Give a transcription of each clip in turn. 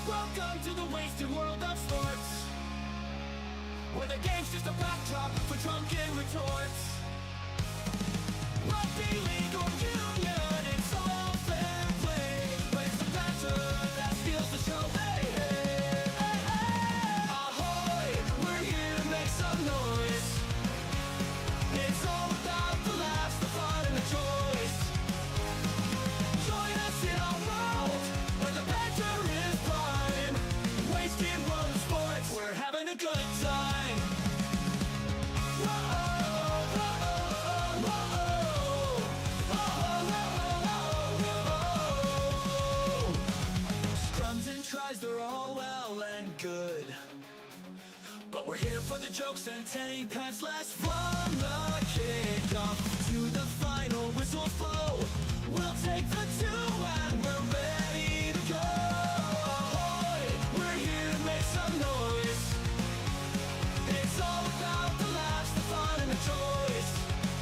Welcome to the wasted world of sports, where the game's just a backdrop for drunken retorts. Rugby league or union, it's all fair play, but it's the banter that steals the show. Hey, hey, hey, hey. Ahoy, we're here to make some noise. It's all about the laughs, the fun, and the joys. Join us in our world, where the banter is prime. Wasted world of sports, we're having a good time. Scrums and tries, they're all well and good, but we're here for the jokes and tank pass. Let's from the kickoff to the final whistle flow. We'll take the two and we're ready to go. Ahoy, we're here to make some noise. It's all about the laughs, the fun, and the joys.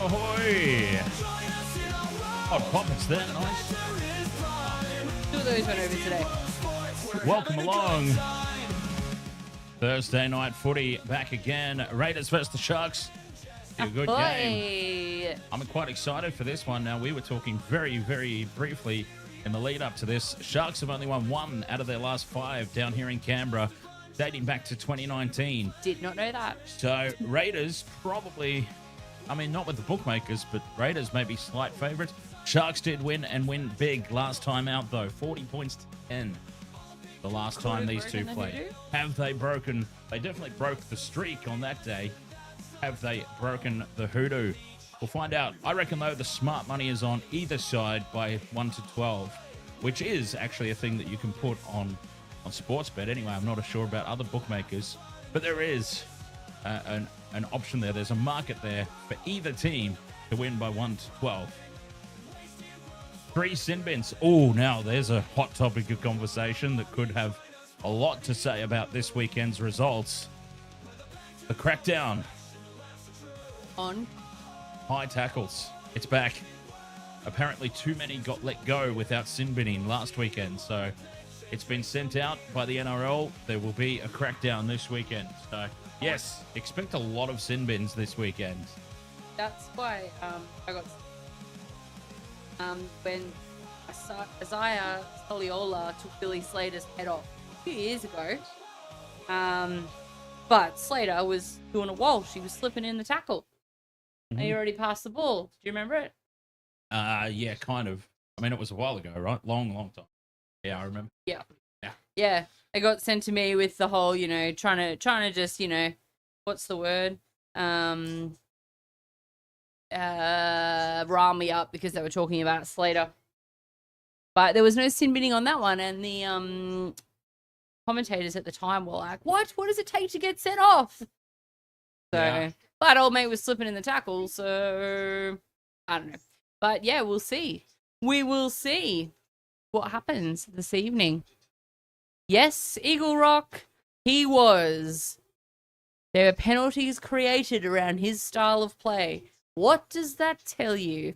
Ahoy! Join us in our world. Hot poppers there, nice. Banter is prime. Two of those went over today. Sports, we're Welcome having a along. good time. Thursday night footy back again. Raiders versus the Sharks. A good game. Ahoy! I'm quite excited for this one. Now, we were talking very, very briefly in the lead up to this. Sharks have only won one out of their last five down here in Canberra, dating back to 2019. Did not know that. So Raiders probably, I mean, not with the bookmakers, but Raiders may be slight favourites. Sharks did win and win big last time out, though. 40 points to 10 the last Could have time these two broken the played. hoodoo? Have they broken? They definitely broke the streak on that day. Have they broken the hoodoo? We'll find out. I reckon, though, the smart money is on either side by 1 to 12, which is actually a thing that you can put on Sportsbet. Anyway, I'm not sure about other bookmakers, but there is an option there. There's a market there for either team to win by 1 to 12. 3 sin bins. Oh, now there's a hot topic of conversation that could have a lot to say about this weekend's results. The crackdown. On. High tackles. It's back. Apparently too many got let go without sin binning last weekend, so it's been sent out by the NRL. There will be a crackdown this weekend. So, yes, expect a lot of sin bins this weekend. That's why I got when Isaiah Soliola took Billy Slater's head off a few years ago. But Slater was doing a Walsh. He was slipping in the tackle. And he already passed the ball. Do you remember it? Yeah, kind of. I mean, it was a while ago, right? Long time. Yeah, I remember. Yeah. It got sent to me with the whole, trying to just, what's the word? Rile me up because they were talking about Slater. But there was no sin binning on that one, and the commentators at the time were like, What does it take to get set off? So Yeah. but old mate was slipping in the tackle, so I don't know. But yeah, we'll see. We will see what happens this evening. Yes, Eagle Rock, he was. There are penalties created around his style of play. What does that tell you?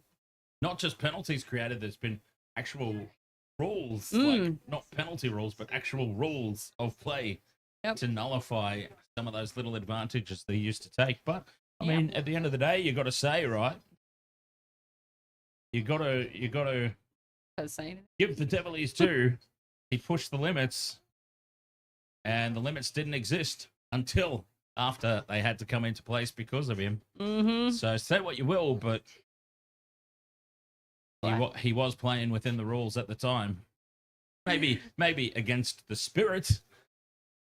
Not just penalties created, there's been actual rules, Mm. like not penalty rules, but actual rules of play to nullify some of those little advantages they used to take. But I mean, at the end of the day, you got to say, right? You got to give the devil his due. He pushed the limits, and the limits didn't exist until after they had to come into place because of him. Mm-hmm. So say what you will, but he was playing within the rules at the time. Maybe against the spirit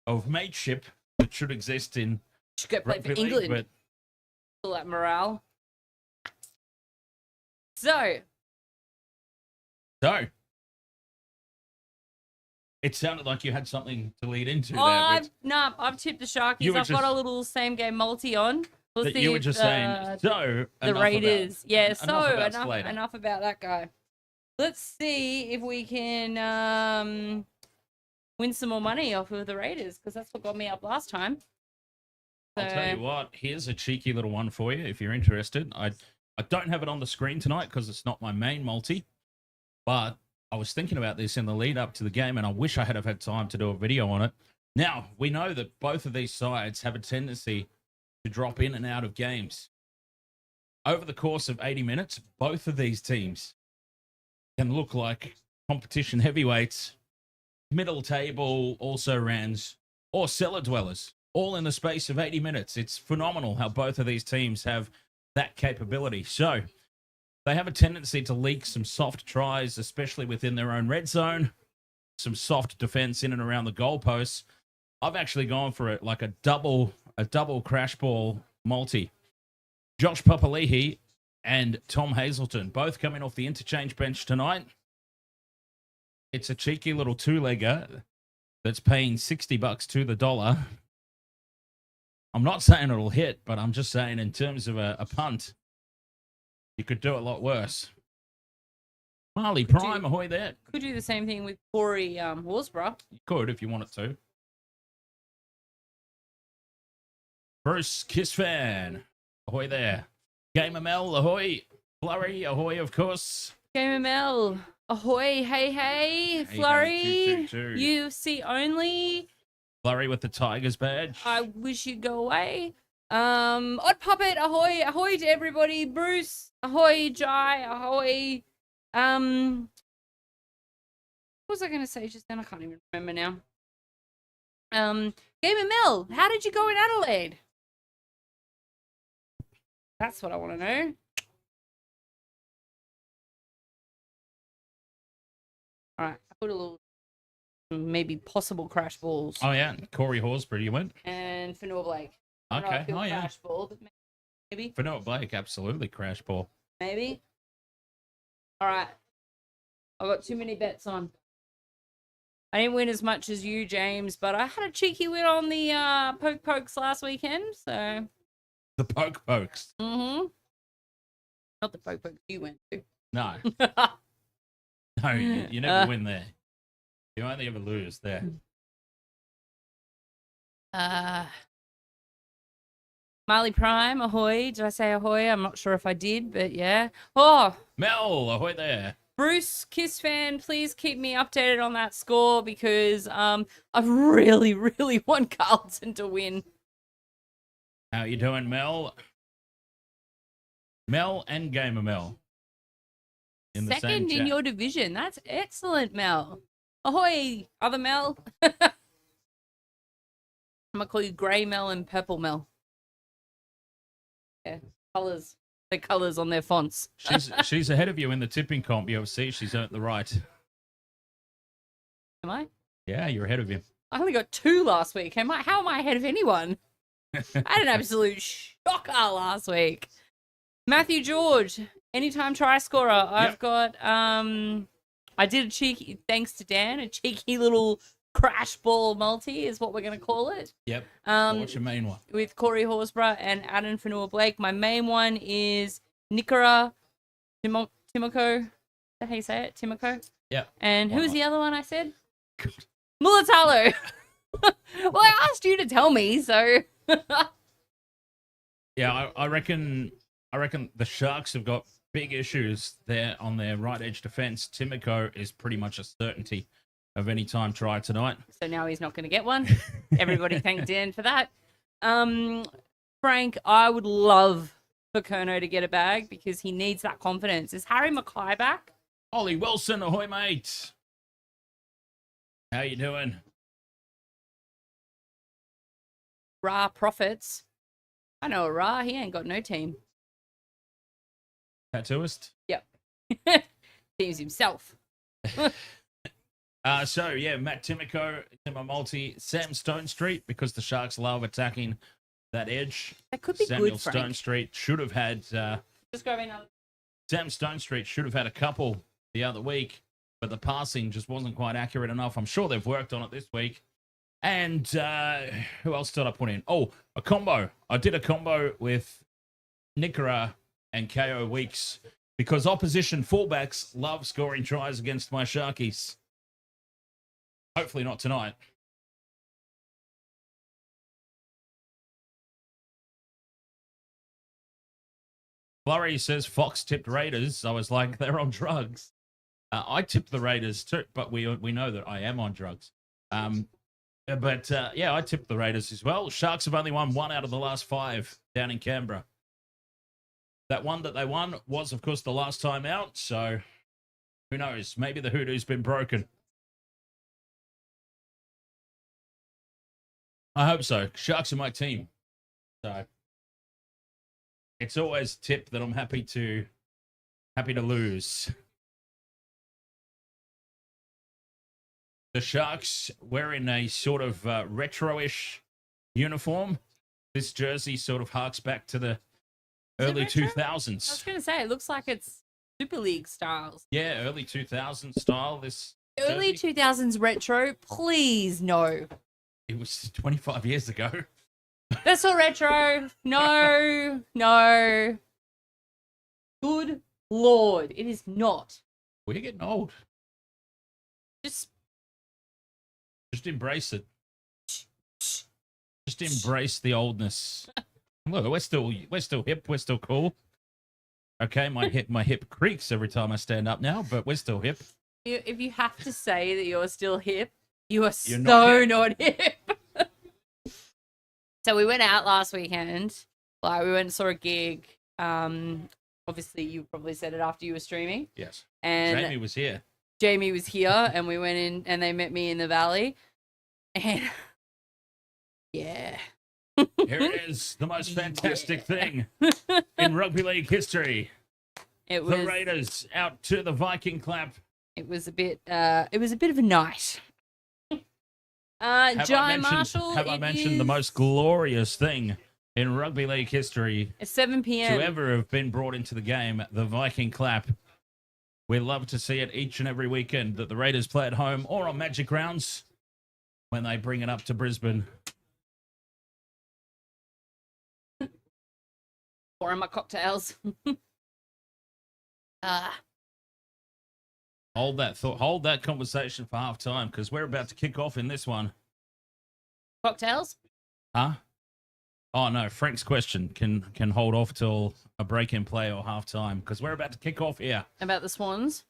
of mateship that should exist in Should go play for rugby league, England. All that morale. So it sounded like you had something to lead into I've there. tipped the Sharkies. You were I've got just- a little same game multi on. We'll That see you were if, just saying. So the enough Raiders. About, Slater. Enough about that guy. Let's see if we can win some more money off of the Raiders, because that's what got me up last time. I'll tell you what. Here's a cheeky little one for you if you're interested. I don't have it on the screen tonight because it's not my main multi, but I was thinking about this in the lead up to the game, and I wish I had time to do a video on it. Now, we know that both of these sides have a tendency to drop in and out of games. Over the course of 80 minutes, both of these teams can look like competition heavyweights, middle table, also rans, or cellar dwellers, all in the space of 80 minutes. It's phenomenal how both of these teams have that capability. So they have a tendency to leak some soft tries, especially within their own red zone, some soft defense in and around the goalposts. I've actually gone for it like a double crash ball multi. Josh Papali'i and Tom Hazelton both coming off the interchange bench tonight. It's a cheeky little two-legger that's paying $60 to the dollar. I'm not saying it'll hit, but I'm just saying in terms of a punt, you could do a lot worse. Marley Prime, ahoy there. Could do the same thing with Corey Horsburgh. You could if you wanted to. Bruce Kissfan, ahoy there. Game ML, ahoy. Flurry, ahoy, of course. Game ML, ahoy, hey, Flurry, UFC only. Flurry with the Tigers badge. I wish you'd go away. Odd Puppet, ahoy, ahoy to everybody. Bruce, ahoy, Jai, ahoy. What was I going to say just then? I can't even remember now. Game ML, how did you go in Adelaide? That's what I want to know. All right, I put a little, maybe possible crash balls. Oh, yeah. Corey Horsburgh, you went? And Fanua Blake. Okay. Oh, yeah. Crash ball, but maybe. Fanua Blake, absolutely crash ball. Maybe. All right. I got too many bets on. I didn't win as much as you, James, but I had a cheeky win on the Poke Pokes last weekend, so. The Poke Pokes? Mm-hmm. Not the Poke Pokes you went to. No. No, you never win there. You only ever lose there. Marley Prime, ahoy. Did I say ahoy? I'm not sure if I did, but yeah. Oh, Mel, ahoy there. Bruce, Kiss fan, please keep me updated on that score because I really, really want Carlton to win. How you doing, Mel? Mel and Gamer Mel. In the Second same in chat. your division. That's excellent, Mel. Ahoy, other Mel. I'm going to call you Grey Mel and Purple Mel. Yeah, colours. The colours on their fonts. She's ahead of you in the tipping comp, UFC. She's earned the right. Am I? Yeah, you're ahead of him. I only got 2 last week. How am I ahead of anyone? I had an absolute shocker last week. Matthew George, anytime try scorer. I've got I did a cheeky, thanks to Dan, a cheeky little crash ball multi is what we're going to call it. Yep. What's your main one? With Corey Horsburgh and Adam Fanua Blake. My main one is Nikora Timoko. Is that how you say it? Timoko? Yep. And who's the other one I said? Mulatalo. Well, I asked you to tell me, so. Yeah, I reckon the Sharks have got big issues there on their right edge defense. Timoko is pretty much a certainty of any time try tonight. So now he's not going to get one. Everybody thank Dan for that. Frank, I would love for Kerno to get a bag because he needs that confidence. Is Harry Mackay back? Ollie Wilson, ahoy, mate. How you doing? Ra Profits. I know a Ra. He ain't got no team. Tattooist? Yep. Teams himself. So, yeah, Matt Timoko, Timmer Multi, Sam Stone Street, because the Sharks love attacking that edge. That could be Samuel good, Frank. Stone Street should have had... Just grab another. Sam Stone Street should have had a couple the other week, but the passing just wasn't quite accurate enough. I'm sure they've worked on it this week. And who else did I put in? Oh, a combo. I did a combo with Nikora and KO Weeks because opposition fullbacks love scoring tries against my Sharkies. Hopefully not tonight. Flurry says Fox tipped Raiders. I was like, they're on drugs. I tipped the Raiders too, but we know that I am on drugs. Yeah, I tipped the Raiders as well. Sharks have only won 1 out of the last 5 down in Canberra. That one that they won was, of course, the last time out. So who knows? Maybe the hoodoo's been broken. I hope so. Sharks are my team. So it's always a tip that I'm happy to lose. The Sharks wearing a sort of retro-ish uniform. This jersey sort of harks back to the early 2000s. I was going to say, it looks like it's Super League styles. Yeah, early 2000s style. This Early jersey. 2000s retro, please no. It was 25 years ago. That's all retro. No, no. Good Lord, it is not. We're getting old. Just embrace it. Just embrace the oldness. Look, we're still hip. We're still cool. Okay, my hip creaks every time I stand up now, but we're still hip. if you have to say that you're still hip, you're so not hip. So we went out last weekend. Like, we went and saw a gig. Obviously, you probably said it after you were streaming. Yes. And Jamie was here. Jamie was here, and we went in, and they met me in the valley. And yeah. Here it is, the most fantastic thing in rugby league history. It was the Raiders out to the Viking clap. It was a bit of a night. Have Jai I Marshall. mentioned the most glorious thing in rugby league history It's 7 p.m. to ever have been brought into the game, the Viking clap? We love to see it each and every weekend that the Raiders play at home or on Magic Rounds when they bring it up to Brisbane. Pouring my cocktails. Hold that thought. Hold that conversation for half time because we're about to kick off in this one. Cocktails? Huh? Oh no, Frank's question can hold off till a break in play or half time because we're about to kick off here. About the Swans?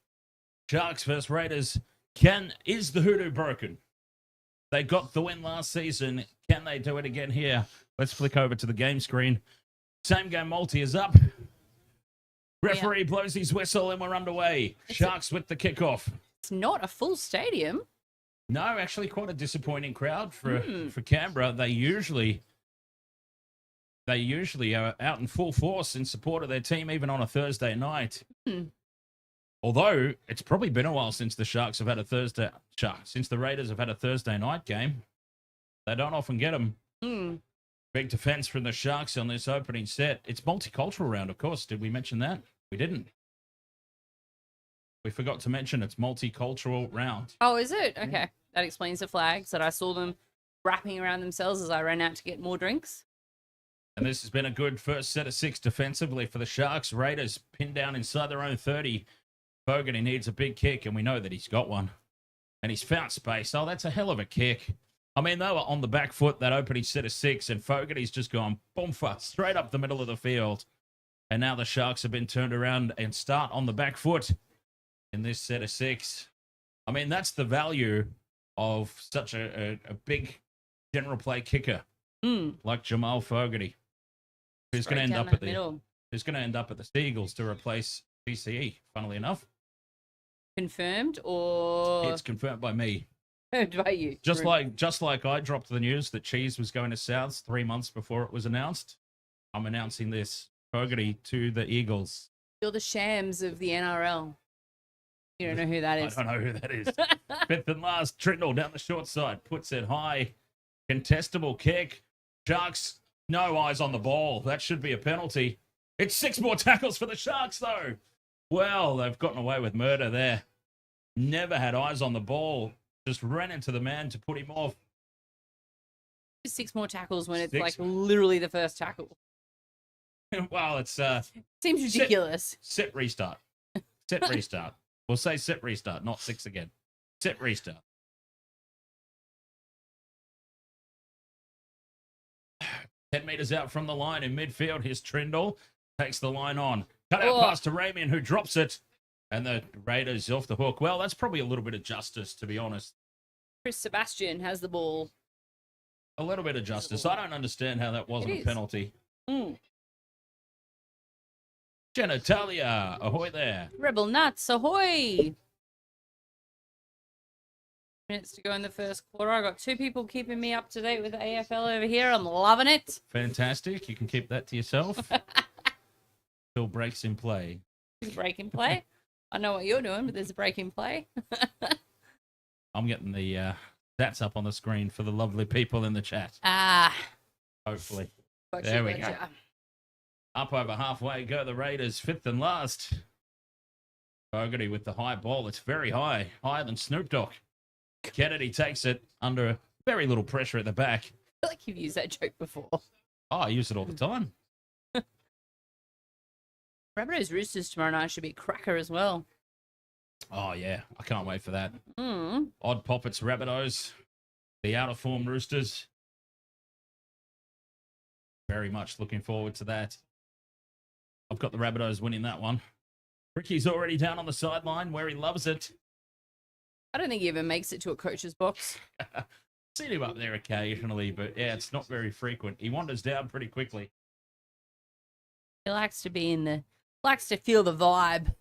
Sharks versus Raiders. Is the hoodoo broken? They got the win last season. Can they do it again here? Let's flick over to the game screen. Same game multi is up. Referee blows his whistle and we're underway. Sharks with the kickoff. It's not a full stadium. No, actually quite a disappointing crowd for Canberra. They usually are out in full force in support of their team, even on a Thursday night. Although it's probably been a while since the Sharks have had a since the Raiders have had a Thursday night game. They don't often get them. Big defense from the Sharks on this opening set. It's multicultural round, of course. Did we mention that? We didn't. We forgot to mention it's multicultural round. Oh, is it? Okay. That explains the flags that I saw them wrapping around themselves as I ran out to get more drinks. And this has been a good first set of 6 defensively for the Sharks. Raiders pinned down inside their own 30. Fogarty needs a big kick, and we know that he's got one. And he's found space. Oh, that's a hell of a kick. I mean, they were on the back foot that opening set of 6, and Fogarty's just gone boomfa straight up the middle of the field. And now the Sharks have been turned around and start on the back foot in this set of 6. I mean, that's the value of such a big general play kicker like Jamal Fogarty, who's going to end up at the Seagulls to replace PCE, funnily enough. Confirmed or It's confirmed by me. confirmed by you? Just like I dropped the news that Cheese was going to Souths 3 months before it was announced, I'm announcing this. Fogarty to the Eagles. You're the Shams of the NRL. You don't know who that is. I don't know who that is. Fifth and last, Trindle down the short side. Puts it high. Contestable kick. Sharks, no eyes on the ball. That should be a penalty. It's 6 more tackles for the Sharks, though. Well, they've gotten away with murder there. Never had eyes on the ball. Just ran into the man to put him off. 6 more tackles when it's 6. like literally the first tackle. Well, it's Seems ridiculous. Set restart. Set restart. We'll say set restart, not 6 again. Set restart. Ten meters out from the line in midfield. Here's Trindle. Takes the line on. Cut out pass to Ramian, who drops it. And the Raiders off the hook. Well, that's probably a little bit of justice, to be honest. Chris Sebastian has the ball. A little bit of justice. I don't understand how that wasn't a penalty. Mm. Genitalia, ahoy there. Rebel Nuts, ahoy! Minutes to go in the first quarter. I got 2 people keeping me up to date with the AFL over here. I'm loving it. Fantastic. You can keep that to yourself. Still breaks in play. There's a break in play. I know what you're doing, but there's a break in play. I'm getting the stats up on the screen for the lovely people in the chat. Ah. Hopefully. Gotcha, There we go. gotcha. Up over halfway go the Raiders, 5th and last. Fogarty with the high ball. It's very high, higher than Snoop Dogg. Kennedy takes it under very little pressure at the back. I feel like you've used that joke before. Oh, I use it all the time. Rabbitohs Roosters tomorrow night should be a cracker as well. Oh, yeah. I can't wait for that. Mm. Odd Poppets Rabbitohs. The out of form Roosters. Very much looking forward to that. I've got the Rabbitohs winning that one. Ricky's already down on the sideline where he loves it. I don't think he ever makes it to a coach's box. Seen him up there occasionally, but yeah, it's not very frequent. He wanders down pretty quickly. He likes to be in the, likes to feel the vibe.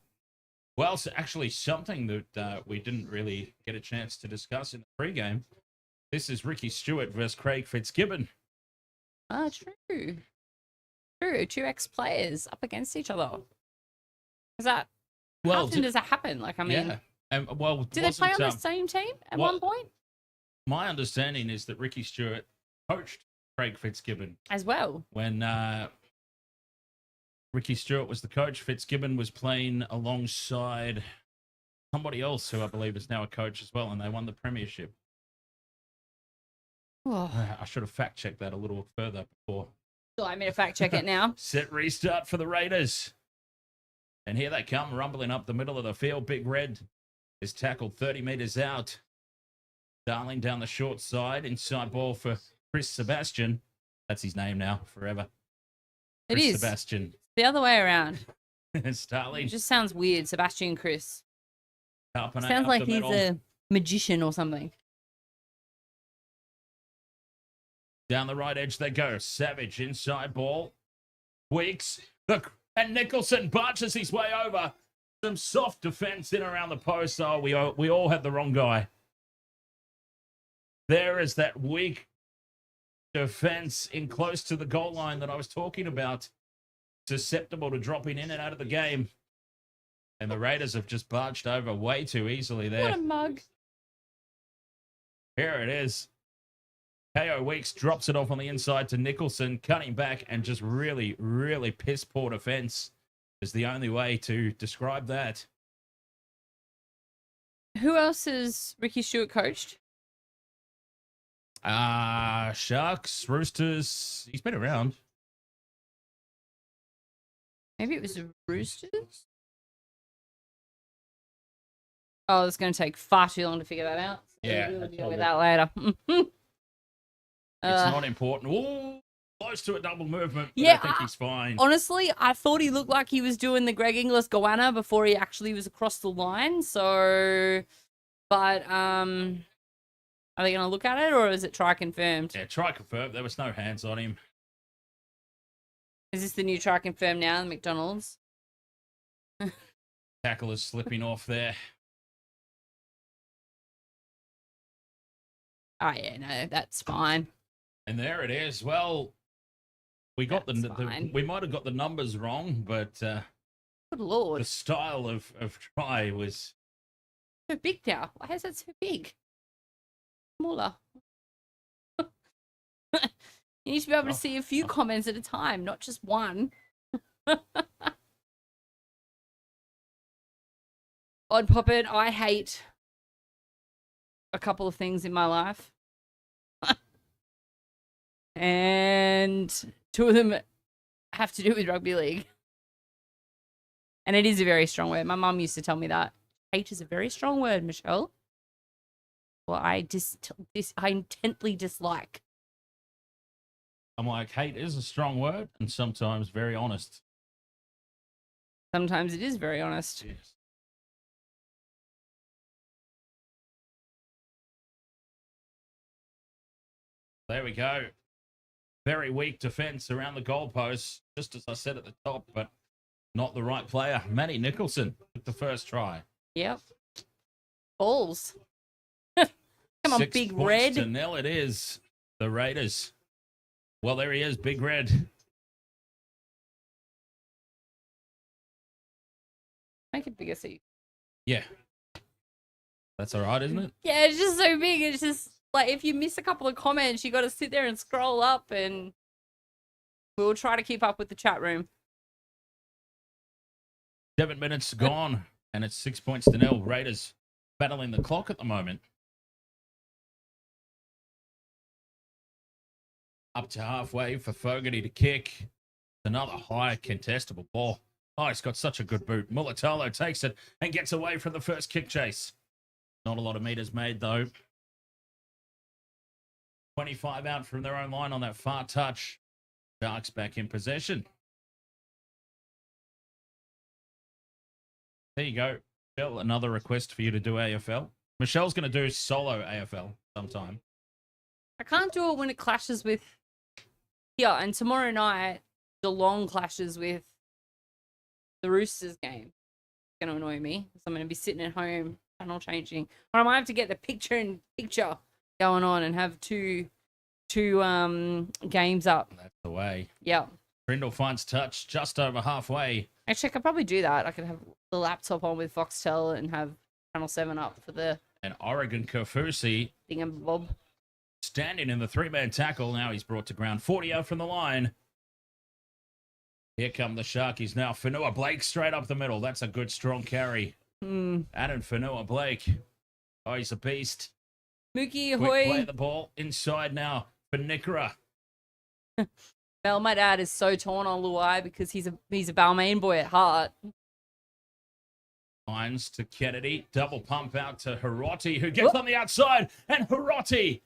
Well, so actually something that we didn't really get a chance to discuss in the pregame. This is Ricky Stewart versus Craig Fitzgibbon. Ah, true. True. 2 ex-players up against each other. Is that, how often does that happen? Like, I mean, yeah. Well, do they play on the same team at one point? My understanding is that Ricky Stewart coached Craig Fitzgibbon. As well. When Ricky Stewart was the coach, Fitzgibbon was playing alongside somebody else who I believe is now a coach as well, and they won the premiership. Oh. I should have fact-checked that a little further before. So I'm going to fact check it now. Set restart for the Raiders. And here they come, rumbling up the middle of the field. Big Red is tackled 30 meters out. Darling down the short side. Inside ball for Chris Sebastian. That's his name now, forever. It Chris is. Sebastian. The other way around. Starling. It just sounds weird. Sebastian Chris. Sounds Sounds like he's a magician or something. Down the right edge they go. Savage inside ball. Weeks. And Nicholson bunches his way over. Some soft defense in around the post. Oh, we all had the wrong guy. There is that weak defense in close to the goal line that I was talking about. Susceptible to dropping in and out of the game. And the Raiders have just barged over way too easily there. What a mug. Here it is. KO Weeks drops it off on the inside to Nicholson, cutting back, and just really, really piss poor defense is the only way to describe that. Who else has Ricky Stewart coached? Sharks, Roosters. He's been around. Maybe it was the Roosters? Oh, it's going to take far too long to figure that out. So Yeah, we'll that's deal all with good. that later. It's not important. Ooh, close to a double movement. But Yeah, I think he's fine. Honestly, I thought he looked like he was doing the Greg Inglis goanna before he actually was across the line. So, but are they going to look at it or is it try confirmed? Yeah, try confirm. There was no hands on him. Is this the new try confirmed now, the McDonald's? Tackle is slipping off there. Oh yeah, no, that's fine. And there it is. Well, we got That's fine. we might have got the numbers wrong, but Good lord, the style of try was so big now. Why is that so big? Smaller. You need to be able to see a few comments at a time, not just one. Odd Poppet, I hate a couple of things in my life. And 2 of them have to do with rugby league. And it is a very strong word. My mum used to tell me that. Hate is a very strong word, Michelle. Well, I intently dislike. I'm like, hate is a strong word and sometimes very honest. Sometimes it is very honest. Yes. There we go. Very weak defense around the goalposts, just as I said at the top, but not the right player. Matty Nicholson with the first try. Yep. Balls. Come on, 6 Big points Red. to nil it is. The Raiders. Well, there he is, Big Red. Make it bigger so you... Yeah. That's all right, isn't it? Yeah, it's just so big. It's just like if you miss a couple of comments, you got to sit there and scroll up, and we'll try to keep up with the chat room. 7 minutes gone, and it's 6 points to nil. Raiders battling the clock at the moment. Up to halfway for Fogarty to kick. Another high contestable ball. Oh, he's got such a good boot. Mulatalo takes it and gets away from the first kick chase. Not a lot of meters made, though. 25 out from their own line on that far touch. Sharks back in possession. There you go. Michelle, another request for you to do AFL. Michelle's going to do solo AFL sometime. I can't do it when it clashes with... Yeah, and tomorrow night, Geelong clashes with the Roosters game. It's going to annoy me. So I'm going to be sitting at home, channel changing. Or I might have to get the picture going on and have two games up. That's the way. Yeah. Brindle finds touch just over halfway. Actually, I could probably do that. I could have the laptop on with Foxtel and have Channel 7 up for the And Oregon Kofusi thingamabob. standing in the three-man tackle. Now he's brought to ground. 40 out from the line. Here come the Sharkies now. Fanua Blake straight up the middle. That's a good, strong carry. Adam Fanua Blake. Oh, he's a beast. Mookie Quick play Ahoy. the ball inside now for Nickera. Mel, my dad is so torn on Luai because he's a Balmain boy at heart. Hines to Kennedy. Double pump out to Hiroti, who gets on the outside. And Hiroti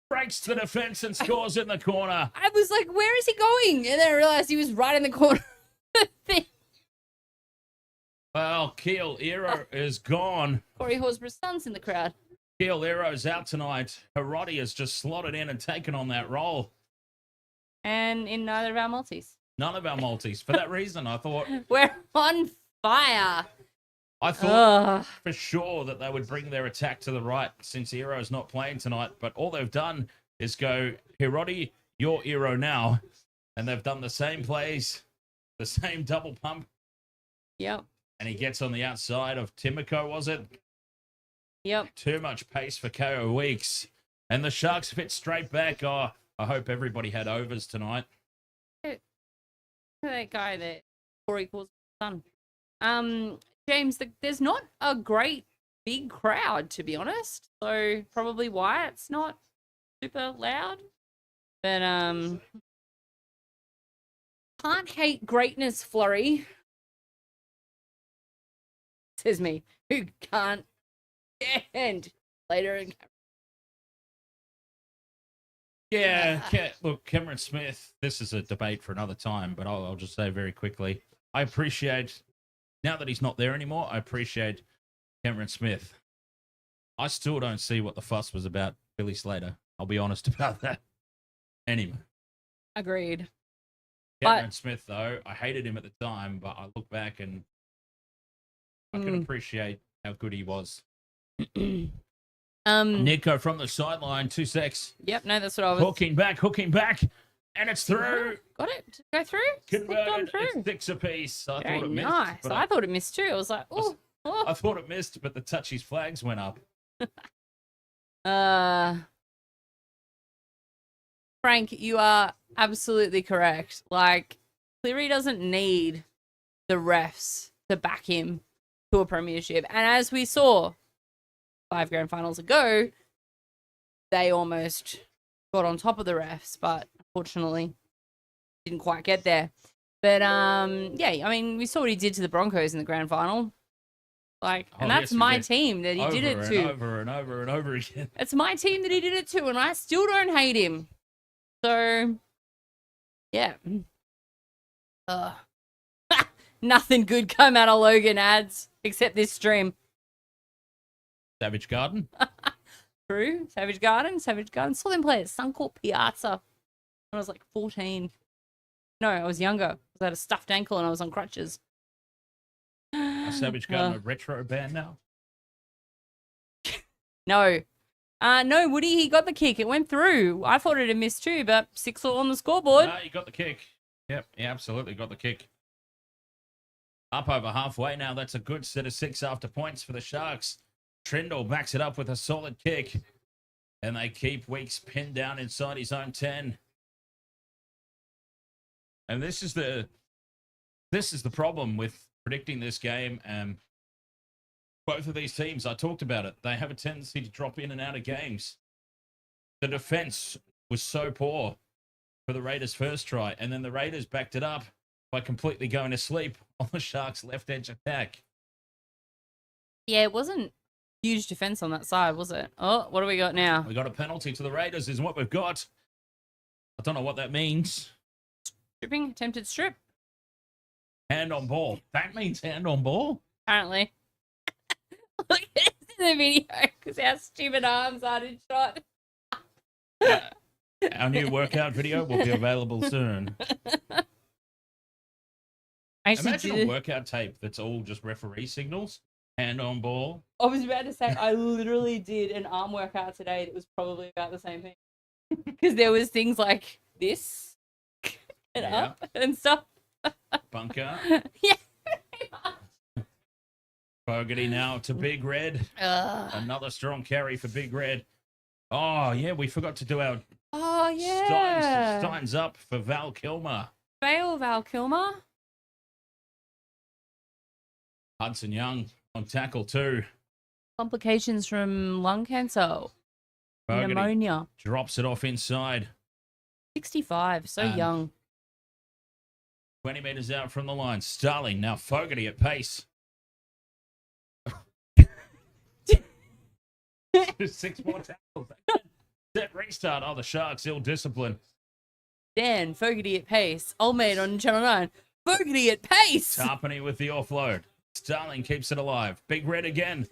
breaks the defense and scores in the corner. I was like, where is he going? And then I realized he was right in the corner of the thing. Well, Kayal Iro is gone. Corey Horsburgh's son's in the crowd. Kayal Iro's out tonight. Hiroti has just slotted in and taken on that role. And in neither of our multis. None of our multis. For that reason, I thought We're on fire. for sure that they would bring their attack to the right since Iro's not playing tonight. But all they've done is go, Hiroti, you're Iro now. And they've done the same plays, the same double pump. Yep. And he gets on the outside of Timoko, was it? Yep. Too much pace for KO Weeks. And the Sharks fit straight back. Oh, I hope everybody had overs tonight. That guy that Corey calls son. James, there's not a great big crowd, to be honest. So probably why it's not super loud. But can't hate greatness, Flurry. Says me, who can't stand later in. Yeah, look, Cameron Smith, this is a debate for another time, but I'll just say very quickly, I appreciate, now that he's not there anymore, I appreciate Cameron Smith. I still don't see what the fuss was about Billy Slater. I'll be honest about that. Anyway. Agreed. Cameron Smith, though, I hated him at the time, but I look back and I can appreciate how good he was. Nico from the sideline, 2 secs. Yep, no, that's what I was. Hooking back, and it's through. Got it? Did it go through? Converted. Through. It's 6 apiece. I Very thought it missed. nice. But I thought it missed too. I was like, oh. I thought it missed, but the touchies flags went up. Frank, you are absolutely correct. Like, Cleary doesn't need the refs to back him to a premiership. And as we saw 5 grand finals ago, they almost got on top of the refs, but unfortunately didn't quite get there. But yeah, I mean, we saw what he did to the Broncos in the grand final. Like, and that's my team that he did it to. Over and over and over again. It's my team that he did it to, and I still don't hate him. So, yeah. Nothing good come out of Logan ads, except this stream. Savage Garden. True. Savage Garden. Saw them play at Suncourt Piazza when I was like 14. No, I was younger. I had a stuffed ankle and I was on crutches. Savage Garden a retro band now. No. No, Woody, he got the kick. It went through. I thought it had missed too, but 6-all on the scoreboard. No, you got the kick. Yep, he absolutely got the kick. Up over halfway now. That's a good set of 6 after points for the Sharks. Trindle backs it up with a solid kick. And they keep Weeks pinned down inside his own 10. And this is the problem with predicting this game. Both of these teams, I talked about it, they have a tendency to drop in and out of games. The defense was so poor for the Raiders' first try, and then the Raiders backed it up by completely going to sleep on the Sharks' left edge attack. Yeah, it wasn't huge defense on that side, was it? Oh, what do we got now? We got a penalty to the Raiders is what we've got. I don't know what that means. Stripping, attempted strip. Hand on ball. That means hand on ball? Apparently. Look at it in the video because our stupid arms aren't in shot. Our new workout video will be available soon. Imagine a workout tape that's all just referee signals. Hand on ball. I was about to say, I literally did an arm workout today that was probably about the same thing. Because there was things like this and up and stuff. Bunker. Yeah. Fogarty now to Big Red. Another strong carry for Big Red. Oh, yeah, we forgot to do our Steins up for Val Kilmer. Val Kilmer. Hudson Young on tackle too. Complications from lung cancer. Fogarty Pneumonia. drops it off inside. 65, so young. 20 metres out from the line. Starling, now Fogarty at pace. 6 more tackles. Set restart. Oh, the Sharks ill-disciplined. Dan, Fogarty at pace. Old mate on Channel 9. Fogarty at pace. Tarpany with the offload. Starling keeps it alive. Big Red again.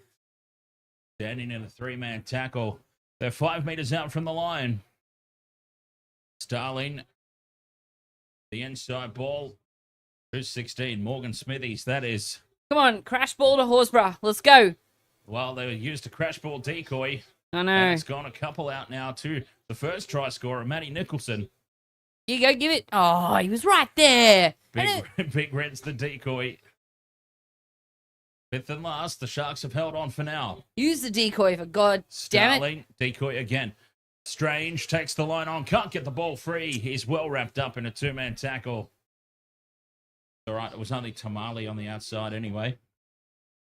Standing in a 3-man tackle. They're 5 metres out from the line. Starling. The inside ball. Who's 16? Morgan Smithies, that is. Come on, crash ball to Horsburgh. Let's go. Well, they used a crash ball decoy. I know. And it's gone a couple out now to the first try scorer, Matty Nicholson. You go, give it. Oh, he was right there. Big Red's the decoy. 5th and last, the Sharks have held on for now. Use the decoy for God damn it. Starling, decoy again. Strange takes the line on, can't get the ball free. He's well wrapped up in a 2-man tackle. All right, it was only Tamale on the outside anyway.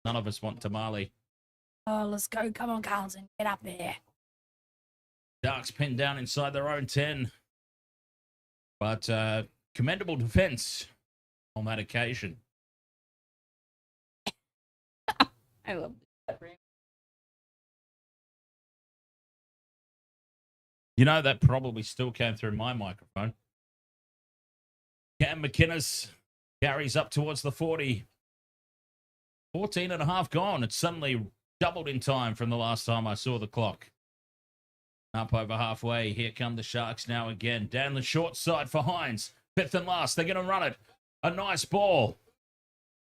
None of us want Tamale. Oh, let's go. Come on, Carlton. Get up there. Sharks pinned down inside their own 10. But commendable defense on that occasion. I love that. You know, that probably still came through my microphone. Cam McInnes carries up towards the 40. 14 and a half gone. It's suddenly doubled in time from the last time I saw the clock. Up over halfway. Here come the Sharks now again. Down the short side for Hines. 5th and last. They're going to run it. A nice ball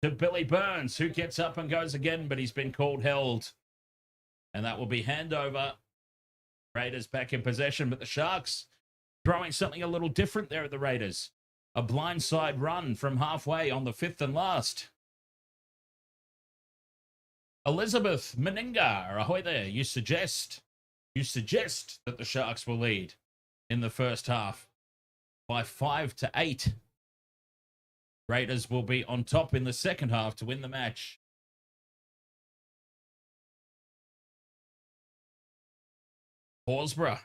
to Billy Burns, who gets up and goes again, but he's been called held. And that will be handover. Raiders back in possession, but the Sharks throwing something a little different there at the Raiders. A blindside run from halfway on the 5th and last. Elizabeth Meninga, ahoy there. You suggest that the Sharks will lead in the first half by 5-8. Raiders will be on top in the second half to win the match. Horsburgh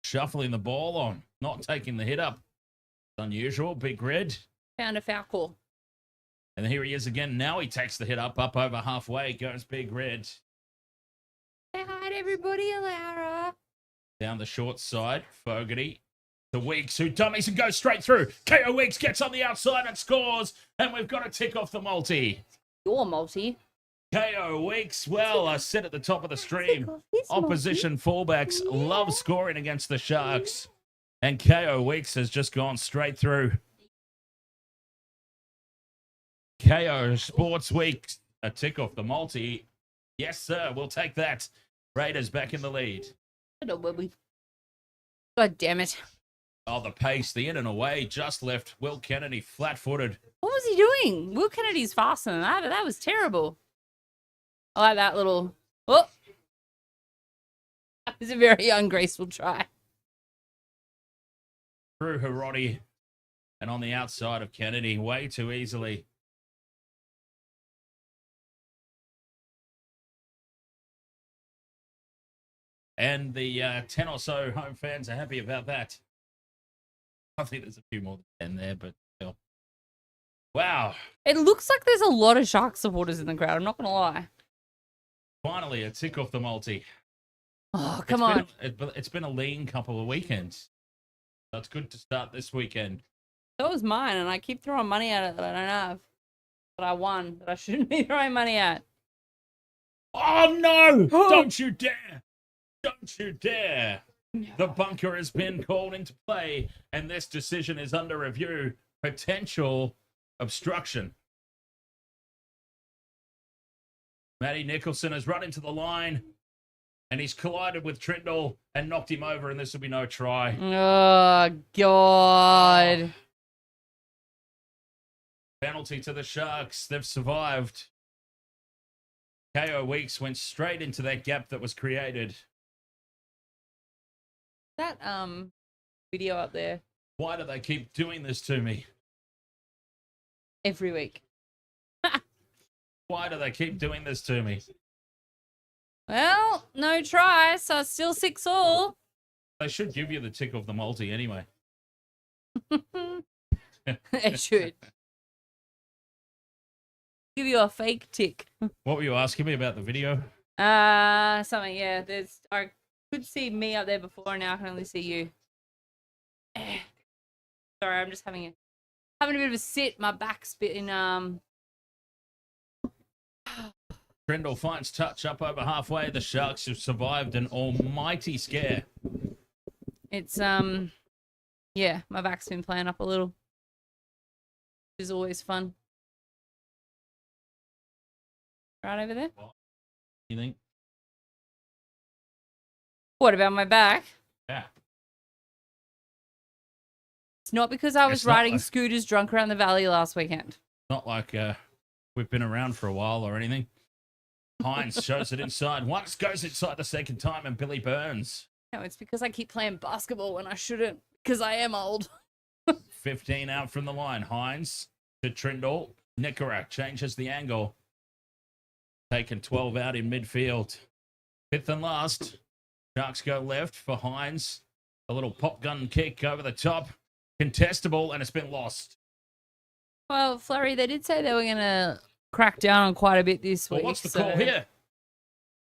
shuffling the ball on, not taking the hit up. It's unusual. Big Red. Found a foul call. And here he is again. Now he takes the hit up over halfway. Goes Big Red. Say hi to everybody, Alara. Down the short side. Fogarty to Weeks, who dummies and goes straight through. KO Weeks gets on the outside and scores. And we've got to tick off the multi. Your multi. KO Weeks, well, I sit at the top of the stream. It's Opposition fullbacks love scoring against the Sharks. And KO Weeks has just gone straight through. KO Sports Week, a tick off the multi. Yes, sir, we'll take that. Raiders back in the lead. God damn it. Oh, the pace, the in and away, just left Will Kennedy flat-footed. What was he doing? Will Kennedy's faster than that. That was terrible. I like that little... Oh! That was a very ungraceful try. Through Hiroti and on the outside of Kennedy, way too easily. And the 10 or so home fans are happy about that. I think there's a few more than 10 there, but still. Wow. It looks like there's a lot of Shark supporters in the crowd. I'm not going to lie. Finally, a tick off the multi. Oh, come on. It's been a lean couple of weekends. So it's good to start this weekend. That was mine, and I keep throwing money at it that I don't have. That I won, that I shouldn't be throwing money at. Oh, no! Don't you dare! Don't you dare! The bunker has been called into play, and this decision is under review. Potential obstruction. Matty Nicholson has run into the line, and he's collided with Trindle and knocked him over, and this will be no try. Oh, God. Penalty to the Sharks. They've survived. KO Weeks went straight into that gap that was created. That video up there Why do they keep doing this to me? every week. Why do they keep doing this to me? Well, no try, so it's still 6-all. They should give you the tick of the multi anyway. It should. Give you a fake tick. What were you asking me about the video? Something, yeah. I could see me up there before, now I can only see you. Sorry, I'm just having a bit of a sit. My back's been Trindle finds touch up over halfway. The Sharks have survived an almighty scare. It's yeah, my back's been playing up a little. Which is always fun. Right over there. You think? What about my back? Yeah. It's not because I was It's not riding like- scooters drunk around the valley last weekend. Not like we've been around for a while or anything. Hines shows it inside. Once goes inside the second time, and Billy Burns. No, it's because I keep playing basketball when I shouldn't. Because I am old. 15 out from the line. Hines to Trindle. Nicorak changes the angle. Taken 12 out in midfield. Fifth and last. Sharks go left for Hines. A little pop gun kick over the top. Contestable, and it's been lost. Well, Flurry, they did say they were going to crack down on quite a bit this Well, week. what's the call here?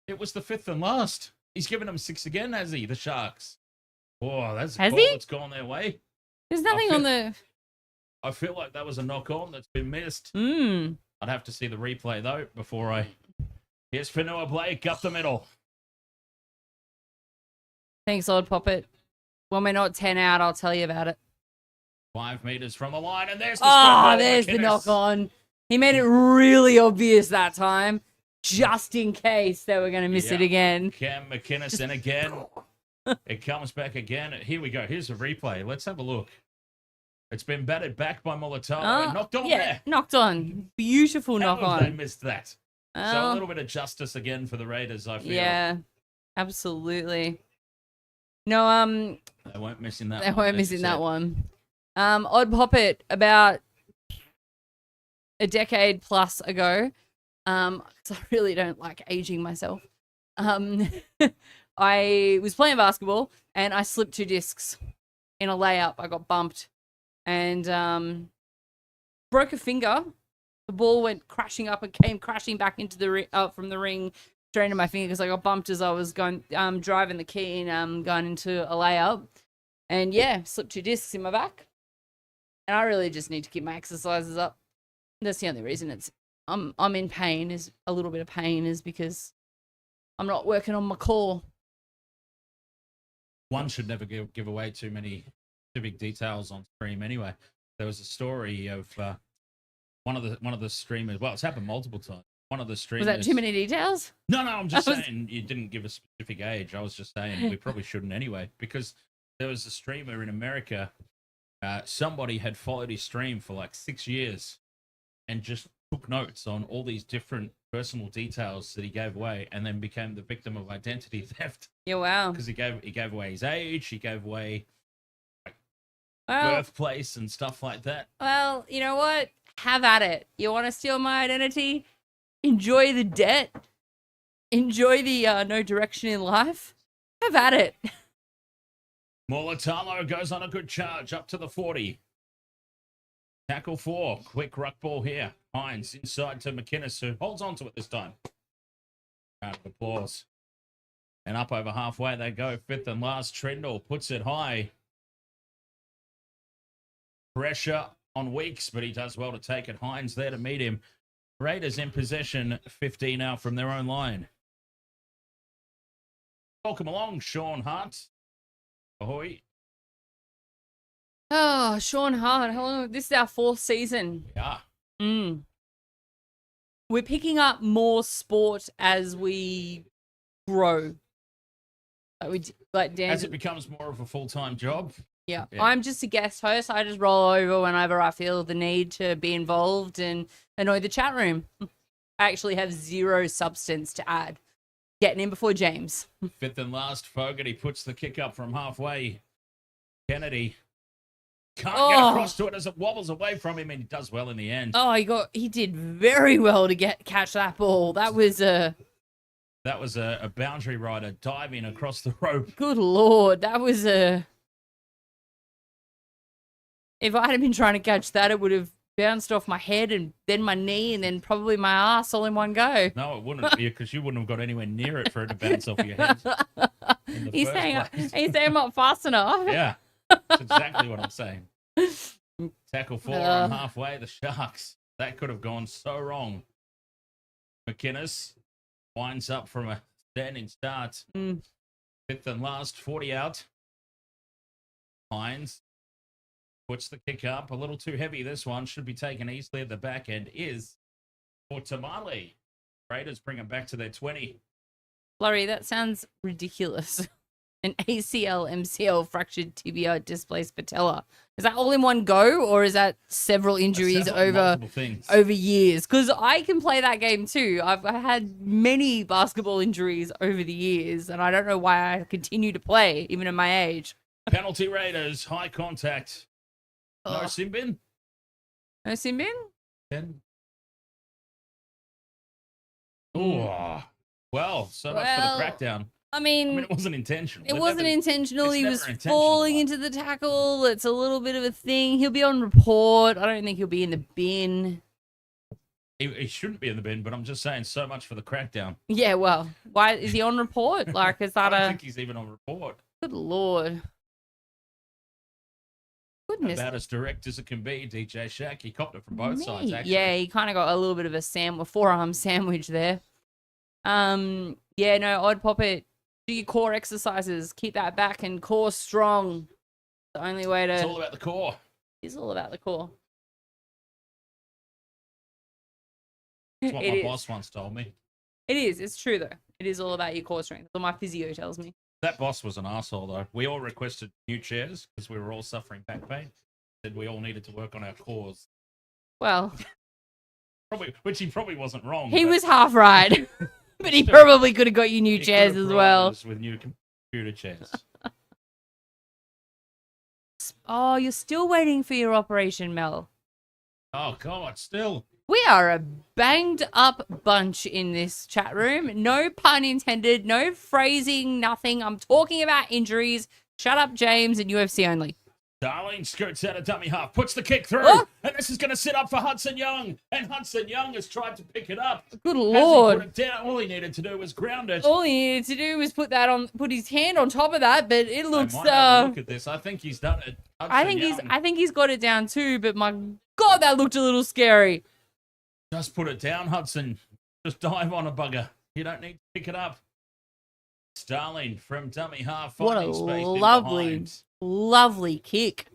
It was the fifth and last. He's given them 6 again, has he? The Sharks. Oh, that's a Has call he? that's gone their way. There's nothing on the... I feel like that was a knock-on that's been missed. Mm. I'd have to see the replay, though, before I... Here's Fanua Blake up the middle. Thanks, Odd Poppet. When we're not 10 out, I'll tell you about it. 5 meters from the line, and there's the Oh, there's the knock-on. He made it really obvious that time, just in case they were going to miss it again. Cam McInnes, and again, it comes back again. Here we go. Here's a replay. Let's have a look. It's been batted back by Molotov and knocked on there. Knocked on. Beautiful How knock have they on. missed that? So a little bit of justice again for the Raiders, I feel. Yeah, absolutely. No, They weren't missing that they one. weren't as you missing that said. one. Odd Poppet, about a decade plus ago, because I really don't like aging myself. I was playing basketball and I slipped 2 discs in a layup. I got bumped and broke a finger. The ball went crashing up and came crashing back into the from the ring straight into my finger because I got bumped as I was going driving the key and going into a layup. And yeah, slipped 2 discs in my back. And I really just need to keep my exercises up. That's the only reason. It's I'm in pain, is a little bit of pain, is because I'm not working on my core. One should never give away too many specific details on stream. Anyway, there was a story of one of the streamers. Well, it's happened multiple times. One of the streamers. Was that too many details? No, I'm just saying you didn't give a specific age. I was just saying we probably shouldn't anyway, because there was a streamer in America. Somebody had followed his stream for like 6 years and just took notes on all these different personal details that he gave away, and then became the victim of identity theft. Yeah, wow. Because he gave away his age, he gave away Well, birthplace and stuff like that. well, you know what? Have at it. You want to steal my identity? Enjoy the debt. Enjoy the no direction in life. Have at it. Mulatalo goes on a good charge up to the 40. Tackle 4. Quick ruck ball here. Hines inside to McInnes, who holds on to it this time. Round of applause. And up over halfway they go. Fifth and last. Trindle puts it high. Pressure on Weeks, but he does well to take it. Hines there to meet him. Raiders in possession. 15 now from their own line. Welcome along, Sean Hart. Ahoy. Oh, Sean Hart. Hello. This is our 4th season. Yeah. We're picking up more sport as we grow. Dan. As it becomes more of a full-time job. Yeah. Yeah. I'm just a guest host. I just roll over whenever I feel the need to be involved and annoy the chat room. I actually have zero substance to add. Getting in before James. Fifth and last. Fogarty puts the kick up from halfway. Kennedy can't get across to it as it wobbles away from him, and he does well in the end. Oh, he did very well to catch that ball. That was a boundary rider diving across the rope. good lord. That was a. If I had been trying to catch that, it would have bounced off my head and then my knee and then probably my ass all in one go. No, it wouldn't be, because you wouldn't have got anywhere near it for it to bounce off your head. He's saying I'm not fast enough. Yeah, that's exactly what I'm saying. Tackle 4 on halfway, the Sharks. That could have gone so wrong. McInnes winds up from a standing start. Fifth and last, 40 out. Hines puts the kick up. A little too heavy, this one. Should be taken easily at the back end. Is for Tamale. Raiders bring them back to their 20. Flurry, that sounds ridiculous. An ACL, MCL, fractured tibia, displaced patella. Is that all in one go, or is that several injuries over years? Because I can play that game too. I've had many basketball injuries over the years, and I don't know why I continue to play, even at my age. Penalty Raiders, high contact. No sin bin? No sin bin? 10. Oh, well, so much for the crackdown. I mean, it wasn't intentional. It wasn't intentional. He was intentional, falling into the tackle. It's a little bit of a thing. He'll be on report. I don't think he'll be in the bin. He shouldn't be in the bin, but I'm just saying, so much for the crackdown. Yeah, well, why is he on report? Like, is that I don't think he's even on report. Good lord. Goodness. About as direct as it can be, DJ Shack. He copped it from both sides, actually. Yeah, he kind of got a little bit of a forearm sandwich there. Yeah, no, I'd pop it. Do your core exercises. Keep that back and core strong. The only way to... It's all about the core. It's all about the core. That's what my boss once told me. It is. It's true, though. It is all about your core strength. That's what my physio tells me. That boss was an asshole, though. We all requested new chairs because we were all suffering back pain. Said we all needed to work on our cores. Well... which he probably wasn't wrong. He was half right. But he probably could have got you new chairs as well. With new computer chairs. Oh, you're still waiting for your operation, Mel. Oh, God, still. We are a banged up bunch in this chat room. No pun intended, no phrasing, nothing. I'm talking about injuries. Shut up, James, and UFC only. Darlene scoots out a dummy half, puts the kick through, and this is going to sit up for Hudson Young. And Hudson Young has tried to pick it up. Good lord! Put it down. All he needed to do was ground it. All he needed to do was put his hand on top of that. But it looks. Look at this. I think he's done it. I think he's got it down too. But my God, that looked a little scary. Just put it down, Hudson. Just dive on a bugger. You don't need to pick it up. Starling from dummy half. What a Finding space in lovely, behind. lovely kick.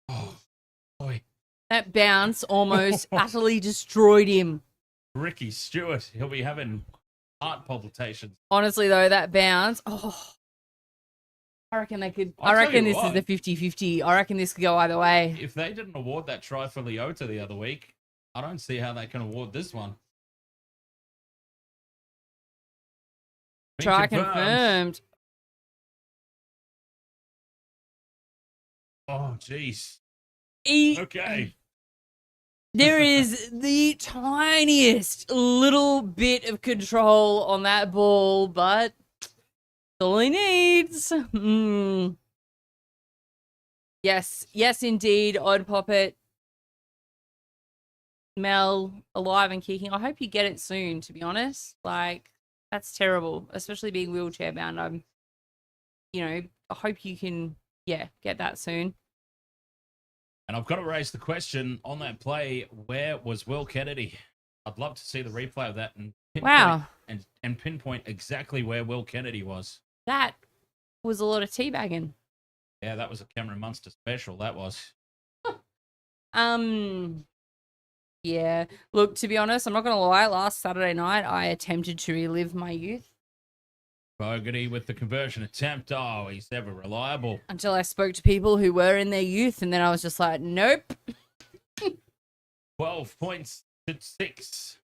Oh, boy. That bounce almost utterly destroyed him. Ricky Stewart. He'll be having heart palpitations. Honestly, though, that bounce. Oh, I reckon they could. I I'll tell reckon you this is what. the 50-50. I reckon this could go either way. If they didn't award that try for Leota the other week, I don't see how they can award this one. Been Try confirmed. Oh, jeez. E- Okay. There is the tiniest little bit of control on that ball, but that's all he needs. Yes, indeed. I'd pop it. Mel, alive and kicking. I hope you get it soon, to be honest. Like, that's terrible, especially being wheelchair bound. I hope you can, get that soon. And I've got to raise the question on that play, where was Will Kennedy? I'd love to see the replay of that and pinpoint exactly where Will Kennedy was. That was a lot of teabagging. Yeah, that was a Cameron Munster special, that was. Yeah. Look, to be honest, I'm not going to lie. Last Saturday night, I attempted to relive my youth. Fogarty with the conversion attempt. Oh, he's ever reliable. Until I spoke to people who were in their youth, and then I was just like, nope. 12 points to 6.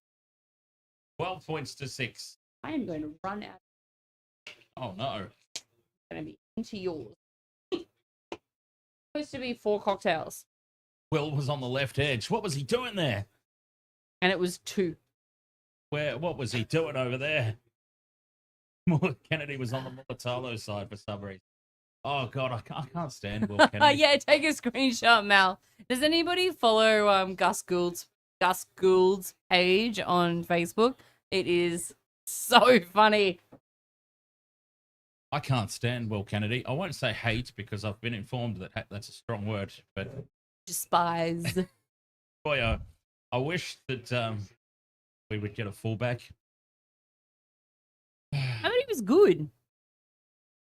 12 points to 6. I am going to run out. Oh, no. Going to be into yours. Supposed to be 4 cocktails. Will was on the left edge. What was he doing there? And it was 2. What was he doing over there? Kennedy was on the Mulatalo side for some reason. Oh, God, I can't stand Will Kennedy. Yeah, take a screenshot, Mal. Does anybody follow Gus Gould's page on Facebook? It is so funny. I can't stand Will Kennedy. I won't say hate because I've been informed that that's a strong word, but Despise. boy, I wish that we would get a fullback. I mean, he was good.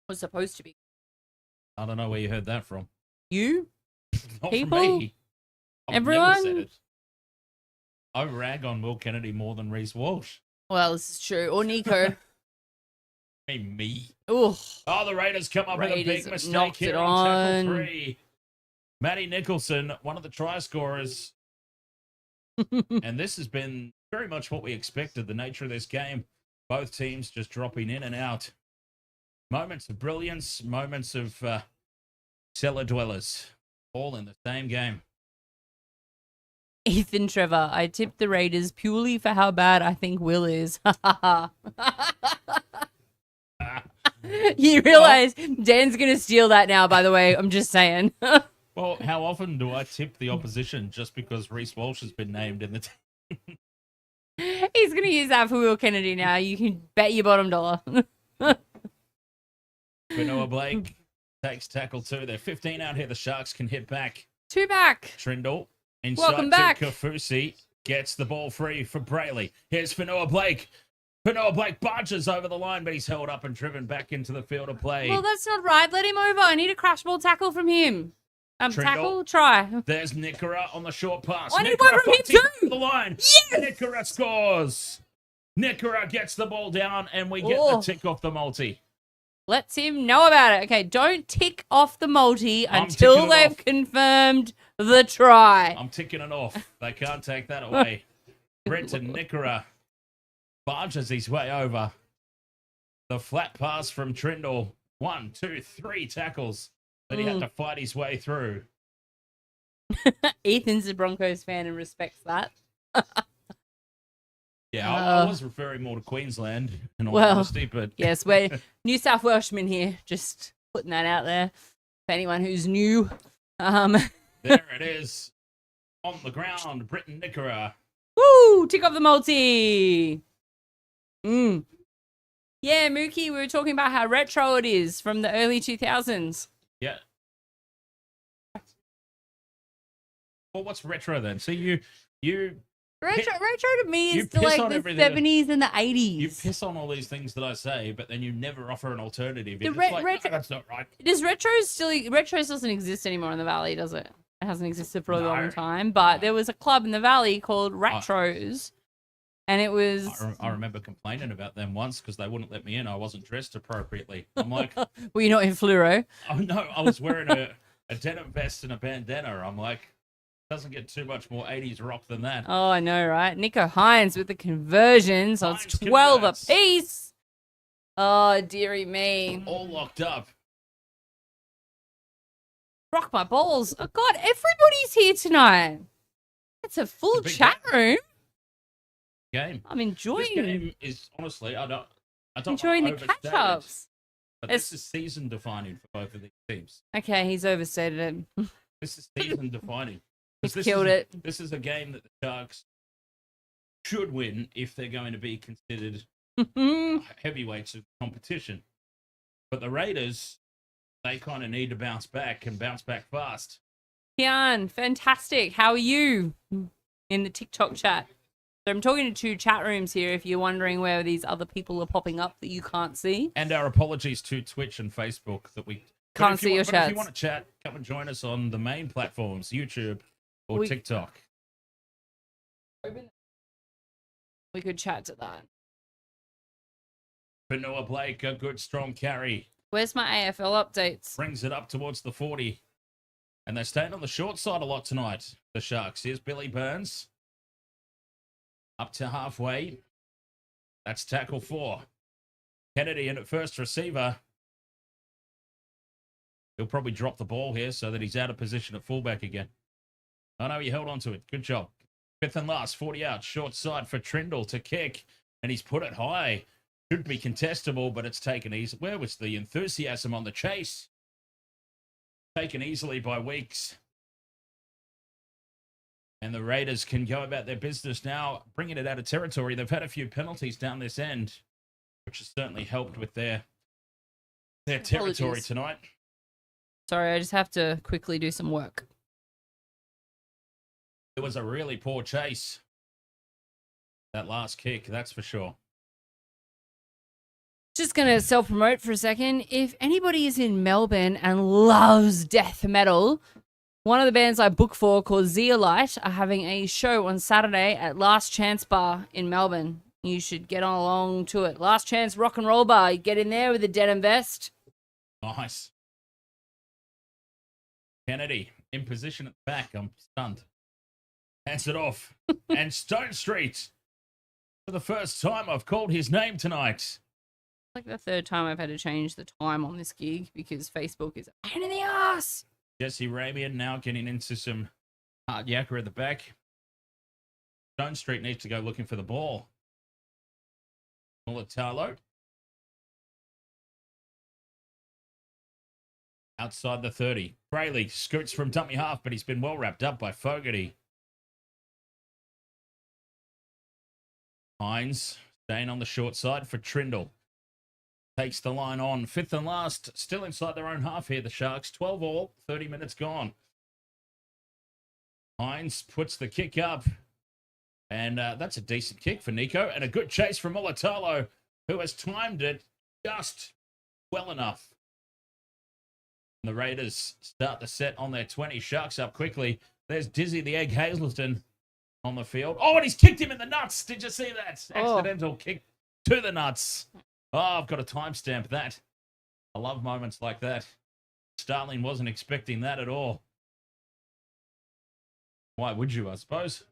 Was supposed to be. I don't know where you heard that from. You? Not People? from me. I've Everyone? never said it. I rag on Will Kennedy more than Reece Walsh. Well, this is true. Or Nico. Me. Ooh. Oh, the Raiders come up with a Raiders big mistake knocked here it on tackle on. 3. Matty Nicholson, one of the try scorers. And this has been very much what we expected, the nature of this game. Both teams just dropping in and out. Moments of brilliance, moments of cellar dwellers, all in the same game. Ethan Trevor, I tipped the Raiders purely for how bad I think Will is. You realize Dan's going to steal that now, by the way. I'm just saying. Well, how often do I tip the opposition just because Reece Walsh has been named in the team? He's going to use that for Will Kennedy now. You can bet your bottom dollar. Noah Blake takes tackle 2. They're 15 out here. The Sharks can hit back. 2 back. Trindle inside Welcome back. to Kafusi. Gets the ball free for Brayley. Here's Fanoa Blake. Fanoa Blake barges over the line, but he's held up and driven back into the field of play. Well, that's not right. Let him over. I need a crash ball tackle from him. Trindle. Tackle, try. There's Nickera on the short pass. I need one from him too. The line. Yes! Nickera scores. Nickera gets the ball down, and we get Oh. the tick off the multi. Lets him know about it. Okay, don't tick off the multi I'm until ticking it they've off. confirmed the try. I'm ticking it off. They can't take that away. Brenton Nickera barges his way over. The flat pass from Trindle. 1, 2, 3 tackles that he had to fight his way through. Ethan's a Broncos fan and respects that. Yeah, I was referring more to Queensland in all Well, honesty, but Yes, we're New South Welshmen here. Just putting that out there for anyone who's new. there it is. On the ground, Brenton Nickera. Woo! Tick off the multi. Yeah, Mookie, we were talking about how retro it is from the early 2000s. Yeah. Well, what's retro then? See, Retro to me you is piss like on the everything. 70s and the You 80s. piss on all these things that I say, but then you never offer an alternative. The You're just like, retro- no, that's not right. Does Retros doesn't exist anymore in the Valley, does it? It hasn't existed for a long No. time. But there was a club in the Valley called Retros. And it was... I remember complaining about them once because they wouldn't let me in. I wasn't dressed appropriately. I'm like, Were you not in fluoro? oh no, I was wearing a denim vest and a bandana. I'm like, doesn't get too much more 80s rock than that. Oh, I know, right? Nico Hines with the conversion. So it's Hines 12 converts. apiece. Oh, dearie me. All locked up. Rock my balls. Oh, God, everybody's here tonight. It's a full big chat room. Game. I'm enjoying This game is honestly, I don't enjoying the overstate it, catch-ups. But this is season defining for both of these teams. Okay, he's overstated it. This is season defining. He's This killed is, it. This is a game that the Sharks should win if they're going to be considered heavyweights of competition. But the Raiders, they kind of need to bounce back and bounce back fast. Kian, fantastic. How are you in the TikTok chat? So I'm talking to two chat rooms here if you're wondering where these other people are popping up that you can't see. And our apologies to Twitch and Facebook that we Can't see your But if chats. you want to chat, come and join us on the main platforms, YouTube or TikTok. We could chat to that. Noah Blake, a good strong carry. Where's my AFL updates? Brings it up towards the 40. And they're staying on the short side a lot tonight, the Sharks. Here's Billy Burns. Up to halfway. That's tackle 4. Kennedy in at first receiver. He'll probably drop the ball here so that he's out of position at fullback again. Oh no, he held on to it. Good job. 5th and last, 40 out. Short side for Trindle to kick. And he's put it high. Should be contestable, but it's taken easy. Where was the enthusiasm on the chase? Taken easily by Weeks. And the Raiders can go about their business now, bringing it out of territory. They've had a few penalties down this end, which has certainly helped with their territory Apologies. tonight. Sorry, I just have to quickly do some work. It was a really poor chase. That last kick, that's for sure. Just going to self-promote for a second. If anybody is in Melbourne and loves death metal, one of the bands I book for called Zeolite are having a show on Saturday at Last Chance Bar in Melbourne. You should get on along to it. Last Chance Rock and Roll Bar. You get in there with a denim vest. Nice. Kennedy in position at the back. I'm stunned. Hands it off. And Stone Street. For the first time, I've called his name tonight. Like the third time I've had to change the time on this gig because Facebook is a pain in the ass. Jesse Ramian now getting into some hard yakka at the back. Stone Street needs to go looking for the ball. Mulatalo. Outside the 30. Brayley scoots from dummy half, but he's been well wrapped up by Fogarty. Hines staying on the short side for Trindle. Takes the line on. 5th and last. Still inside their own half here, the Sharks. 12 all. 30 minutes gone. Hines puts the kick up. And that's a decent kick for Nico. And a good chase from Mulatalo, who has timed it just well enough. And the Raiders start the set on their 20. Sharks up quickly. There's Dizzy the Egg Hazelton on the field. Oh, and he's kicked him in the nuts. Did you see that? Accidental kick to the nuts. Oh, I've got to timestamp that. I love moments like that. Starling wasn't expecting that at all. Why would you, I suppose?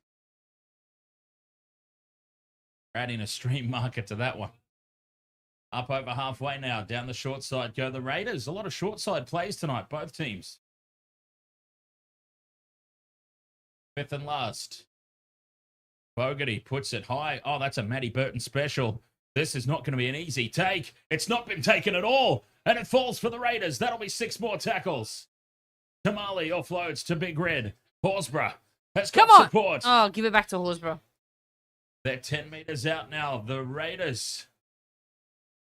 Adding a stream marker to that one. Up over halfway now. Down the short side go the Raiders. A lot of short side plays tonight, both teams. 5th and last. Fogarty puts it high. Oh, that's a Matty Burton special. This is not going to be an easy take. It's not been taken at all. And it falls for the Raiders. That'll be 6 more tackles. Tamale offloads to Big Red. Horsburgh has got support. Oh, give it back to Horsburgh. They're 10 meters out now. The Raiders.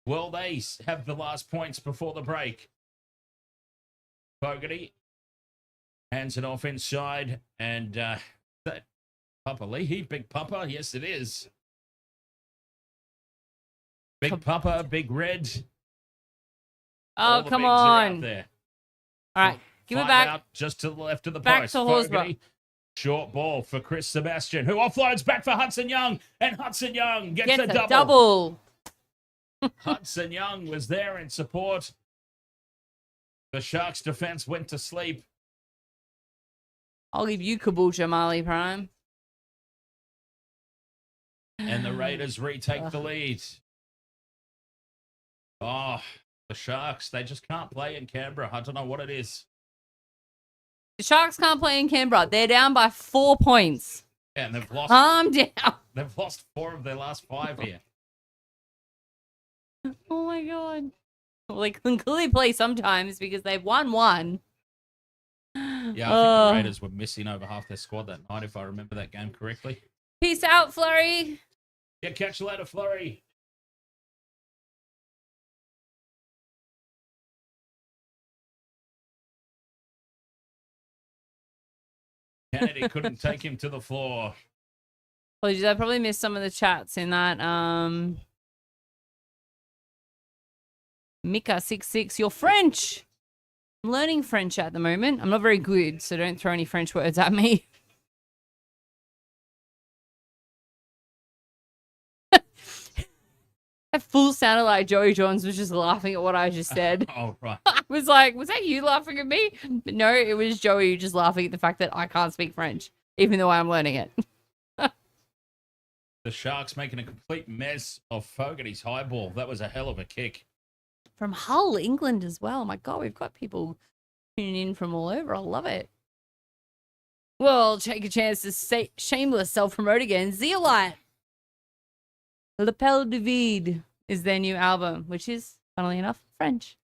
Well, they have the last points before the break. Fogarty hands it off inside. And Papali'i, Big Papa. Yes, it is. Big Papa, Big Red. Oh, All the come bigs are out on. there. All right, give it Five back. out just to the left of the Back post. to Horsburgh. Fogarty. Short ball for Chris Sebastian, who offloads back for Hudson Young. And Hudson Young gets a double. Hudson Young was there in support. The Sharks defense went to sleep. I'll give you Caboolture, Marley Prime. And the Raiders retake the lead. Oh, the Sharks, they just can't play in Canberra. I don't know what it is. The Sharks can't play in Canberra. They're down by 4 points. Yeah, and they've lost. Calm down. They've lost 4 of their last 5 here. Oh my god. Well, they can clearly play sometimes because they've won one. Yeah, I think the Raiders were missing over half their squad that night, if I remember that game correctly. Peace out, Flurry. Yeah, catch you later, Flurry. Kennedy couldn't take him to the floor. Apologies, I probably missed some of the chats in that. Mika66, you're French. I'm learning French at the moment. I'm not very good, so don't throw any French words at me. That fool sounded like Joey Johns was just laughing at what I just said. Oh, right. I was like, was that you laughing at me? But no, it was Joey just laughing at the fact that I can't speak French, even though I'm learning it. The Sharks making a complete mess of Fogarty's high ball. That was a hell of a kick. From Hull, England as well. My God, we've got people tuning in from all over. I love it. Well, take a chance to say shameless self-promote again. Zeolite. Lapel de Vide is their new album, which is, funnily enough, French.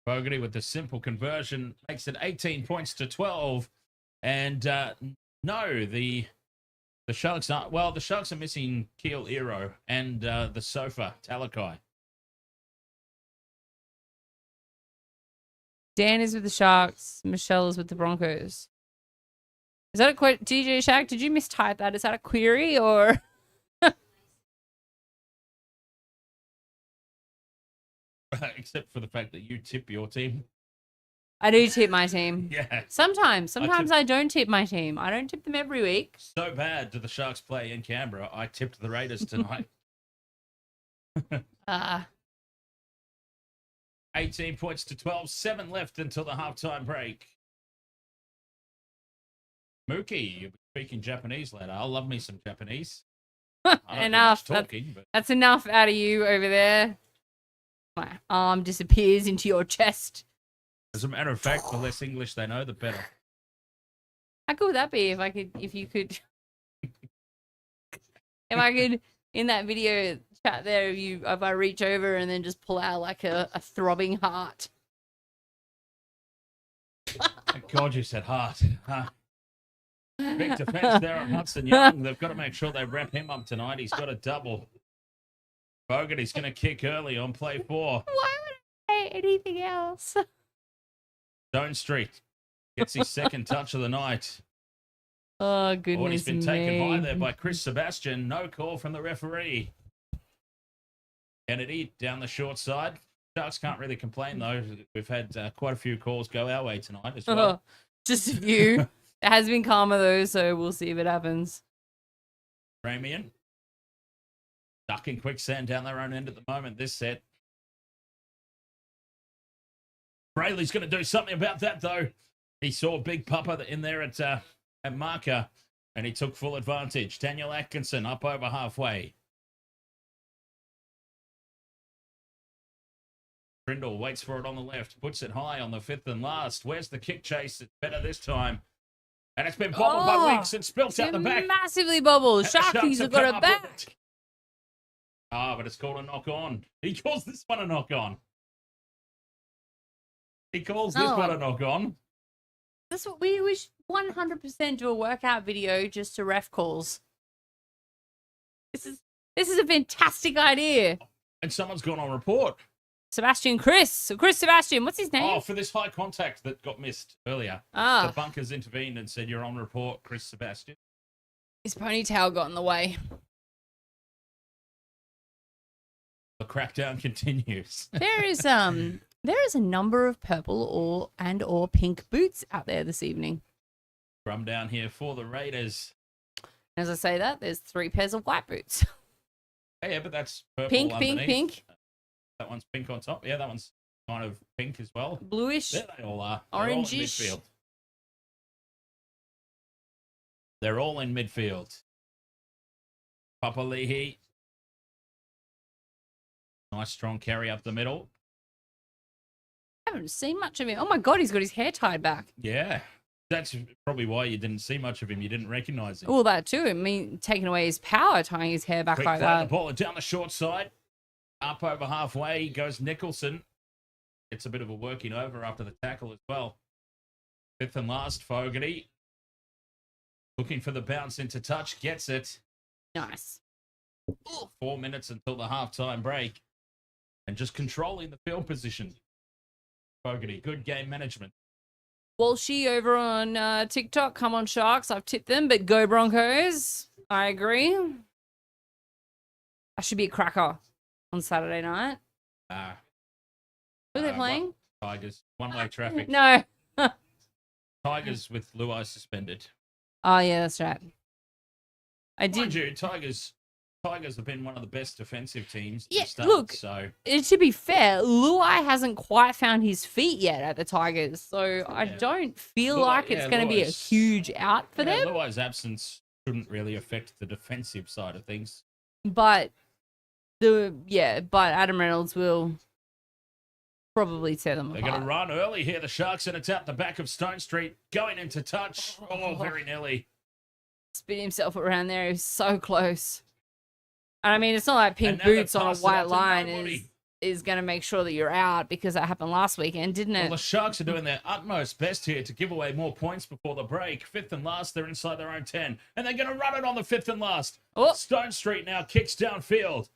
Fogarty with the simple conversion makes it 18 points to 12. And no, the Sharks aren't. Well, the Sharks are missing Kayal Iro and the Siosifa Talakai. Dan is with the Sharks. Michelle is with the Broncos. Is that a quote? DJ Shaq, did you mistype that? Is that a query or? Except for the fact that you tip your team. I do tip my team. Yeah. Sometimes I don't tip my team. I don't tip them every week. So bad do the Sharks play in Canberra. I tipped the Raiders tonight. 18 points to 12. 7 left until the halftime break. Mookie, you'll be speaking Japanese later. I'll love me some Japanese. Enough. Talking, but... That's enough out of you over there. My arm disappears into your chest. As a matter of fact, the less English they know, the better. How cool would that be if I could, in that video chat there, if I reach over and then just pull out like a throbbing heart. Thank God you said heart. Big defense there on Hudson Young. They've got to make sure they wrap him up tonight. He's got a double. Fogarty's going to kick early on play 4. Why would I say anything else? Stone Street gets his second touch of the night. Oh, goodness me. Oh, and he's been taken high there by Chris Sebastian. No call from the referee. Kennedy down the short side. Sharks can't really complain, though. We've had quite a few calls go our way tonight as well. Just a few. It has been calmer, though, so we'll see if it happens. Ramian. Stuck in quicksand down their own end at the moment this set. Brayley's going to do something about that, though. He saw Big Papa in there at marker, and he took full advantage. Daniel Atkinson up over halfway. Brindle waits for it on the left, puts it high on the 5th and last. Where's the kick chase? It's better this time. And it's been bobbled by Weeks and spilt out the back. Massively bobbled. Sharkies have got it back. But it's called a knock on. He calls this one a knock on. He calls this one a knock on. That's what we should 100% do a workout video just to ref calls. This is a fantastic idea. And someone's gone on report. Chris Sebastian, what's his name? Oh, for this high contact that got missed earlier. The bunkers intervened and said, you're on report, Chris Sebastian. His ponytail got in the way. The crackdown continues. There is a number of purple or pink boots out there this evening. From down here for the Raiders. As I say that, there's 3 pairs of white boots. Yeah, but that's purple Pink, underneath. pink. That one's pink on top. Yeah, that one's kind of pink as well. Bluish. There they all are. They're all in Orangish. midfield. They're all in midfield. Papali'i. Nice strong carry up the middle. I haven't seen much of him. Oh my God, he's got his hair tied back. Yeah. That's probably why you didn't see much of him. You didn't recognise him. Well, that too. I mean, taking away his power, tying his hair back Quick like play the that. ball down the short side. Up over halfway goes Nicholson. It's a bit of a working over after the tackle as well. 5th and last, Fogarty. Looking for the bounce into touch. Gets it. Nice. 4 minutes until the halftime break. And just controlling the field position. Fogarty, good game management. Walshy over on TikTok. Come on, Sharks. I've tipped them, but go Broncos. I agree. That should be a cracker on Saturday night. Who are they playing? Tigers. One-way traffic. No. Tigers with Luai suspended. Oh, yeah, that's right. I Mind did. you, Tigers have been one of the best defensive teams Yeah, to start. look. So To be fair, Luai hasn't quite found his feet yet at the Tigers, so I Yeah. don't feel Luai- like it's yeah, going to be a Luai's- huge out for them. Luai's absence shouldn't really affect the defensive side of things. But Adam Reynolds will probably tear them They're apart. going to run early here, the Sharks, and it's out the back of Stone Street, going into touch. Oh, very nearly. Spin himself around there. He was so close. And I mean, it's not like pink And now they boots on a pass it out white to line nobody. is going to make sure that you're out, because that happened last weekend, didn't it? Well, the Sharks are doing their utmost best here to give away more points before the break. 5th and last, they're inside their own 10. And they're going to run it on the 5th and last. Oh. Stone Street now kicks downfield.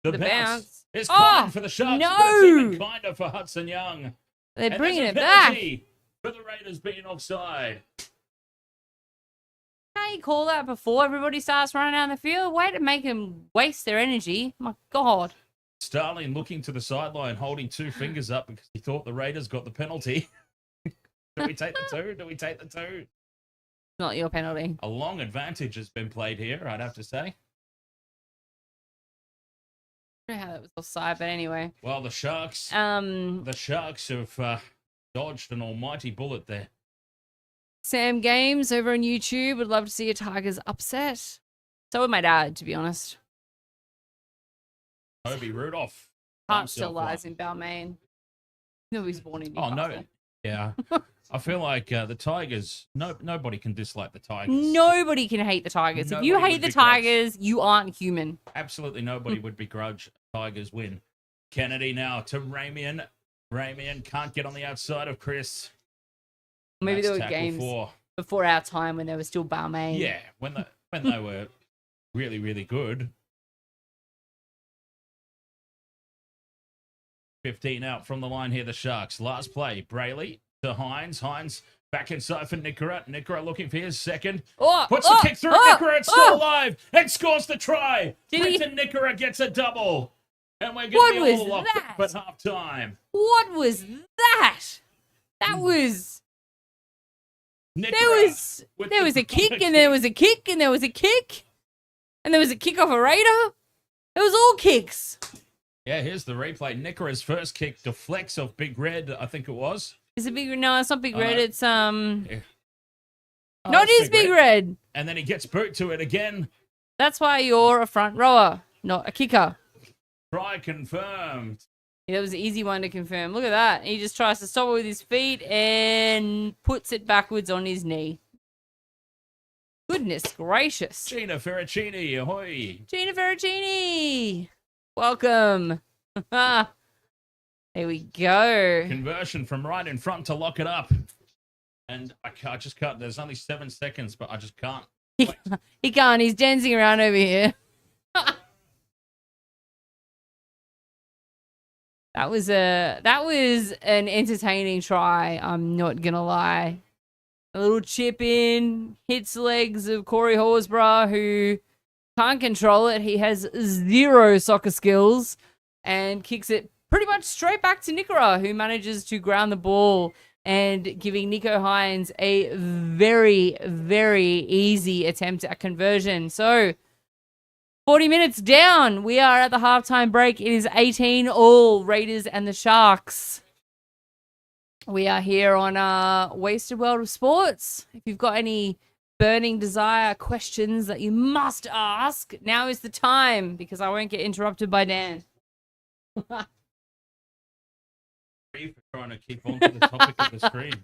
The bounce is Oh, kind for the Sharks, no. but it's even kinder for Hudson Young. They're And bringing there's it a back. penalty for the Raiders being offside. Can't you call that before everybody starts running down the field? Way to make them waste their energy. My God. Starling looking to the sideline, holding 2 fingers up because he thought the Raiders got the penalty. Do we take the 2? Do we take the 2? Not your penalty. A long advantage has been played here, I'd have to say. I don't know how that was offside, but anyway. Well, the Sharks have dodged an almighty bullet there. Sam Games over on YouTube would love to see a Tigers upset. So would my dad, to be honest. Toby Rudolph. Heart still lies in Balmain. No, he was born in Newcastle. Oh, no. Yeah. I feel like the Tigers, nobody can dislike the Tigers. Nobody can hate the Tigers. If you Nobody hate would the begrudge. Tigers, you aren't human. Absolutely nobody would begrudge a Tigers win. Kennedy now to Ramian. Ramian can't get on the outside of Chris. Maybe Nice there were tackle games before our time when there was still Balmain. Yeah, when they were really, really good. 15 out from the line here, the Sharks. Last play, Brayley to Hines. Hines back inside for Nickera. Nickera looking for his second. Puts the kick through. Nickera, it's still alive and scores the try. Brenton Nickera gets a double. And we're What going to be was all locked that? up at half time. What was that? That was... There was a kick, and there was a kick, and there was a kick, and there was a kick off a Raider. It was all kicks. Yeah, here's the replay. Nickera's first kick deflects off Big Red, I think it was. Is it Big? No, it's not Big Oh, Red. no. It's Yeah. Oh, not that's his Big Red. And then he gets boot to it again. That's why you're a front rower, not a kicker. Try confirmed. Yeah, that was an easy one to confirm. Look at that. He just tries to stop it with his feet and puts it backwards on his knee. Goodness gracious. Gina Ferracini, ahoy. Gina Ferracini. Welcome. There we go. Conversion from right in front to lock it up. And I just can't. There's only 7 seconds, but I just can't. He can't. He's dancing around over here. That was an entertaining try. I'm not gonna lie. A little chip in, hits the legs of Corey Horsburgh, who can't control it. He has 0 soccer skills and kicks it pretty much straight back to Nikora, who manages to ground the ball and giving Nico Hines a very, very easy attempt at conversion. So 40 minutes down. We are at the halftime break. It is 18-all, Raiders and the Sharks. We are here on Wasted World of Sports. If you've got any burning desire questions that you must ask, now is the time, because I won't get interrupted by Dan. For trying to keep on to the topic of the stream.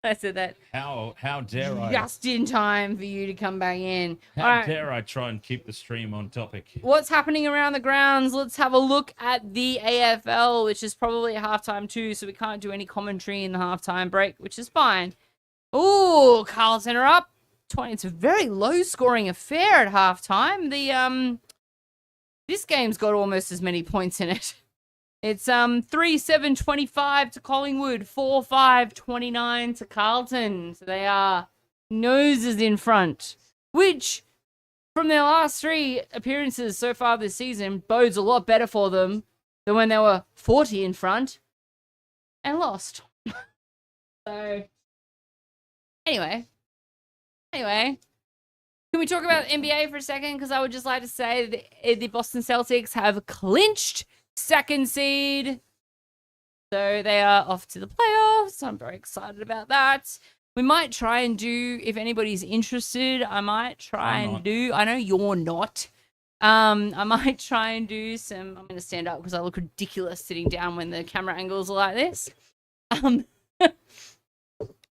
I said that How dare I? just in time for you to come back in. How All right. dare I try and keep the stream on topic? What's happening around the grounds? Let's have a look at the AFL, which is probably at halftime too, so we can't do any commentary in the halftime break, which is fine. Ooh, Carlton are up 20. It's a very low-scoring affair at halftime. This game's got almost as many points in it. It's 3-7-25 to Collingwood, 4-5-29 to Carlton. So they are noses in front, which from their last 3 appearances so far this season bodes a lot better for them than when they were 40 in front and lost. So anyway, can we talk about NBA for a second? Because I would just like to say that the Boston Celtics have clinched 2nd seed. So they are off to the playoffs. I'm very excited about that. We might try and do, if anybody's interested, I might try and do, I know you're not. I might try and do some, I'm going to stand up because I look ridiculous sitting down when the camera angles are like this.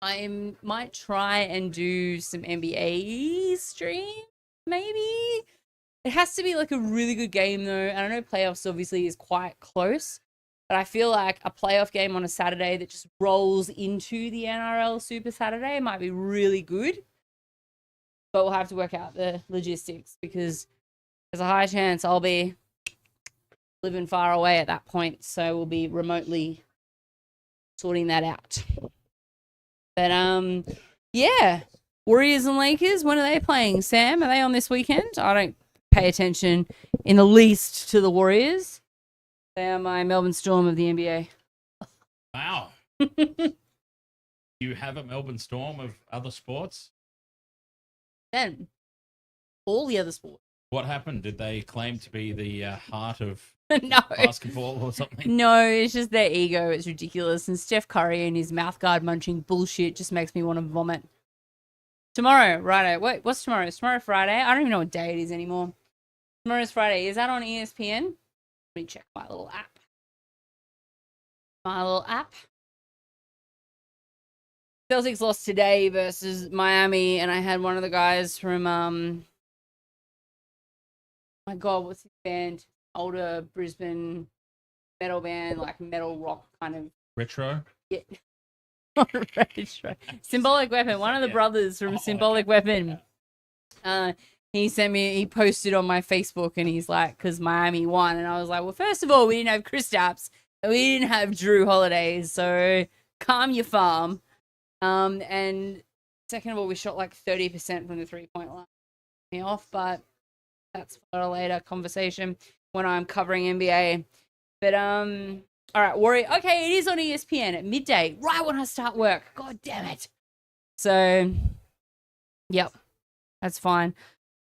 I might try and do some NBA stream, maybe. It has to be like a really good game though. And I know playoffs obviously is quite close, but I feel like a playoff game on a Saturday that just rolls into the NRL Super Saturday might be really good. But we'll have to work out the logistics, because there's a high chance I'll be living far away at that point. So we'll be remotely sorting that out. But yeah, Warriors and Lakers, when are they playing, Sam? Are they on this weekend? I don't pay attention in the least to the Warriors. They are my Melbourne Storm of the NBA. Wow. You have a Melbourne Storm of other sports? Then all the other sports. What happened? Did they claim to be the heart of No. basketball or something? No, it's just their ego. It's ridiculous. And Steph Curry and his mouthguard munching bullshit just makes me want to vomit. Tomorrow, righto. Wait, what's tomorrow? Is tomorrow Friday? I don't even know what day it is anymore. Tomorrow's Friday. Is that on ESPN? Let me check my little app. Celtics lost today versus Miami, and I had one of the guys from, my God, what's his band? Older Brisbane metal band, like metal rock kind of. Retro? Yeah. Retro. Symbolic Weapon. One of the brothers from Symbolic Weapon. He posted on my Facebook, and he's like, because Miami won. And I was like, well, first of all, we didn't have Kristaps, and we didn't have Drew Holidays, so calm your farm. And second of all, we shot like 30% from the 3-point line. Me off, but that's for a later conversation when I'm covering NBA. But all right, Warrior. Okay, it is on ESPN at midday, right when I start work. God damn it. So, yep, that's fine.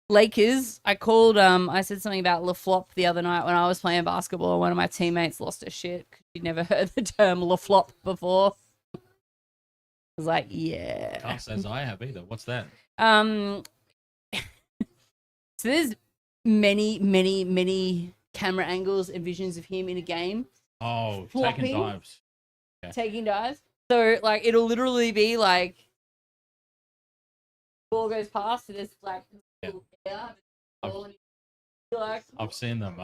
Lakers. I called. I said something about LaFlop the other night when I was playing basketball. One of my teammates lost her shit because she'd never heard the term LaFlop before. I was like, yeah. Can't say as I have either. What's that? So there's many camera angles and visions of him in a game. Oh, Flopping. taking dives. Yeah. Taking dives. So like it'll literally be like ball goes past and it's like I've seen them.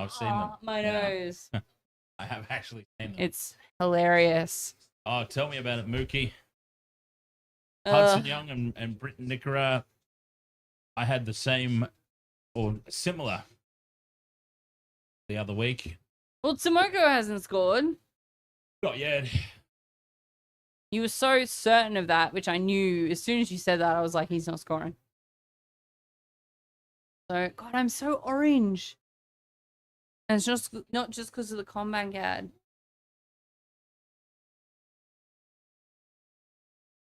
My nose. I have actually seen them. It's hilarious. Oh, tell me about it, Mookie. Hudson Young and Britton Nickera. I had the same or similar the other week. Well, Tomoko hasn't scored. Not yet. You were so certain of that, which I knew as soon as you said that. I was like, he's not scoring. So, God, I'm so orange. And it's just not just because of the Combank ad.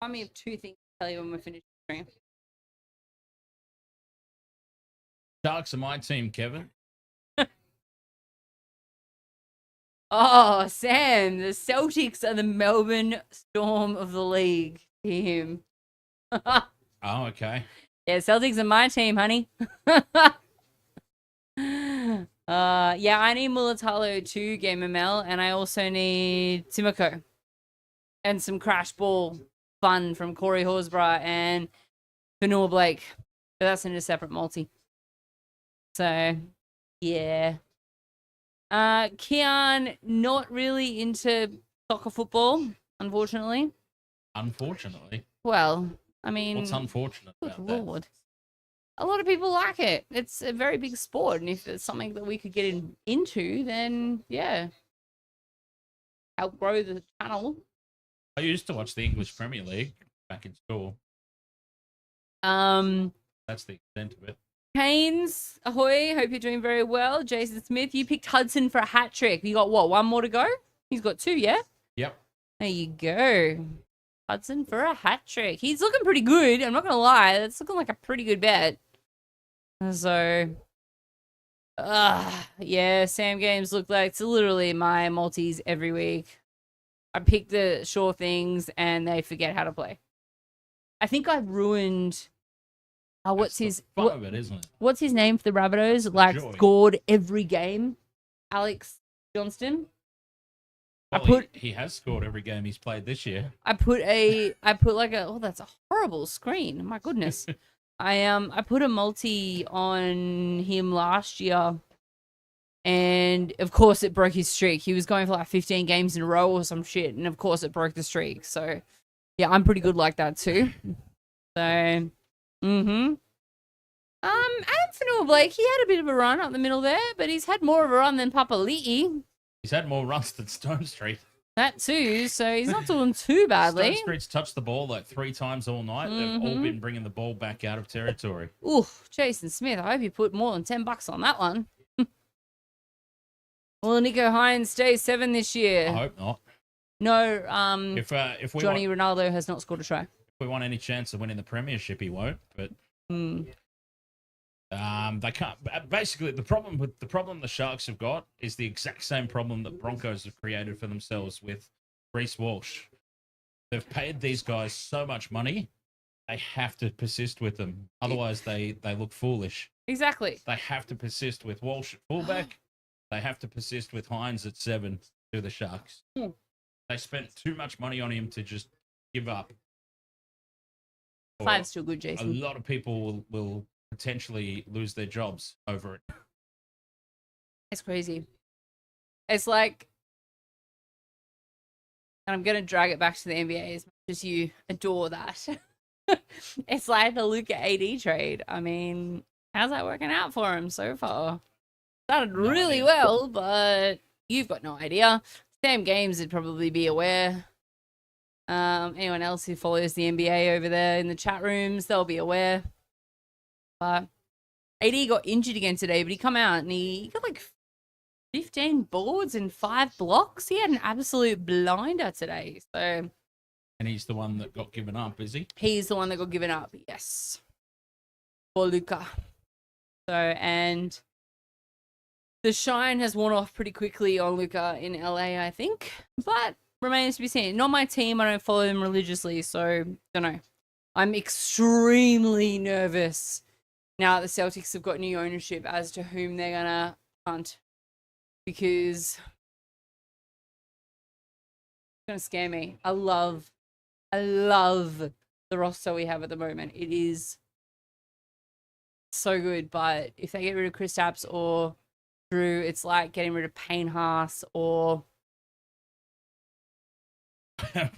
Remind me of two things to tell you when we're finished the stream. Sharks are my team, Kevin. Oh, Sam, the Celtics are the Melbourne Storm of the league team. Oh, okay. Yeah, Celtics are my team, honey. Yeah, I need Mulatalo to game ML, and I also need Timoko. And some crash ball fun from Corey Horsburgh and Vanilla Blake. But that's in a separate multi. So, yeah. Kian, not really into soccer football, unfortunately. Unfortunately. Well, I mean, What's unfortunate good about that? lord. A lot of people like it. It's a very big sport, and if it's something that we could get into, then yeah, help grow the channel. I used to watch the English Premier League back in school. That's the extent of it. Canes, ahoy! Hope you're doing very well. Jason Smith, you picked Hudson for a hat trick. You got what? One more to go? He's got two, yeah. Yep. There you go. Hudson for a hat trick. He's looking pretty good. I'm not gonna lie. That's looking like a pretty good bet. So, yeah, Sam games look like it's literally my multis every week. I pick the sure things and they forget how to play. I think I've ruined. What's his? Fun of it, isn't it? What's his name for the Rabbitohs? Like Joy. scored every game. Alex Johnston. Well, he has scored every game he's played this year. I put like a, oh, that's a horrible screen. My goodness. I put a multi on him last year, and of course it broke his streak. He was going for like 15 games in a row or some shit, and of course it broke the streak. So yeah, I'm pretty good like that too. So Adam Fanua Blake, he had a bit of a run up the middle there, but he's had more of a run than Papali'i. He's had more runs than Stone Street. That too, so he's not doing too badly. Stone Street's touched the ball like 3 times all night. They've all been bringing the ball back out of territory. Ooh, Jason Smith, I hope you put more than $10 on that one. Will Nico Hines stay 7 this year? I hope not. No, If we Johnny want, Ronaldo has not scored a try. if we want any chance of winning the premiership, he won't. But they can't. Basically, the problem the Sharks have got is the exact same problem that Broncos have created for themselves with Reece Walsh. They've paid these guys so much money, they have to persist with them. Otherwise, they look foolish. Exactly. They have to persist with Walsh at fullback. They have to persist with Hines at 7 to the Sharks. They spent too much money on him to just give up. 5's still good, A Jason. lot of people will potentially lose their jobs over it. It's crazy. It's like, and I'm going to drag it back to the NBA as much as you adore that. It's like the Luka AD trade. I mean, how's that working out for him so far? Started really well, but you've got no idea. Sam Games would probably be aware. Anyone else who follows the NBA over there in the chat rooms, they'll be aware. But AD got injured again today, but he come out and he got like 15 boards and 5 blocks. He had an absolute blinder today. So, And he's the one that got given up, is he? he's the one that got given up. Yes. For Luka. So, and the shine has worn off pretty quickly on Luka in LA, I think. But remains to be seen. Not my team. I don't follow them religiously. So, don't know. I'm extremely nervous now the Celtics have got new ownership as to whom they're going to punt. Because it's going to scare me. I love the roster we have at the moment. It is so good. But if they get rid of Kristaps or Drew, it's like getting rid of Payne Haas or...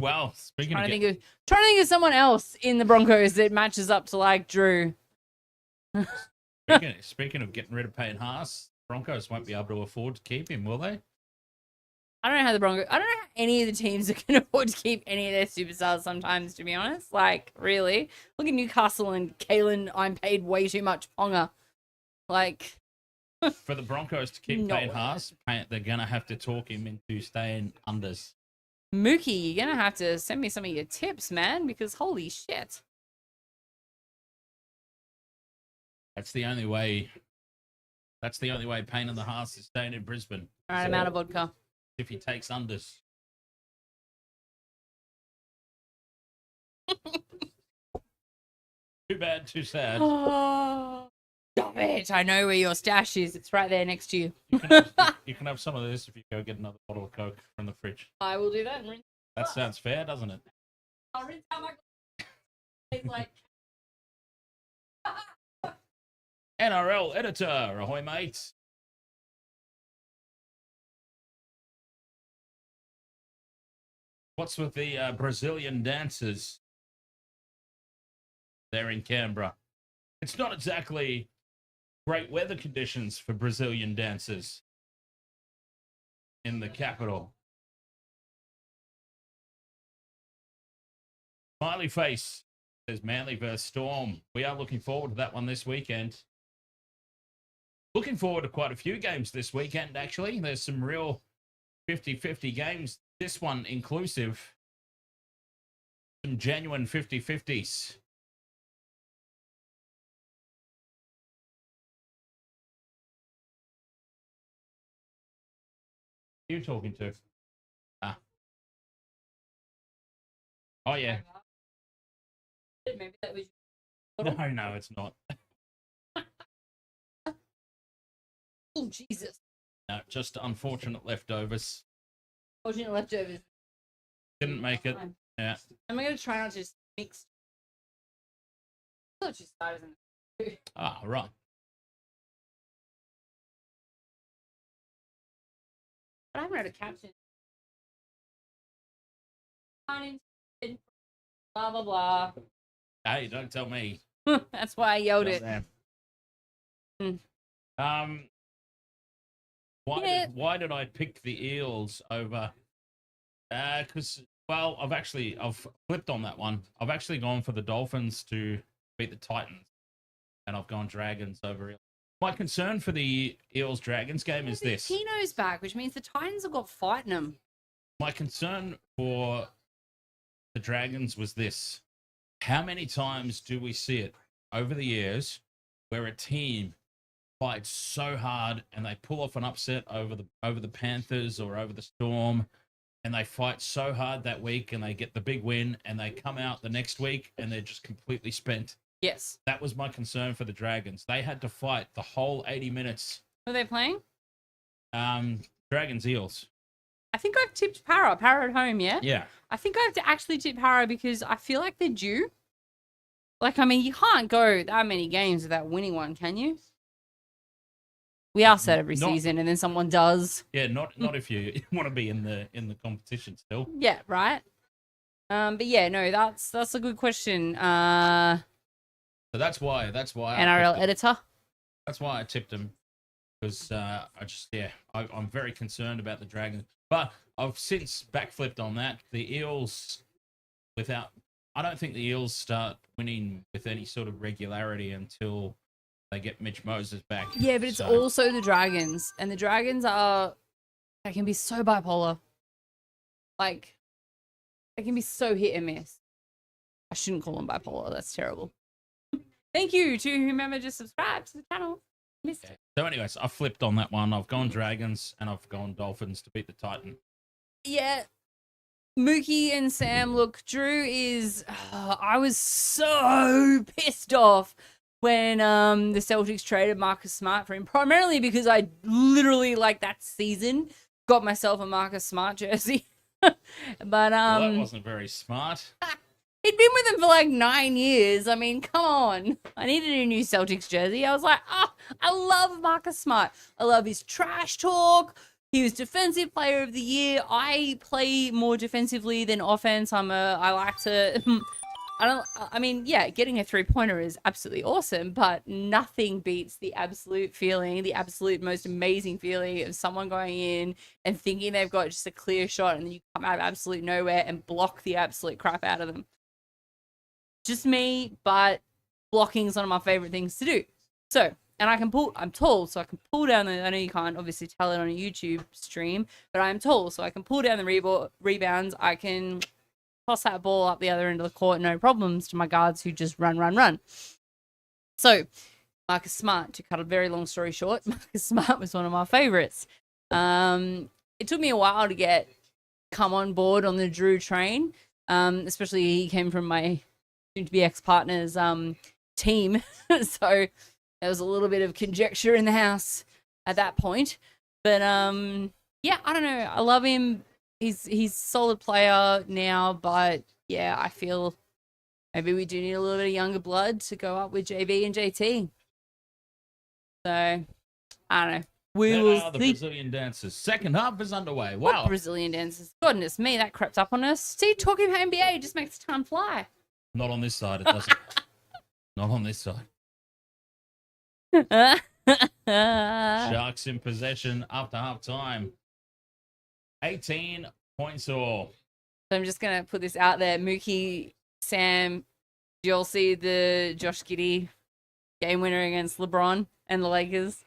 Well, trying to think of someone else in the Broncos that matches up to like Drew. speaking of getting rid of Payne Haas, Broncos won't be able to afford to keep him, will they? I don't know how the Broncos. I don't know how any of the teams are going to afford to keep any of their superstars. Sometimes, to be honest, like really, look at Newcastle and Kalen. I'm paid way too much. Ponga, like For the Broncos to keep No Payne way. Haas, they're gonna have to talk him into staying unders. Mookie. You're gonna have to send me some of your tips, man, because holy shit. That's the only way. That's the only way Payne and the Haas is staying in Brisbane. All right, I'm out of vodka. If he takes unders. Too bad, too sad. Oh, stop it! I know where your stash is. It's right there next to you. You can have some of this if you go get another bottle of Coke from the fridge. I will do that and rinse. That sounds fair, doesn't it? I'll rinse out my. It's like. NRL editor, ahoy, mates. What's with the Brazilian dancers there in Canberra? It's not exactly great weather conditions for Brazilian dancers in the capital. Smiley face says Manly versus Storm. We are looking forward to that one this weekend. Looking forward to quite a few games this weekend, actually. There's some real 50-50 games. This one inclusive. Some genuine 50-50s. Who are you talking to? Ah. Oh, yeah. Maybe that was. No, it's not. Oh Jesus! No, just unfortunate leftovers. Fortunate leftovers. Didn't make it. Yeah. I'm gonna try not to just mix. Not just starters and. Ah, right. But I haven't read a caption. Blah blah blah. Hey, don't tell me. That's why I yelled Tell it. them. Hmm. Why did I pick the Eels over? Because I've flipped on that one. I've actually gone for the Dolphins to beat the Titans, and I've gone Dragons over Eels. My concern for the Eels Dragons game is this. Tino's back, which means the Titans have got fight in them. My concern for the Dragons was this. How many times do we see it over the years where a team fights so hard and they pull off an upset over the Panthers or over the Storm, and they fight so hard that week and they get the big win and they come out the next week and they're just completely spent? Yes. That was my concern for the Dragons. They had to fight the whole 80 minutes. Who are they playing? Dragons Eels. I think I've tipped Para. Para at home, yeah? Yeah. I think I have to actually tip Para because I feel like they're due. Like, I mean, you can't go that many games without winning one, can you? We ask that every season, and then someone does. Yeah, not if you want to be in the competition still. Yeah, right. But yeah, no, that's a good question. So that's why NRL editor. That's why I tipped him, because I'm very concerned about the Dragons. But I've since backflipped on that. The Eels, I don't think the Eels start winning with any sort of regularity until they get Mitch Moses back. Yeah, but it's also the Dragons, and the Dragons they can be so bipolar. Like, they can be so hit and miss. I shouldn't call them bipolar. That's terrible. Thank you to whomever just subscribed to the channel. Missed it. So anyways, I flipped on that one. I've gone Dragons and I've gone Dolphins to beat the Titan. Yeah. Mookie and Sam, look, Drew is... I was so pissed off when the Celtics traded Marcus Smart for him, primarily because I literally, like, that season got myself a Marcus Smart jersey. But Well, that wasn't very smart. he'd been with him for like 9 years. I mean, come on. I needed a new Celtics jersey. I was like, I love Marcus Smart. I love his trash talk. He was Defensive Player of the Year. I play more defensively than offense. I I mean, yeah, getting a 3-pointer is absolutely awesome, but nothing beats the absolute feeling, the absolute most amazing feeling of someone going in and thinking they've got just a clear shot and then you come out of absolute nowhere and block the absolute crap out of them. Just me, but blocking is one of my favorite things to do. So, and I'm tall, so I can pull down I know you can't obviously tell it on a YouTube stream, but I'm tall, so I can pull down the rebounds. I can toss that ball up the other end of the court, no problems, to my guards who just run. So, Marcus Smart, to cut a very long story short, Marcus Smart was one of my favorites. It took me a while to come on board on the Drew train, especially he came from my soon-to-be ex-partner's team, so there was a little bit of conjecture in the house at that point. But, yeah, I don't know. I love him. He's a solid player now, but yeah, I feel maybe we do need a little bit of younger blood to go up with JV and JT. So, I don't know. We will the see. Brazilian dancers. Second half is underway. Wow. What Brazilian dancers? Goodness me, that crept up on us. See, talking about NBA just makes time fly. Not on this side, it doesn't. Not on this side. Sharks in possession after half time. 18 points all. So I'm just going to put this out there. Mookie, Sam, do you all see the Josh Giddey game winner against LeBron and the Lakers?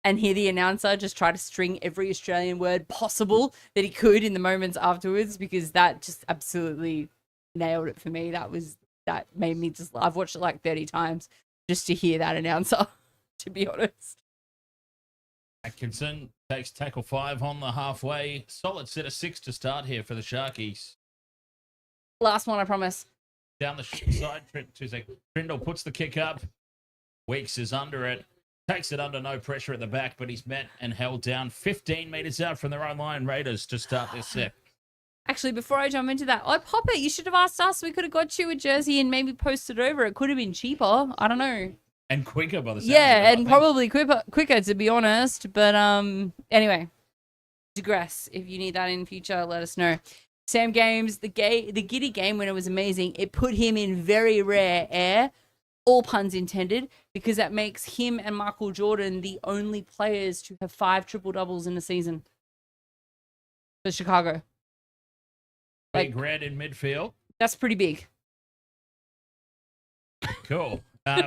And hear the announcer just try to string every Australian word possible that he could in the moments afterwards, because that just absolutely nailed it for me. That made me I've watched it like 30 times just to hear that announcer, to be honest. Atkinson takes tackle 5 on the halfway. Solid set of 6 to start here for the Sharkies. Last one, I promise. Down the side, 2 seconds. Trindle puts the kick up. Weeks is under it. Takes it under no pressure at the back, but he's met and held down 15 metres out from their own line. Raiders to start this set. Actually, before I jump into that, Pop It, you should have asked us. We could have got you a jersey and maybe posted over. It could have been cheaper. I don't know. And quicker by the sound Yeah, of it, and probably quicker, to be honest. But anyway, digress. If you need that in future, let us know. Sam Games, the Giddy game winner was amazing. It put him in very rare air, all puns intended, because that makes him and Michael Jordan the only players to have 5 triple-doubles in a season for Chicago. Big red in midfield. That's pretty big. Cool.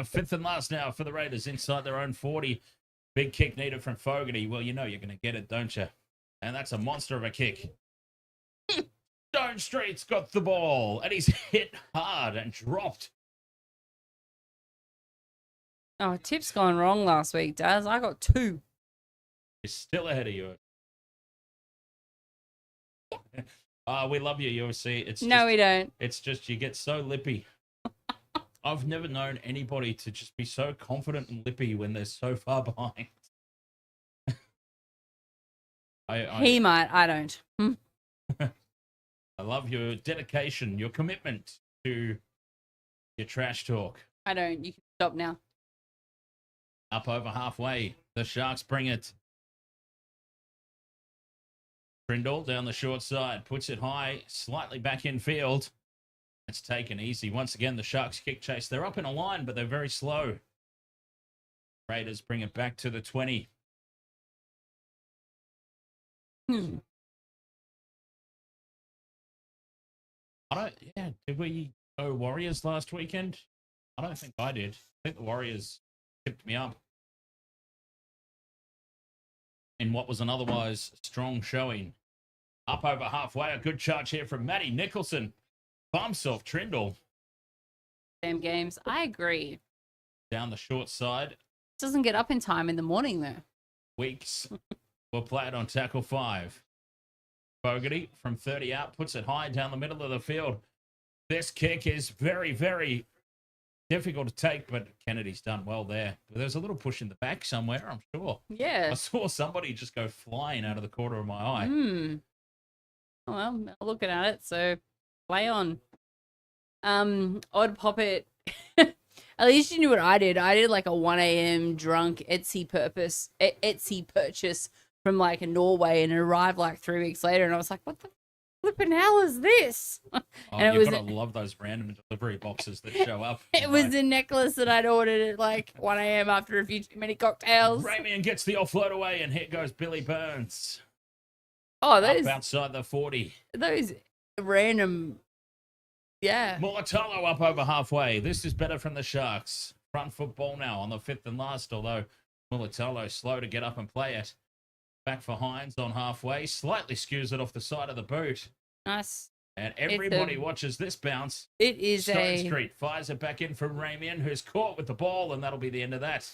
Fifth and last now for the Raiders inside their own 40. Big kick needed from Fogarty. Well, you know you're going to get it, don't you? And that's a monster of a kick. Stone Street's got the ball, and he's hit hard and dropped. Oh, tip's gone wrong last week, Daz. I got 2. He's still ahead of you. We love you, UFC. We don't. It's just you get so lippy. I've never known anybody to just be so confident and lippy when they're so far behind. He might. I don't. I love your dedication, your commitment to your trash talk. I don't. You can stop now. Up over halfway. The Sharks bring it. Trindle down the short side. Puts it high. Slightly back in field. It's taken easy. Once again, the Sharks kick chase. They're up in a line, but they're very slow. Raiders bring it back to the 20. Did we go Warriors last weekend? I don't think I did. I think the Warriors tipped me up in what was an otherwise strong showing. Up over halfway. A good charge here from Matty Nicholson. Bumps off Trindle. Damn Games. I agree. Down the short side. Doesn't get up in time in the morning, though. Weeks will play it on tackle 5. Fogarty from 30 out puts it high down the middle of the field. This kick is very, very difficult to take, but Kennedy's done well there. There's a little push in the back somewhere, I'm sure. Yeah. I saw somebody just go flying out of the corner of my eye. Oh, well, I'm looking at it, so play on. Odd Pop It. At least you knew what I did. I did like a 1 a.m. drunk Etsy purchase from like Norway, and it arrived like 3 weeks later, and I was like, what the flipping hell is this? Oh, And it you've was got to love those random delivery boxes that show up. it was a necklace that I'd ordered at like 1 a.m. after a few too many cocktails. Ramian gets the offload away, and here goes Billy Burns. Oh, Up those outside the 40. random, yeah. Mulatalo up over halfway. This is better from the Sharks. Front football now on the 5th and last, although Mulatalo slow to get up and play it. Back for Hines on halfway. Slightly skews it off the side of the boot. Nice. And everybody watches this bounce. It is Stone Street fires it back in from Ramian, who's caught with the ball, and that'll be the end of that.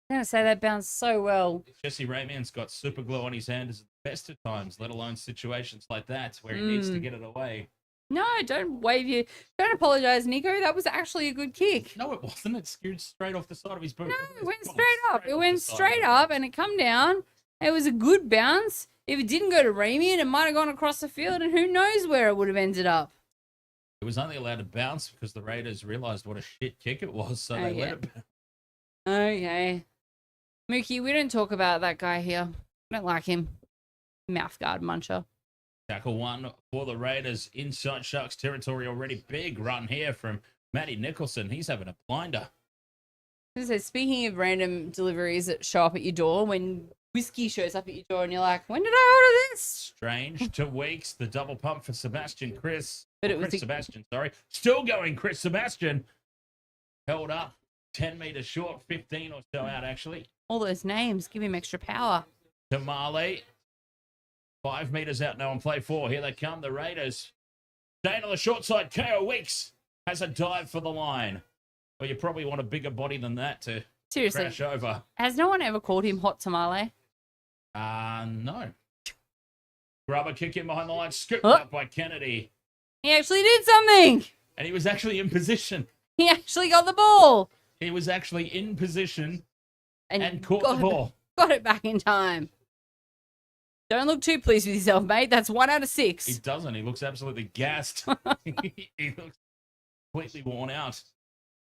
I'm gonna say that bounced so well. Jesse Ramian's got super glue on his hand at the best of times, let alone situations like that where he needs to get it away. No, don't don't apologize, Nico. That was actually a good kick. No, it wasn't. It skewed straight off the side of his boot. No, it went Boom, straight up. It off went the side straight of up the and it come down. It was a good bounce. If it didn't go to Ramian, it might have gone across the field, and who knows where it would have ended up. It was only allowed to bounce because the Raiders realized what a shit kick it was, so they let it bounce. Okay. Mookie, we don't talk about that guy here. I don't like him. Mouthguard muncher. Tackle one for the Raiders inside Sharks territory already. Big run here from Matty Nicholson. He's having a blinder. So speaking of random deliveries that show up at your door, when whiskey shows up at your door and you're like, when did I order this? Strange to Weeks. The double pump for Sebastian Chris. But it was Chris Sebastian, sorry. Still going, Chris Sebastian. Held up 10 meters short, 15 or so out actually. All those names give him extra power. Tamale. 5 meters out now on play 4. Here they come, the Raiders. Staying on the short side, KO Weeks has a dive for the line. Well, you probably want a bigger body than that to Seriously. crash over. Has no one ever called him Hot Tamale? No. Grubber kick in behind the line, scooped Oh. up by Kennedy. He actually did something. And he was actually in position. He actually got the ball. He was actually in position And, and caught the ball. Got it back in time. Don't look too pleased with yourself, mate. That's 1 out of 6. He doesn't. He looks absolutely gassed. He looks completely worn out.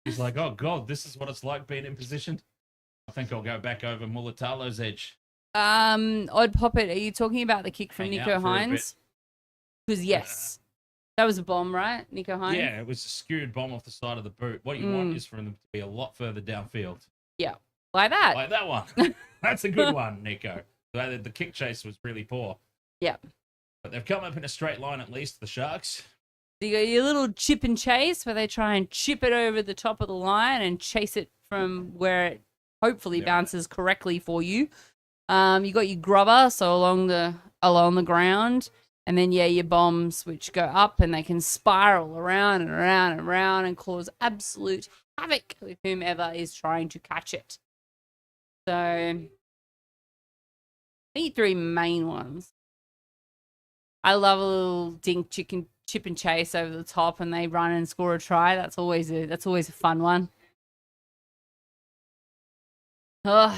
He's like, oh, God, this is what it's like being in position. I think I'll go back over Mulatalo's edge. Odd Poppet, are you talking about the kick from Hang out Nico for a Hines? Because yes. That was a bomb, right? Nico Hines? Yeah, it was a skewed bomb off the side of the boot. What you want is for them to be a lot further downfield. Yeah. Like that. Like that one. That's a good one, Nico. The kick chase was really poor. Yeah. But they've come up in a straight line at least, the Sharks. So you got your little chip and chase where they try and chip it over the top of the line and chase it from where it hopefully bounces correctly for you. You got your grubber, so along the ground, and then your bombs which go up and they can spiral around and around and around and cause absolute havoc with whomever is trying to catch it. So I think 3 main ones. I love a little dink chip and chase over the top and they run and score a try. That's always a fun one. Oh,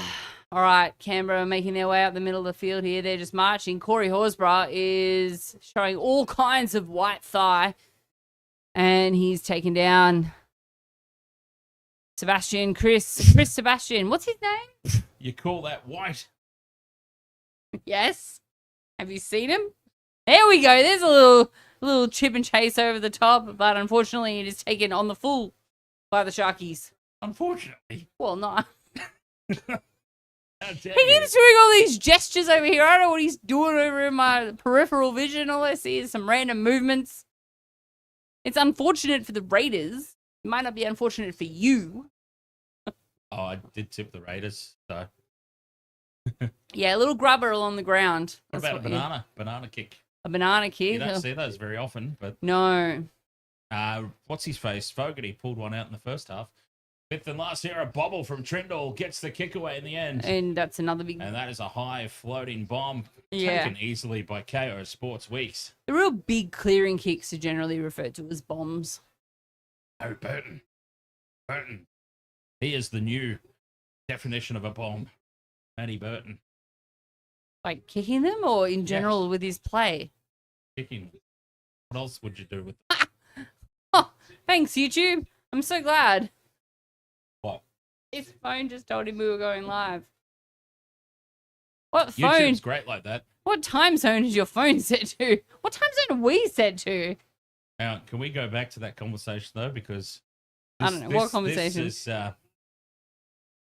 all right, Canberra making their way up the middle of the field here. They're just marching. Corey Horsburgh is showing all kinds of white thigh. And he's taken down Chris Sebastian. What's his name? You call that white? Yes. Have you seen him? There we go. There's a little chip and chase over the top, but unfortunately it is taken on the full by the Sharkies. Unfortunately. Well, not. How He dare you. keeps doing all these gestures over here. I don't know what he's doing over in my peripheral vision. All I see is some random movements. It's unfortunate for the Raiders. It might not be unfortunate for you. Oh, I did tip the Raiders, so. Yeah, a little grubber along the ground. What That's about a banana? Banana kick. A banana kick? You don't see those very often, but No. what's his face? Fogarty pulled one out in the first half. 5th and last here, a bobble from Trindle gets the kick away in the end. And that's another big... And that is a high floating bomb Yeah. taken easily by KO Sports Weeks. The real big clearing kicks are generally referred to as bombs. Oh, Burton. He is the new definition of a bomb. Matty Burton. Like kicking them or in general with his play? Kicking. What else would you do with Oh, thanks, YouTube. I'm so glad. what? His phone just told him we were going live. What phone? YouTube's great like that. What time zone is your phone set to? What time zone are we set to? Now, can we go back to that conversation though? Because I don't know. What conversation?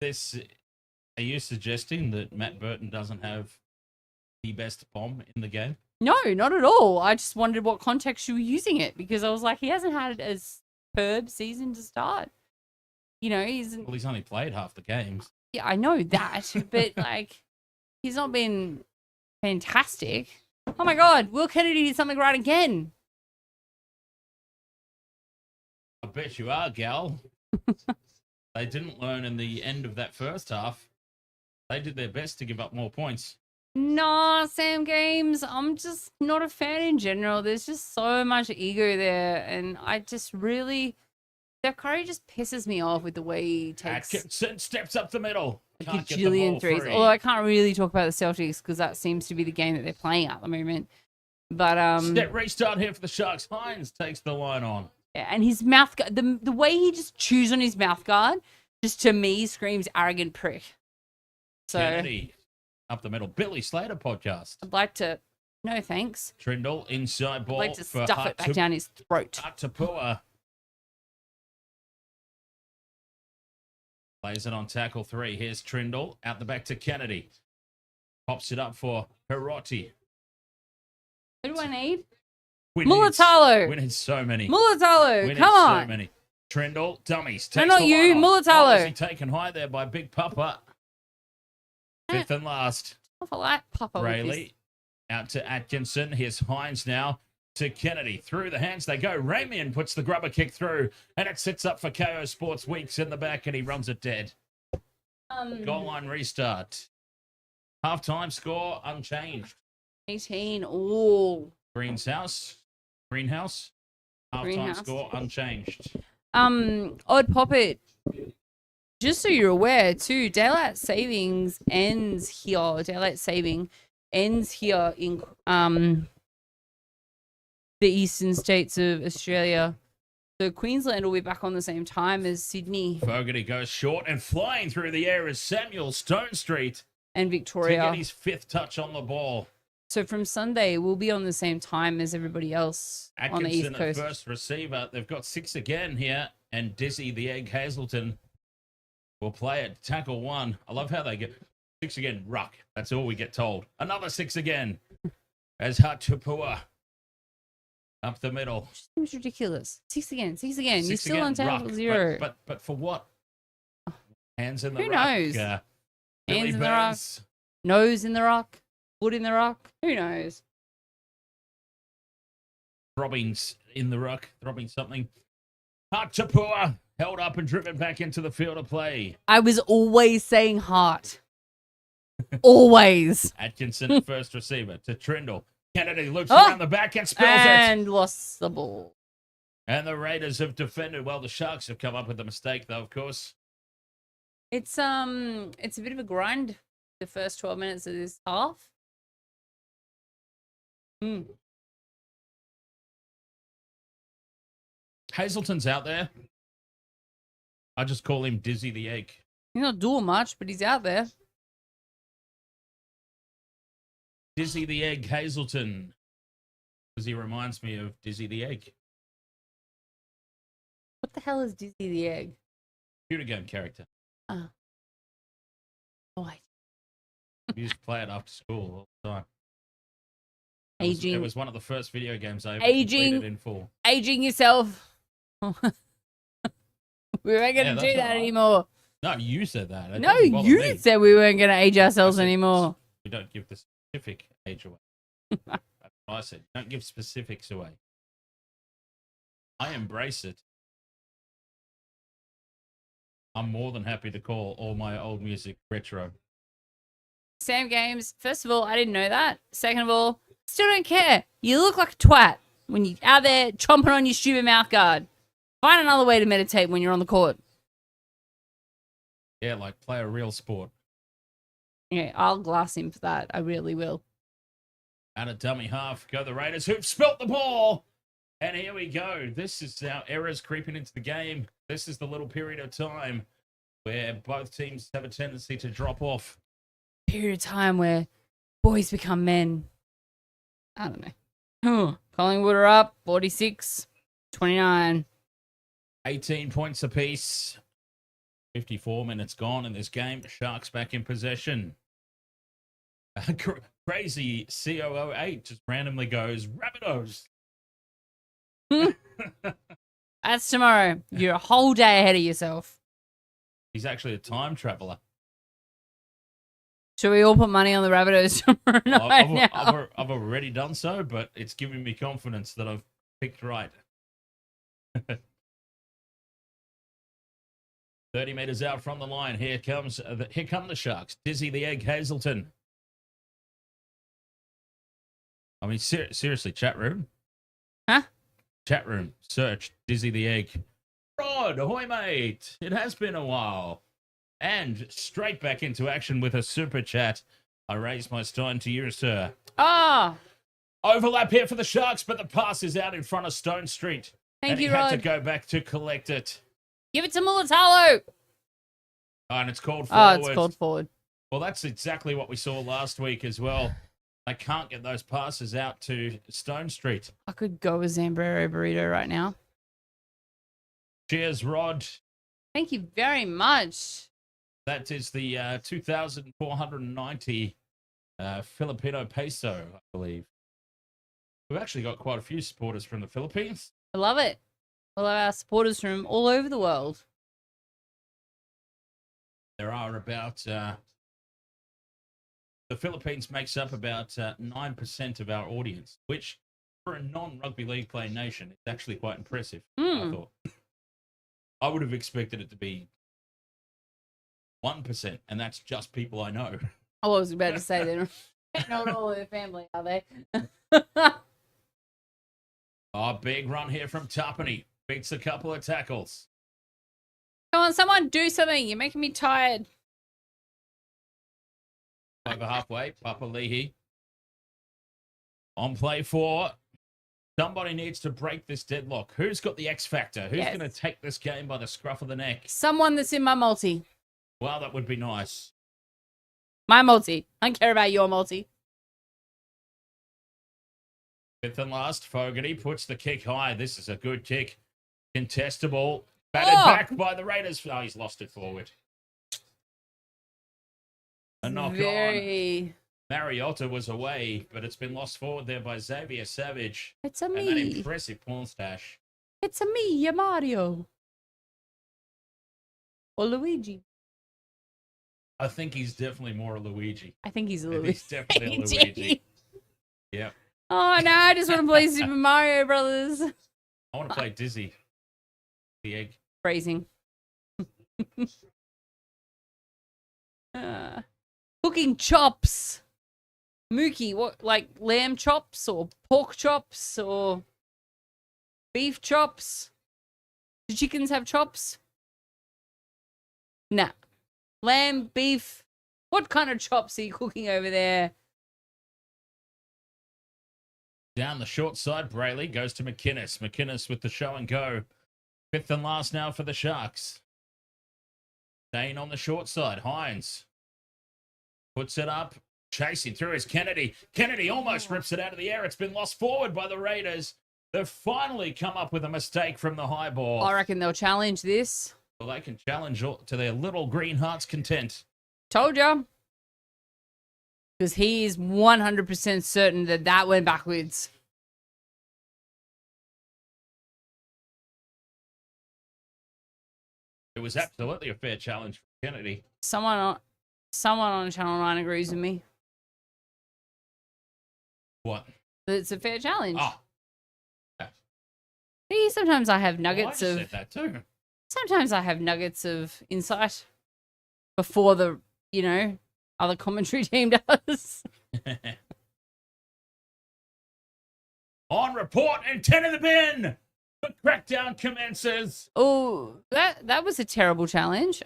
Are you suggesting that Matt Burton doesn't have the best bomb in the game? No, not at all. I just wondered what context you were using it because I was like, he hasn't had a superb season to start. You know, he's only played half the games. Yeah, I know that, but like, he's not been fantastic. Oh my God, Will Kennedy did something right again. I bet you are, gal. They didn't learn in the end of that first half. They did their best to give up more points. Nah, Sam Games, I'm just not a fan in general. There's just so much ego there, and I just really... Steph Curry just pisses me off with the way he takes... Atkinson steps up the middle. A gajillion threes. Although I can't really talk about the Celtics because that seems to be the game that they're playing at the moment. But step restart here for the Sharks. Hines takes the line on. Yeah, and his mouth guard, the way he just chews on his mouth guard, just to me screams arrogant prick. So Kennedy up the middle. Billy Slater podcast. I'd like to... No, thanks. Trindle inside ball. I'd like to for stuff it back down his throat. Tapua. Plays it on tackle 3. Here's Trindle. Out the back to Kennedy. Pops it up for Hiroti. Who do I need? We Mulatalo. need so many. Mulatalo, We come need on. so many. Trindle, dummies. No, Takes not the you, line on. Mulatalo. Oh, is he taken high there by Big Papa? Fifth and last. I like Papa with Rayleigh this. out to Atkinson. Here's Hines now to Kennedy. Through the hands they go. Ramian puts the grubber kick through, and it sits up for KO Sports Weeks in the back, and he runs it dead. Goal line restart. Half-time score unchanged. 18 all. Greenhouse. Half-time Greenhouse. score unchanged. Odd Poppet. Just so you're aware, too, daylight savings ends here. Daylight saving ends here in the eastern states of Australia. So Queensland will be back on the same time as Sydney Fogarty goes short and flying through the air is Samuel Stone Street and to Victoria. get his 5th touch on the ball. So from Sunday, we'll be on the same time as everybody else on the East Atkinson at Coast. first receiver. They've got 6 again here, and Dizzy the Egg Hazelton will play it. Tackle 1. I love how they get 6 again. Ruck. That's all we get told. Another 6 again as Hatupua up the middle. Seems ridiculous. 6 again. 6 again. You're 6 still again, on tackle ruck. 0. But for what? Hands in the Who ruck. knows? Billy Hands in the rock. Burns. Nose in the rock. Foot in the rock. Who knows? Throbbing's in the ruck, throbbing something. Hatupua held up and driven back into the field of play. I was always saying heart. Always. Atkinson, first receiver to Trindle. Kennedy loops Oh! around the back and spills it. And lost the ball. And the Raiders have defended. Well, the Sharks have come up with a mistake, though, of course. It's a bit of a grind. The first 12 minutes of this half. Hazelton's out there. I just call him Dizzy the Egg. He's not doing much, but he's out there. Dizzy the Egg Hazelton. Because he reminds me of Dizzy the Egg. What the hell is Dizzy the Egg? Computer game character. Oh, We used to play it after school all the time. aging. It was one of the first video games I ever Aging. completed in full. Aging yourself. We weren't going to that's do that all right. anymore. No, you said that. It No, doesn't bother you me. said we weren't going to age ourselves I said anymore. We don't give the specific age away. That's what I said. Don't give specifics away. I embrace it. I'm more than happy to call all my old music retro. Sam Games, first of all, I didn't know that. Second of all, still don't care. You look like a twat when you're out there chomping on your stupid mouth guard. Find another way to meditate when you're on the court. Yeah, like play a real sport. Yeah, I'll glass him for that. I really will. Out of dummy half go the Raiders, who've spilt the ball. And here we go. This is how errors creeping into the game. This is the little period of time where both teams have a tendency to drop off. Period of time where boys become men. I don't know. Collingwood are up 46-29. 18 points apiece. 54 minutes gone in this game. Sharks back in possession. Crazy COO8 just randomly goes, Rabbitohs. That's tomorrow. You're a whole day ahead of yourself. He's actually a time traveler. Should we all put money on the Rabbitohs tomorrow night now? I've already done so, but it's giving me confidence that I've picked right. 30 meters out from the line. Here come the Sharks. Dizzy the Egg Hazelton. I mean, seriously, chat room. Huh? Chat room. Search Dizzy the Egg. Rod, ahoy, mate. It has been a while. And straight back into action with a super chat. I raise my stein to you, sir. Ah! Overlap here for the Sharks, but the pass is out in front of Stone Street. Thank you, He had Rod. to go back to collect it. Give it to Mulatalo. Oh, and it's called forward. Oh, it's called forward. Well, that's exactly what we saw last week as well. They can't get those passes out to Stone Street. I could go with Zambrero Burrito right now. Cheers, Rod. Thank you very much. That is the 2,490 Filipino peso, I believe. We've actually got quite a few supporters from the Philippines. I love it. We love our supporters from all over the world. There are about... the Philippines makes up about 9% of our audience, which for a non-rugby league playing nation is actually quite impressive, I thought. I would have expected it to be 1%, and that's just people I know. I was about to say they're not all their family, are they? Oh, big run here from Tapani. Beats a couple of tackles. Come on, someone do something. You're making me tired. Over halfway, Papali'i. On play 4. Somebody needs to break this deadlock. Who's got the X factor? Who's Yes. going to take this game by the scruff of the neck? Someone that's in my multi. Well, that would be nice. My multi. I don't care about your multi. Fifth and last, Fogarty puts the kick high. This is a good kick. Contestable. Batted back by the Raiders. Oh, he's lost it forward. A knock on. Mariota was away, but it's been lost forward there by Xavier Savage. It's a And that me. impressive porn stash. It's a me, Mario. Or Luigi. I think he's definitely more a Luigi. I think he's a He's Luigi. definitely a Luigi. Yep. Oh, no, I just want to play Super Mario Brothers. I want to play Dizzy. The egg. Phrasing. Cooking chops. Mookie, what, like lamb chops or pork chops or beef chops? Do chickens have chops? Nah. Lamb, beef. What kind of chops are you cooking over there? Down the short side, Brayley goes to McInnes. McInnes with the show and go. Fifth and last now for the Sharks. Staying on the short side, Hines puts it up. Chasing through is Kennedy. Kennedy almost rips it out of the air. It's been lost forward by the Raiders. They've finally come up with a mistake from the high ball. I reckon they'll challenge this. Well, they can challenge to their little green heart's content. Told ya. Because he is 100% certain that that went backwards. It was absolutely a fair challenge for Kennedy. Someone on Channel 9 agrees with me. What? That it's a fair challenge. Oh. See, sometimes I have Well, I nuggets just of... said that too. Sometimes I have nuggets of insight before the, other commentary team does. On report and 10 in the bin. The crackdown commences. Oh, that was a terrible challenge.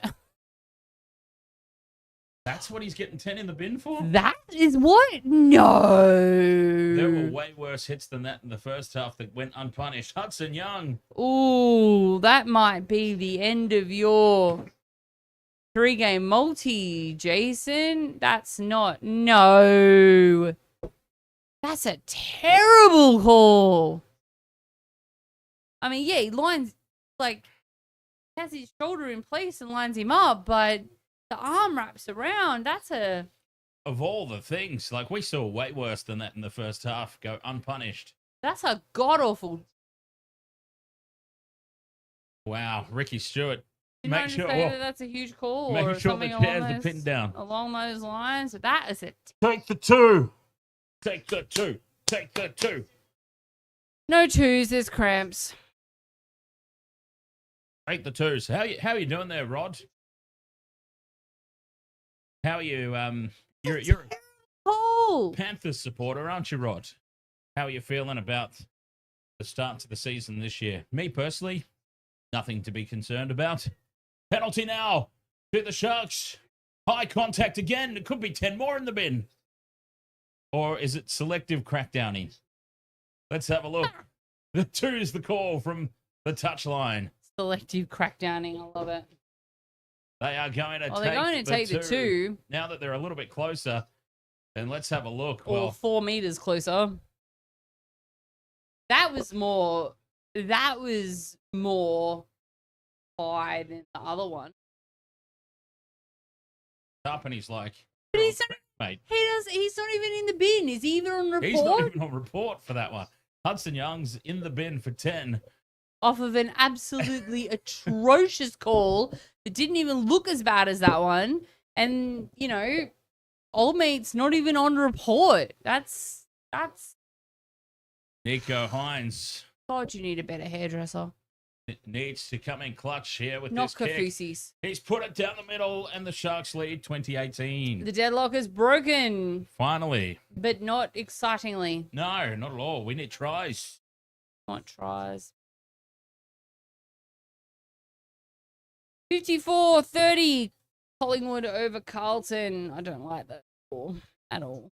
That's what he's getting 10 in the bin for? That is what? No. There were way worse hits than that in the first half that went unpunished. Hudson Young. Ooh, that might be the end of your 3-game multi, Jason. That's not. No. That's a terrible call. I mean, yeah, he lines, like, has his shoulder in place and lines him up, but the arm wraps around. That's a. Of all the things, like, we saw way worse than that in the first half go unpunished. That's a god-awful. Wow, Ricky Stewart. Did I say that that's a huge call Make or sure something the along chairs are those, pinned down. along those lines? That is it. Take the 2. Take the 2. Take the 2. No twos, there's cramps. Take the 2s. How you doing there, Rod? How are you? You're a Oh, Panthers supporter, aren't you, Rod? How are you feeling about the start to the season this year? Me personally, nothing to be concerned about. Penalty now to the Sharks. High contact again. It could be 10 more in the bin. Or is it selective crackdowning? Let's have a look. The 2 is the call from the touchline. selective crackdowning. I love it. They are going to They're going to take the 2. Now that they're a little bit closer, then let's have a look. Or Well, 4 meters closer. That was more high than the other one. up and he's like, But he's not, mate, he's not even in the bin. Is he even on report? he's not even on report for that one. Hudson Young's in the bin for 10. Off of an absolutely atrocious call that didn't even look as bad as that one. And, you know, old mate's not even on report. That's Nico Hines God, you need a better hairdresser. needs to come in clutch here with Not this kick. Kafusis. He's put it down the middle, and the Sharks lead 2018. The deadlock is broken, Finally. but not excitingly. No, not at all. We need tries. Not tries. 54-30. Collingwood over Carlton. I don't like that score at all.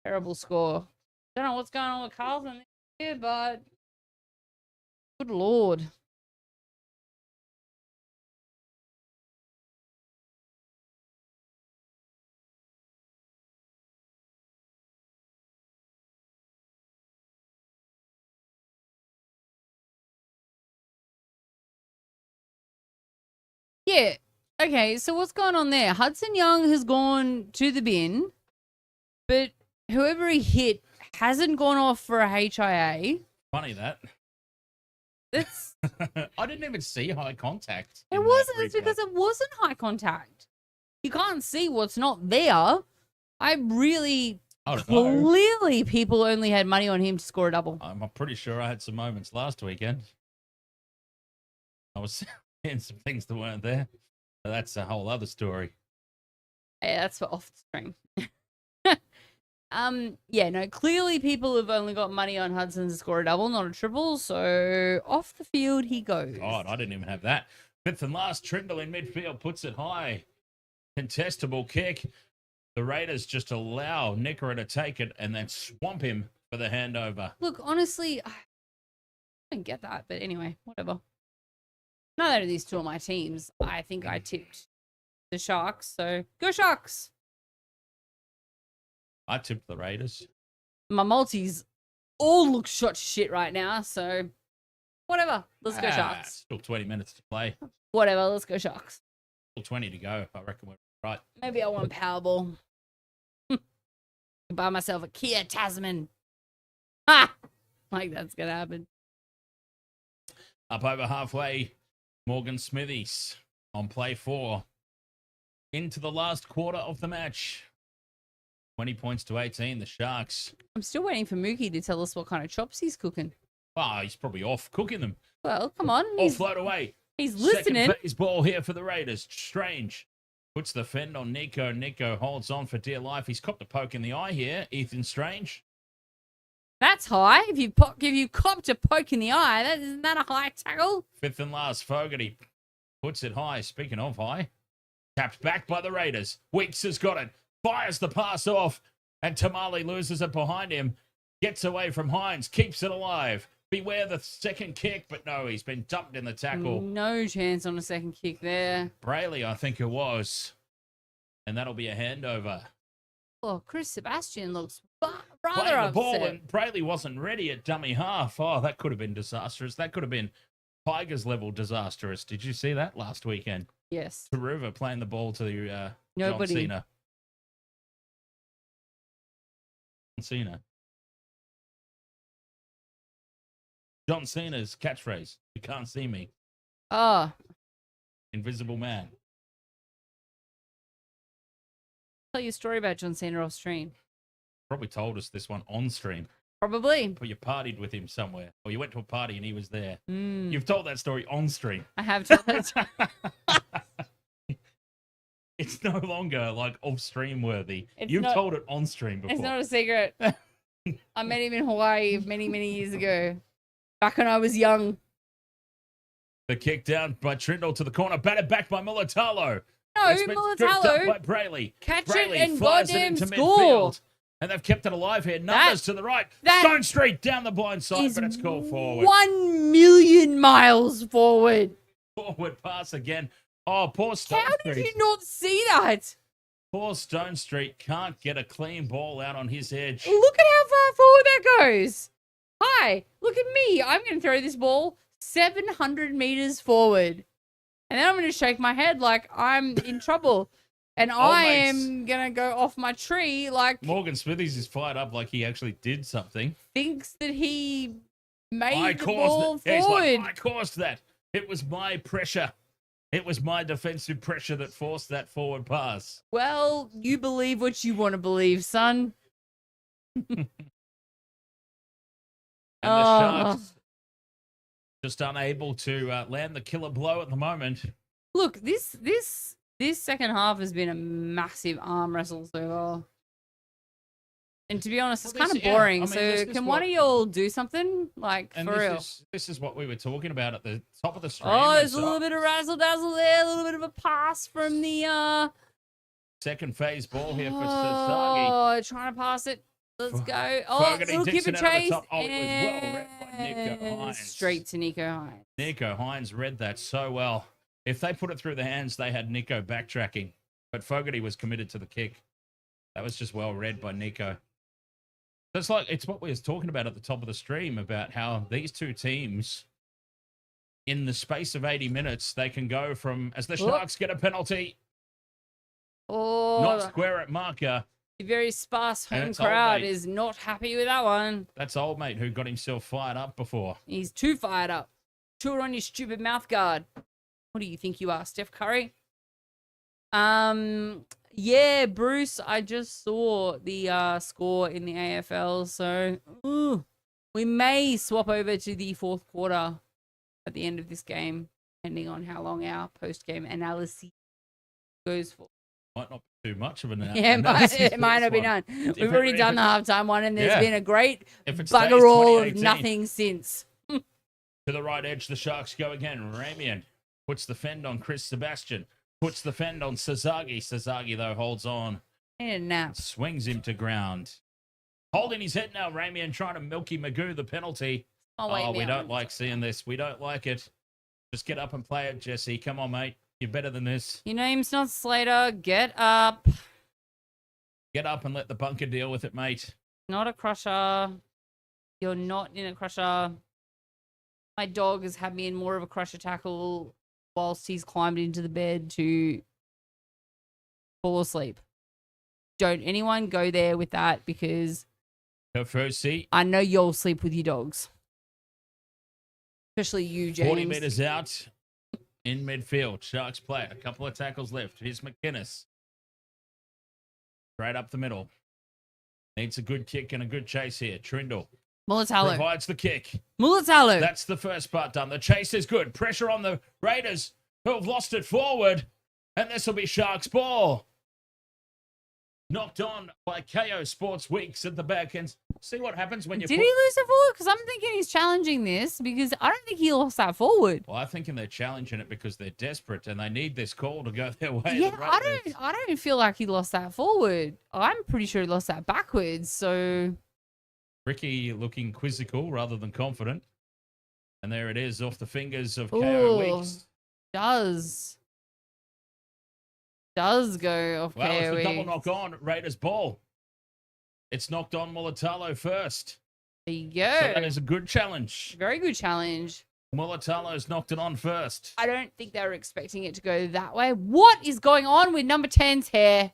Terrible score. Don't know what's going on with Carlton this year, but good lord. Yeah. Okay, so what's going on there? Hudson Young has gone to the bin, but whoever he hit hasn't gone off for a HIA. Funny that. That's I didn't even see high contact. it in that wasn't. It's replay. because it wasn't high contact. You can't see what's not there. I really I don't know. clearly people only had money on him to score a double. I'm pretty sure I had some moments last weekend. I was seeing some things that weren't there. But that's a whole other story. Yeah, that's for off the stream. Yeah, no, clearly people have only got money on Hudson to score a double, not a triple, so off the field he goes. God, I didn't even have that. Fifth and last, Trindle in midfield puts it high. Contestable kick. The Raiders just allow Nickera to take it and then swamp him for the handover. Look, honestly, I don't get that, but anyway, whatever. Neither of these two are my teams. I think I tipped the Sharks, so go Sharks! I tipped the Raiders. My multis all look shot to shit right now, so whatever. Let's go Sharks. Still 20 minutes to play. Whatever, let's go Sharks. Still 20 to go. I reckon we're right. Maybe I want Powerball. Buy myself a Kia Tasman. Ha! Like that's gonna happen. Up over halfway, Morgan Smithies on play 4. Into the last quarter of the match. 20 points to 18, the Sharks. I'm still waiting for Mookie to tell us what kind of chops he's cooking. Oh, he's probably off cooking them. Well, come on. All float away. He's listening. Second phase ball here for the Raiders. Strange. Puts the fend on Nico. Nico holds on for dear life. He's copped a poke in the eye here, Ethan Strange. That's high. If you copped a poke in the eye, isn't that a high tackle? Fifth and last, Fogarty puts it high. Speaking of high, tapped back by the Raiders. Weeks has got it. Fires the pass off, and Tamale loses it behind him. Gets away from Hines, keeps it alive. beware the second kick, but no, he's been dumped in the tackle. No chance on a second kick there. Brayley, I think it was. And that'll be a handover. Oh, Chris Sebastian looks rather Playing the ball, upset. and Brayley wasn't ready at dummy half. Oh, that could have been disastrous. That could have been Tigers level disastrous. Did you see that last weekend? Yes. Taruva playing the ball to John Nobody. Cena. John Cena. John Cena's catchphrase. You can't see me. Oh, Invisible man. tell you a story about John Cena off stream. Probably told us this one on stream. Probably. Or you partied with him somewhere. Or you went to a party and he was there. Mm, You've told that story on stream. I have told it. It's no longer like off stream worthy. It's You've not- told it on stream before. It's not a secret. I met him in Hawaii many, many years ago. Back when I was young. The kick down by Trindle to the corner, batted back by Mulatalo. No, It's been stripped up Mulatalo. by Brayley. Catch Brayley it and fires it goddamn into score. midfield. And they've kept it alive here. Numbers to the right. that Stone Street down the blind side, Is but it's called forward. 1,000,000 miles forward. Forward pass again. Oh, poor Stone How did Street. you not see that? Poor Stone Street can't get a clean ball out on his edge. Look at how far forward that goes. Hi, look at me. I'm going to throw this ball 700 meters forward. And then I'm going to shake my head like I'm in trouble. And I mates. am going to go off my tree like Morgan Smithies is fired up like he actually did something. thinks that he made I the caused ball it. Yeah, he's forward. like, I caused that. It was my pressure. It was my defensive pressure that forced that forward pass. Well, you believe what you want to believe, son. And the Oh. Sharks just unable to land the killer blow at the moment. Look, this second half has been a massive arm wrestle so far. And to be honest, it's Well, kind this- of yeah, boring. I mean, so this is can one what- of y'all do something? Like, And for real. this is what we were talking about at the top of the stream. Oh, there's It's, a little bit of razzle dazzle there, a little bit of a pass from the second phase ball here for Sasagi. Oh, trying to pass it. Let's go. Oh, Fogarty little dips keep it it out of the chase. top. Oh, it was well read by Nico And Hines. straight to Nico Hines. Nico Hines read that so well. If they put it through the hands, they had Nico backtracking. But Fogarty was committed to the kick. That was just well read by Nico. So it's what we was talking about at the top of the stream about how these two teams, in the space of 80 minutes, they can go from, as the Sharks get a penalty, Oh, not square at marker. the very sparse And home it's old crowd mate. is not happy with that one. That's old mate who got himself fired up before. He's too fired up. Chew it on your stupid mouth guard. What do you think you are, Steph Curry? Yeah, Bruce, I just saw the score in the AFL, so we may swap over to the fourth quarter at the end of this game, depending on how long our post-game analysis goes for. Might not be too much of an Yeah, analysis it for might this not be one. done. If We've it- already if done the it- halftime one, and there's Yeah. been a great If it stays bugger all of 2018, nothing since. To the right edge, the Sharks go again. Ramian puts the fend on Chris Sebastian. Puts the fend on Sasagi. Sasagi, though, holds on. And now, Swings him to ground. Holding his head now, Ramian trying to Milky Magoo the penalty. wait, We man. don't like seeing this. We don't like it. Just get up and play it, Jesse. Come on, mate. You're better than this. Your name's not Slater. Get up. Get up and let the bunker deal with it, mate. Not a crusher. You're not in a crusher. My dog has had me in more of a crusher tackle whilst he's climbed into the bed to fall asleep. Don't anyone go there with that because Her first seat, I know you'll sleep with your dogs. Especially you, James. 40 meters out in midfield. Sharks play it. A couple of tackles left. Here's McInnes. Straight up the middle. Needs a good kick and a good chase here. Trindle Mulatalo. provides the kick. Mulatalo. That's the first part done. The chase is good. Pressure on the Raiders, who have lost it forward. And this will be Sharks ball. Knocked on by KO Sports Weeks at the back end. See what happens when you Did put... he lose it forward? Because I'm thinking he's challenging this because I don't think he lost that forward. Well, I'm thinking they're challenging it because they're desperate and they need this call to go their way. Yeah, the I Raiders. don't feel like he lost that forward. I'm pretty sure he lost that backwards. So Ricky looking quizzical rather than confident. And there it is off the fingers of KO Ooh, Weeks. does go off Well, it's KO the double Weeks. knock on Raiders ball. It's knocked on Mulatalo first. There you So go. that is a good challenge. Very good challenge. Mulatalo's knocked it on first. I don't think they were expecting it to go that way. What is going on with number 10's hair?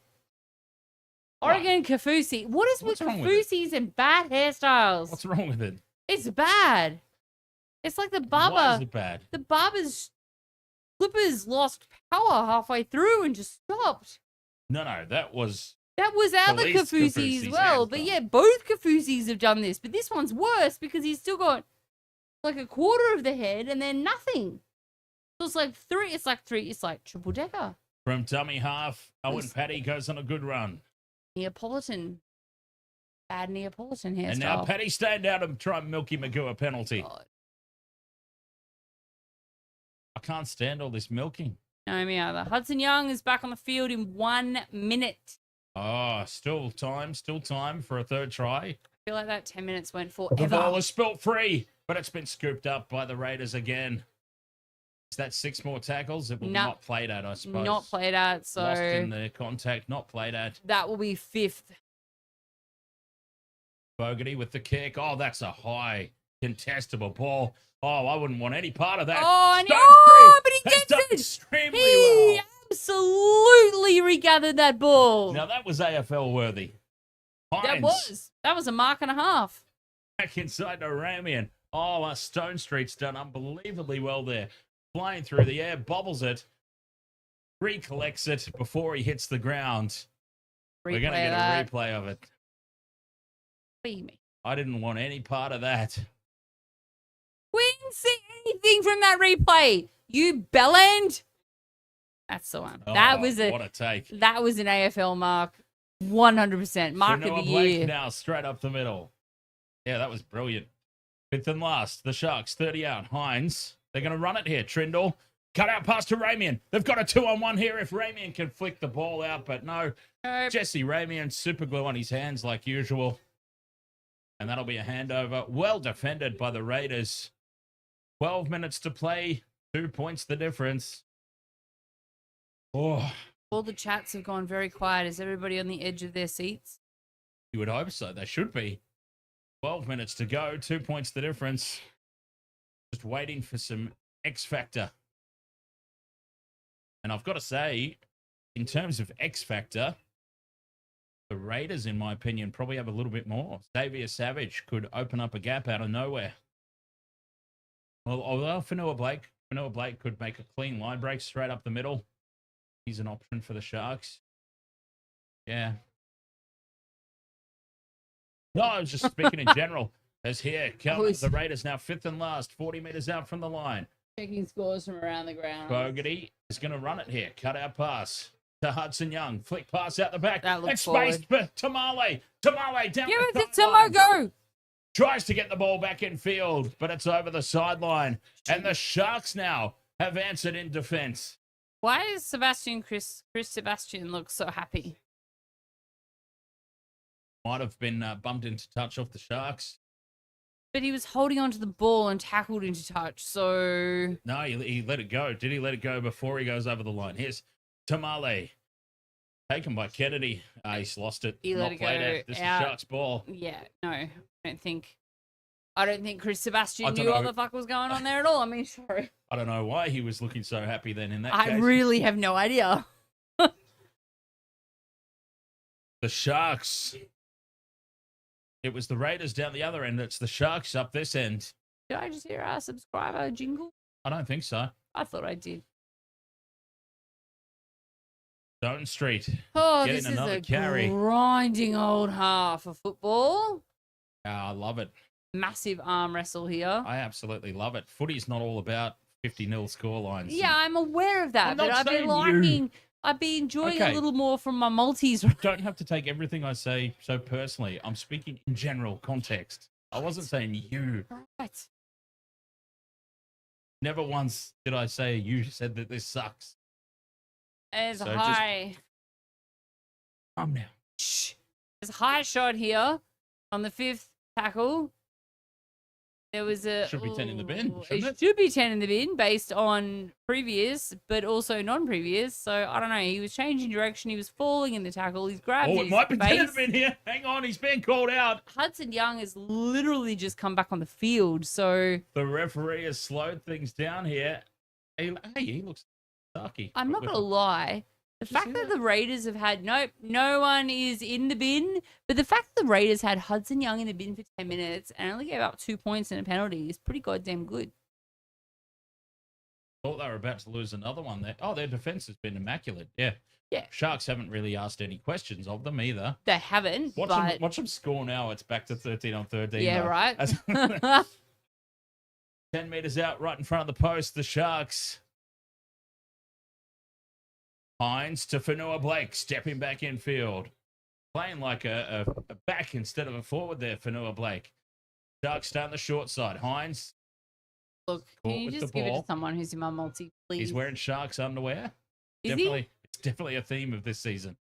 Oregon Kafusi. What is with What's wrong with it? Kafusis and bad hairstyles? What's wrong with it? It's bad. It's like the Why is barber. it bad? The barber's clippers lost power halfway through and just stopped. No, that was That was our Police Kafusi as Kafusi's well. hairstyle. But yeah, both Kafusis have done this. But this one's worse because he's still got like a quarter of the head and then nothing. So it's like three. It's like triple decker. from dummy half. Owen Nice. Paddy goes on a good run. Neapolitan. Bad Neapolitan hairstyle. And now Paddy staying down to try and Milky Magoo a penalty. God. I can't stand all this milking. No, me either. Hudson Young is back on the field in 1 minute. Oh, still time for a third try. I feel like that 10 minutes went The ball forever. is spilt free, but it's been scooped up by the Raiders again. Is that 6 more tackles? It will No. not played at, I suppose. Not played at, so Lost in the contact, not played at. that will be 5th. Fogarty with the kick. Oh, that's a high contestable ball. Oh, I wouldn't want any part of that. Oh, and Stone but he Street has done gets it. extremely He well. absolutely regathered that ball. Now that was AFL worthy. Hines That was a mark and a half. back inside to Ramian. Oh, Stone Street's done unbelievably well there. Flying through the air, bobbles it, recollects it before he hits the ground. We're going to get a replay of it. Me. I didn't want any part of that. We didn't see anything from that replay. You bellend. That's the one. That Oh, was what a take. That was an AFL mark. 100% mark of Cronulla the Blake year. now straight up the middle. Yeah, that was brilliant. 5th and last, the Sharks 30 out. Hines, they're going to run it here. Trindle, cut out pass to Ramian. They've got a 2-on-1 here if Ramian can flick the ball out, but no. Nope. Jesse Ramian, super glue on his hands like usual. And that'll be a handover. Well defended by the Raiders. 12 minutes to play. 2 points the difference. Oh, All the chats have gone very quiet. Is everybody on the edge of their seats? you would hope so. They should be. 12 minutes to go. 2 points the difference. Just waiting for some X Factor. And I've got to say, in terms of X Factor, the Raiders, in my opinion, probably have a little bit more. Xavier Savage could open up a gap out of nowhere. Well, although Cronulla Blake could make a clean line break straight up the middle. He's an option for the Sharks. Yeah. No, I was just speaking in general. As here comes the Raiders now 5th and last, 40 meters out from the line. Checking scores from around the ground. Fogarty is going to run it here. Cut out pass to Hudson Young. Flick pass out the back. That looks It's spaced for Tamale. Tamale down Give the it to sideline. Tomo, go! Tries to get the ball back in field, but it's over the sideline. And the Sharks now have answered in defense. Why is Chris Sebastian look so happy? Might have been bumped into touch off the Sharks. But he was holding onto the ball and tackled into touch, so... No, he let it go. Did he let it go before he goes over the line? Here's Tamale. Taken by Kennedy. He's lost it. He let it go This out. is Sharks ball. Yeah, no, I don't think Chris Sebastian I don't knew what know. the fuck was going on there at all. I mean, sorry. I don't know why he was looking so happy then in that I case. really have no idea. The Sharks. It was the Raiders down the other end. It's the Sharks up this end. Did I just hear our subscriber jingle? I don't think so. I thought I did. Stone Street. Oh, Getting this is another a carry. grinding old half of football. I love it. Massive arm wrestle here. I absolutely love it. Footy's not all about 50-0 score lines. Yeah, I'm aware of that, I'm but not I've been saying liking, I've been enjoying a Okay. little more from my multis. You don't have to take everything I say so personally. I'm speaking in general context. I wasn't saying you. Right. Never once did I say you said that this sucks. There's So a just- high. Now. There's a high shot here on the 5th tackle. There was a Should be 10 in the bin, It shouldn't it? should be 10 in the bin based on previous, but also non-previous. So I don't know. He was changing direction. He was falling in the tackle. He's grabbed Oh, his it might be 10 in the face. bin here. Hang on, he's being called out. Hudson Young has literally just come back on the field. So The referee has slowed things down here. Hey, he looks sucky. I'm not going to lie. The fact that the Raiders have had, no one is in the bin, but the fact that the Raiders had Hudson Young in the bin for 10 minutes and only gave up 2 points and a penalty is pretty goddamn good. Thought they were about to lose another one there. Oh, their defense has been immaculate. Yeah. Yeah. Sharks haven't really asked any questions of them either. They haven't, Watch them score now. It's back to 13 on 13. Yeah, though. right? 10 meters out right in front of the post, the Sharks. Hines to Fanua Blake, stepping back in field. Playing like a back instead of a forward there, Fanua Blake. Sharks down the short side. Hines. Look, Caught can you with the just give it to ball. someone who's in my multi, please? He's wearing Sharks underwear. Is Definitely, it's definitely a theme of this season.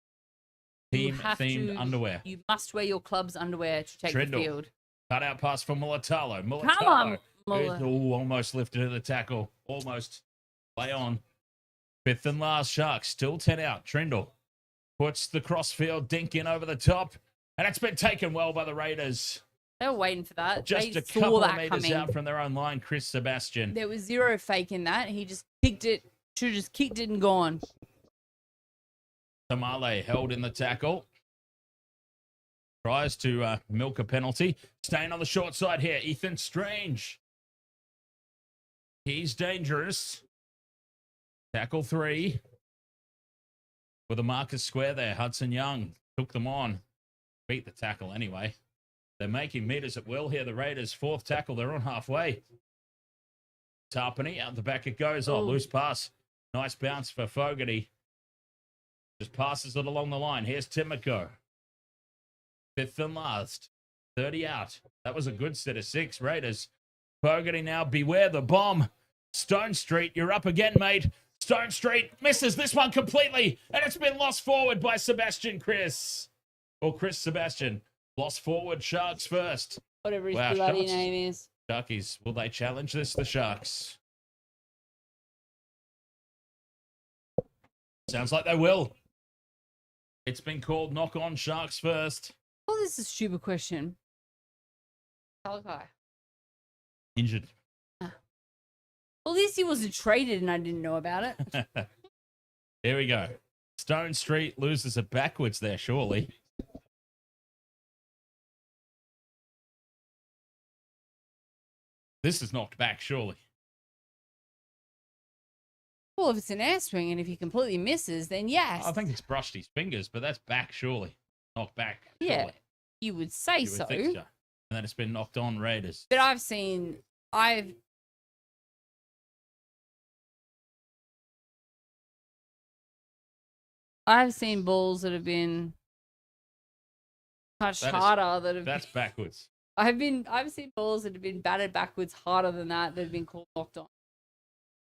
he? You have Team-themed to- underwear. You must wear your club's underwear to take Trindle. the field. Cut out pass from Mulatalo. Come on, Mulatalo. Almost lifted to the tackle. Almost. Play on. Fifth and last Sharks. Still 10 out. Trindle puts the crossfield dink in over the top. And it's been taken well by the Raiders. They were waiting for that. Just They a saw couple of that meters coming. out from their own line, Chris Sebastian. There was zero fake in that. He just kicked it. Should have just kicked it and gone. Tamale held in the tackle. Tries to milk a penalty. Staying on the short side here. Ethan Strange. He's dangerous. Tackle 3. With a Marcus Square there. Hudson Young took them on. Beat the tackle anyway. They're making meters at will here. The Raiders, 4th tackle. They're on halfway. Tarpany, out the back it goes. Oh, Ooh. loose pass. Nice bounce for Fogarty. Just passes it along the line. Here's Timoko. 5th and last. 30 out. That was a good set of 6. Raiders. Fogarty now, beware the bomb. Stone Street, you're up again, mate. Stone Street misses this one completely. And it's been lost forward by Sebastian Chris. Or Chris Sebastian. Lost forward, Sharks first. Whatever his Wow, bloody Sharks. name is. Sharkies, will they challenge this? The Sharks. Sounds like they will. It's been called knock on Sharks first. Oh, this is a stupid question. Talakai. Injured. Well, at least he wasn't traded and I didn't know about it. Here we go. Stone Street loses it backwards there, surely. This is knocked back, surely. Well, if it's an air swing and if he completely misses, then yes. I think it's brushed his fingers, but that's back, surely. Knocked back. Yeah, surely. you would say You so. would think so. And then it's been knocked on Raiders. But I've seen balls that have been touched That is- harder that have That's backwards. I've seen balls that have been batted backwards harder than that have been called knocked on.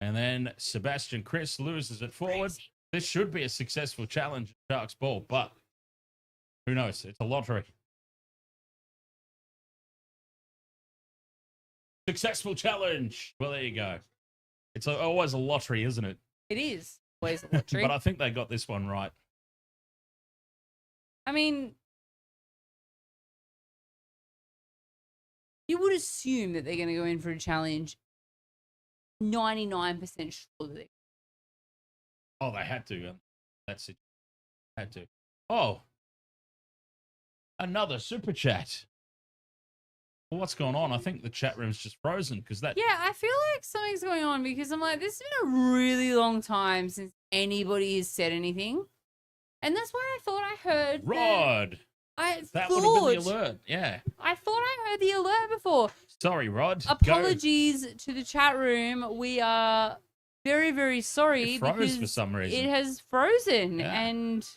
And then Sebastian Chris loses it forward. Crazy. This should be a successful challenge at Sharks ball, but who knows? It's a lottery. Successful challenge. Well, there you go. It's always a lottery, isn't it? It is always a lottery. But I think they got this one right. I mean, you would assume that they're going to go in for a challenge 99% sure that they Oh, they had to. That's it. Had to. Oh, another super chat. Well, what's going on? I think the chat room's just frozen because that. Yeah, I feel like something's going on because I'm like, this has been a really long time since anybody has said anything. And that's why I thought I heard Rod. That would have been the alert. Yeah. I thought I heard the alert before. Sorry, Rod. Go. Apologies to the chat room. We are very, very sorry It froze because for some reason. it has frozen. Yeah. And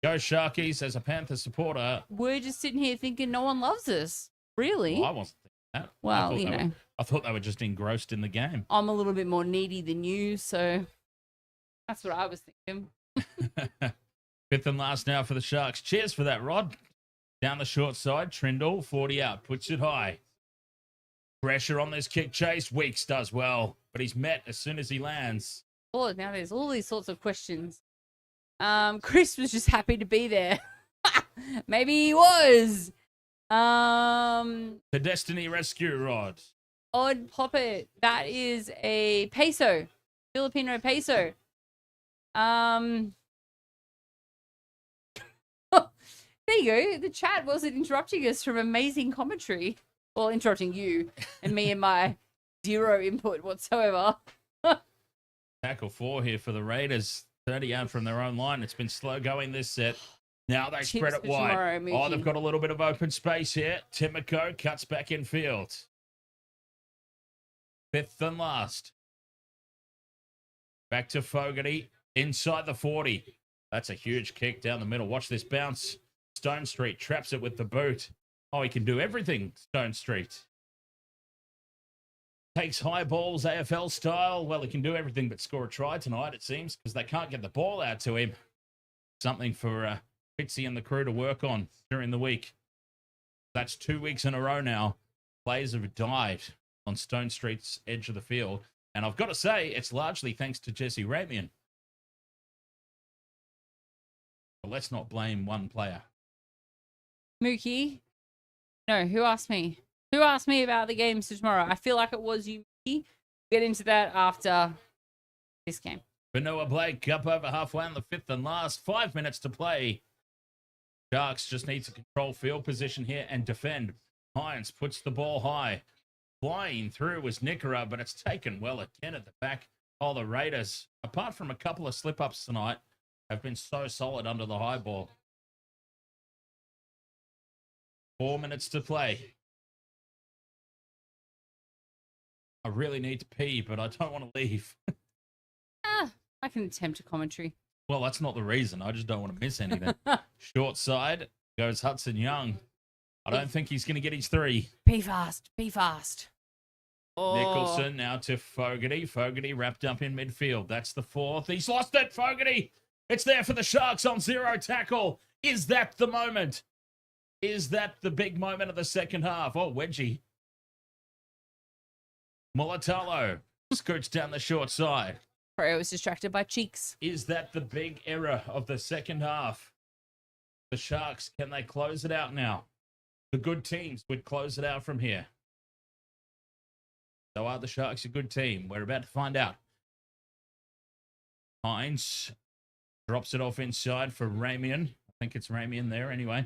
Go Sharkies as a Panther supporter. we're just sitting here thinking no one loves us. Really? Well, I wasn't thinking that. Well, I thought you they know. I thought they were just engrossed in the game. I'm a little bit more needy than you, so that's what I was thinking. 5th and last now for the Sharks. Cheers for that, Rod. Down the short side, Trindle, 40 out, puts it high. Pressure on this kick chase. Weeks does well, but he's met as soon as he lands. Oh, now there's all these sorts of questions. Chris was just happy to be there. Maybe he was. The Destiny Rescue Rod. Odd Poppet. That is a peso. Filipino peso. There you go. The chat wasn't interrupting us from amazing commentary. Well, interrupting you and me and my zero input whatsoever. Tackle 4 here for the Raiders. 30 out from their own line. It's been slow going this set. Now they spread it wide. Tomorrow, They've got a little bit of open space here. Timoko cuts back in field. 5th and last. Back to Fogarty. Inside the 40. That's a huge kick down the middle. Watch this bounce. Stone Street traps it with the boot. Oh, he can do everything, Stone Street. Takes high balls, AFL style. Well, he can do everything but score a try tonight, it seems, because they can't get the ball out to him. Something for Fitzy and the crew to work on during the week. That's 2 weeks in a row now. Players have died on Stone Street's edge of the field. And I've got to say, it's largely thanks to Jesse Ramian. But let's not blame one player. Mookie. No, who asked me? Who asked me about the games for tomorrow? I feel like it was you, Mookie. Get into that after this game. Vanilla Blake up over halfway in the 5th and last. 5 minutes to play. Sharks just need to control field position here and defend. Hines puts the ball high. Flying through was Nickera, but it's taken well again at the back. Oh, the Raiders, apart from a couple of slip-ups tonight, have been so solid under the high ball. 4 minutes to play. I really need to pee, but I don't want to leave. I can attempt a commentary. Well, that's not the reason. I just don't want to miss anything. Short side goes Hudson Young. I don't think he's going to get his 3. Be fast. Be fast. Oh. Nicholson now to Fogarty. Fogarty wrapped up in midfield. That's the 4th. He's lost it, Fogarty. It's there for the Sharks on 0 tackle. Is that the moment? Is that the big moment of the second half? Oh, Wedgie. Mulatalo scoots down the short side. Freo was distracted by cheeks. Is that the big error of the second half? The Sharks, can they close it out now? The good teams would close it out from here. So are the Sharks a good team? We're about to find out. Hines drops it off inside for Ramian. I think it's Ramian there anyway.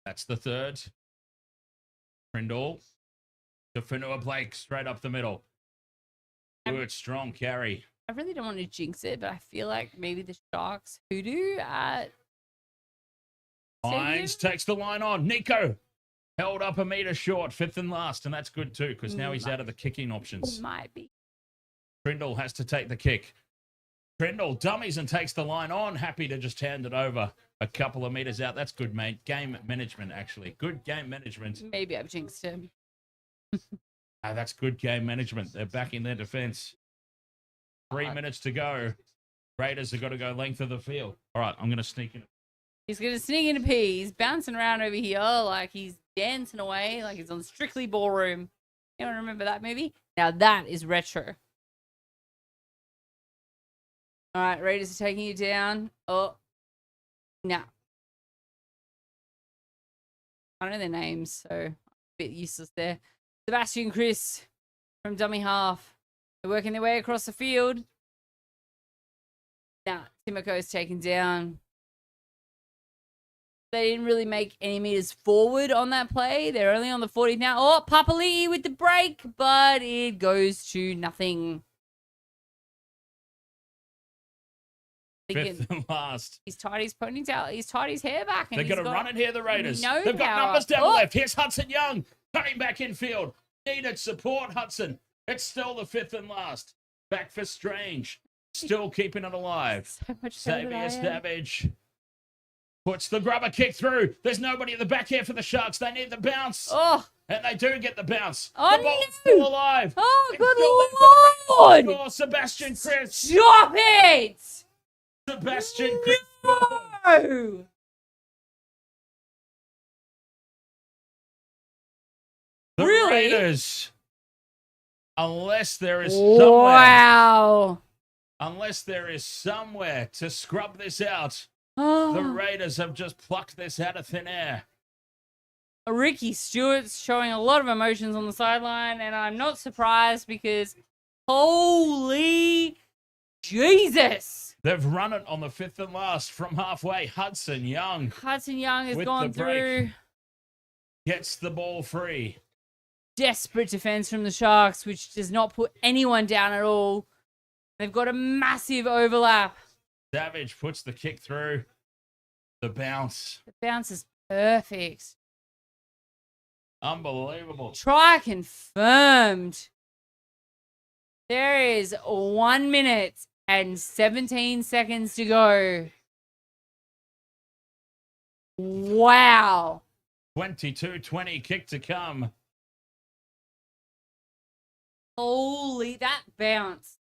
That's the 3rd. Prindle to Fanua Blake straight up the middle. Good, strong carry. I really don't want to jinx it, but I feel like maybe the Sharks hoodoo at Hines takes the line on. Nico held up a metre short, 5th and last, and that's good too, because now he's out of the kicking options. Might be. Trindle has to take the kick. Trindle dummies and takes the line on. Happy to just hand it over a couple of metres out. That's good, mate. Game management, actually. Good game management. Maybe I've jinxed him. That's good game management. They're back in their defence. 3 minutes to go. Raiders have got to go length of the field. All right, I'm going to sneak in. He's going to sneak in a pee. He's bouncing around over here like he's dancing away, like he's on Strictly Ballroom. Anyone remember that movie? Now that is retro. All right, Raiders are taking you down. Oh, no. I don't know their names, so a bit useless there. Sebastian Chris from dummy half. They're working their way across the field. Now, Timoko is taken down. They didn't really make any meters forward on that play. They're only on the 40 now. Oh, Papali'i with the break, but it goes to nothing. 5th and last. He's tied his ponytail. He's tied his hair back. And They're going to run it here, the Raiders. No They've got power. numbers down the Oh. left. Here's Hudson Young cutting back in field. Needed support, Hudson. It's still the 5th and last. Back for Strange. Still keeping it alive. So much better than I Xavier am. Savage puts the grubber kick through. There's nobody at the back here for the Sharks. They need the bounce. Oh, And they do get the bounce. Oh, the ball's no. still alive. oh, It's good still there for the Raiders. lord! Oh, Sebastian Chris. Stop it! Sebastian Chris. No! Raiders, unless there is Wow. somewhere to scrub this out, the Oh. Raiders have just plucked this out of thin air. Ricky Stewart's showing a lot of emotions on the sideline, and I'm not surprised because holy Jesus. They've run it on the fifth and last from halfway. Hudson Young Hudson Young has With gone the break. through. gets the ball free. Desperate defense from the Sharks, which does not put anyone down at all. They've got a massive overlap. Savage puts the kick through. The bounce. The bounce is perfect. Unbelievable. Try confirmed. There is 1 minute and 17 seconds to go. Wow. 22-20 kick to come. Holy, that bounce